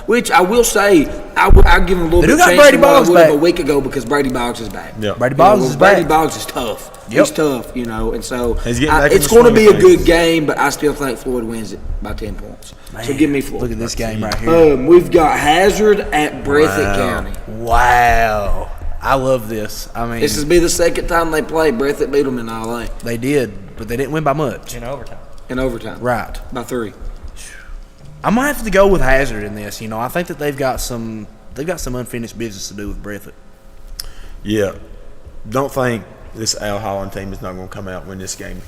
Which I will say, I'll give them a little bit of chance Brady than what I Boggs would have back. a week ago because Brady Boggs is back. Yeah. Brady Boggs is Brady back. Boggs is tough. Yep. He's tough, and so He's getting back in it's the going to swing be of a good things. game, but I still think Floyd wins it by 10 points. So give me Floyd. Look at this game right here. We've got Hazard at Breathitt County. Wow. I love this. I mean, This will be the second time they played. Breathitt beat them in ILA they did, but they didn't win by much. In overtime. in overtime. Right. By 3. I'm gonna have to go with Hazard in this. I think that they've got some unfinished business to do with Breathitt. Yeah. Don't think this Al Holland team is not going to come out and win this game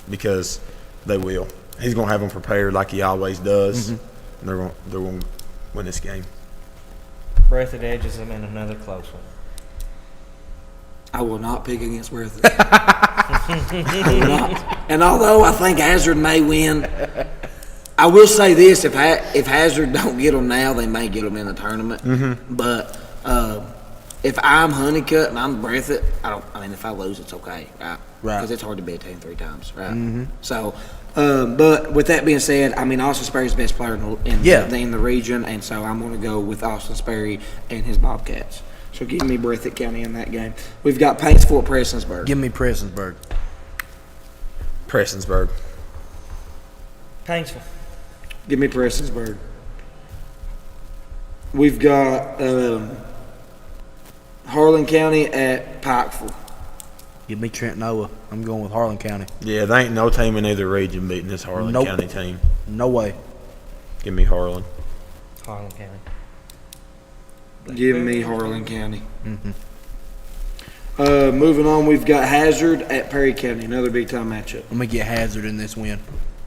because they will. He's going to have them prepared like he always does. And they're going to win this game. Breathitt edges them in another close one. I will not pick against Breathitt. I will not. And although I think Hazard may win, I will say this: if Hazard don't get them now, they may get them in the tournament. But if I'm Honeycutt and I'm Breathitt, if I lose, it's okay, right? Right. Because it's hard to beat a team 3 times, right? So, but with that being said, Austin Sperry's the best player in the region, and so I'm going to go with Austin Sperry and his Bobcats. So give me Breathitt County in that game. We've got Paintsville at Prestonsburg. Give me Prestonsburg. Prestonsburg. Paintsville. Give me Prestonsburg. We've got Harlan County at Pikeville. Give me Trent Noah. I'm going with Harlan County. Yeah, there ain't no team in either region beating this Harlan Nope. County team. No way. Give me Harlan. Harlan County. Give me Harlan County. Moving on, we've got Hazard at Perry County, another big-time matchup. I'm going to get Hazard in this win.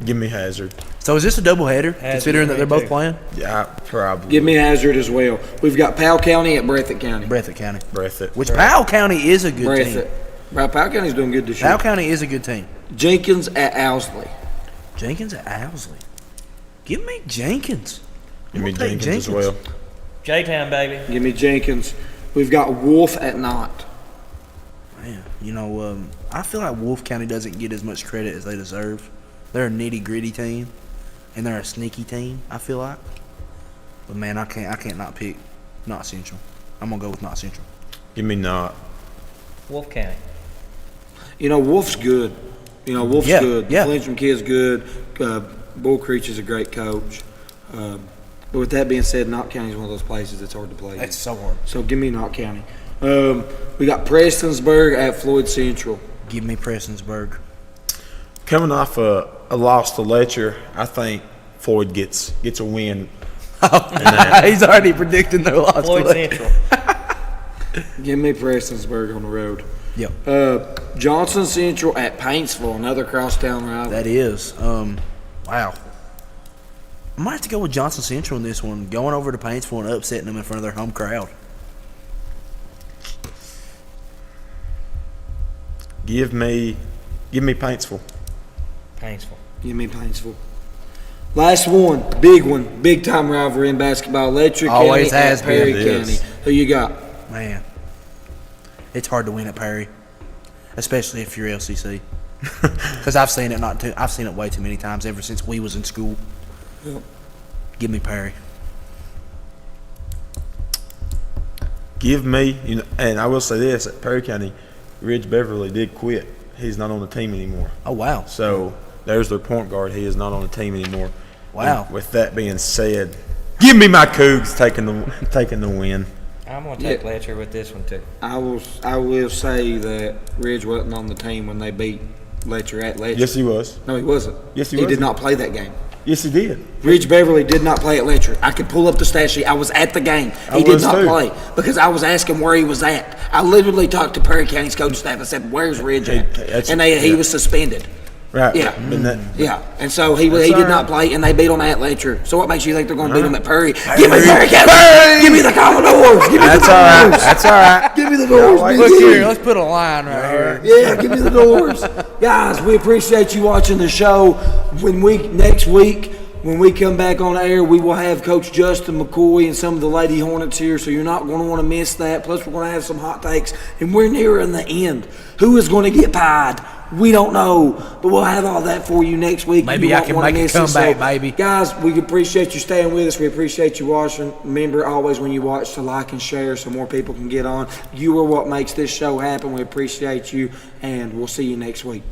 Give me Hazard. So is this a doubleheader, considering that they're both playing? Yeah, probably. Give me Hazard as well. We've got Powell County at Breathitt County. Breathitt County. Breathitt. Which Powell County is a good Breathitt. team. Right, Powell County's doing good this year. Powell County is a good team. Jenkins at Owsley. Jenkins at Owsley. Give me Jenkins. Give me I'm gonna take Jenkins as well. J-Town, baby. Give me Jenkins. We've got Wolf at Knott. Man, I feel like Wolf County doesn't get as much credit as they deserve. They're a nitty-gritty team, and they're a sneaky team, I feel like. But, man, I can't not pick Knott Central. I'm going to go with Knott Central. Give me Knott. Wolf County. Wolf's good. Wolf's good. Yeah. The Lyncham kid's good. Bull Creech is a great coach. But with that being said, Knott County is one of those places that's hard to play. It's so hard. So give me Knott County. We got Prestonsburg at Floyd Central. Give me Prestonsburg. Coming off a loss to Letcher, I think Floyd gets a win. He's already predicting their loss. Floyd Central. Give me Prestonsburg on the road. Yep. Johnson Central at Paintsville, another crosstown rival. That is. Wow. I might have to go with Johnson Central in this one, going over to Paintsville and upsetting them in front of their home crowd. Give me Paintsville. Paintsville. Give me Paintsville. Last one, big time rivalry in basketball. Letcher Always County has at Perry been. It County. is. Who you got? Man, it's hard to win at Perry, especially if you're LCC. Because I've seen it way too many times ever since we was in school. Yep. Give me Perry. Give me, and I will say this, at Perry County, Ridge Beverly did quit. He's not on the team anymore. Oh wow! So there's their point guard. He is not on the team anymore. Wow. And with that being said, give me my Cougs taking the win. I'm going to take Letcher with this one, too. I will say that Ridge wasn't on the team when they beat Letcher at Letcher. Yes, he was. No, he wasn't. Yes, he He was. did not play that game. Yes, he did. Ridge Beverly did not play at Letcher. I could pull up the stat sheet. I was at the game. He did was not too. play because I was asking where he was at. I literally talked to Perry County's coaching staff and said, "Where's Ridge at?" And he was suspended. Right. Yeah. And Yeah, and so he all did right. not play, and they beat him at Letcher. So what makes you think they're going to beat him at Perry? Give me Perry County! Give me the Commodores! Give me That's the all right. Doors! That's all right. Give me the Doors, Look BG. here. Let's put a line right here. Yeah, give me the Doors. Guys, we appreciate you watching the show. Next week, when we come back on air, we will have Coach Justin McCoy and some of the Lady Hornets here, so you're not going to want to miss that. Plus, we're going to have some hot takes, and we're nearing the end. Who is going to get pied? We don't know, but we'll have all that for you next week. Maybe You I won't can wanna make a miss it. comeback, So, baby. Guys, we appreciate you staying with us. We appreciate you watching. Remember always when you watch to like and share so more people can get on. You are what makes this show happen. We appreciate you, and we'll see you next week.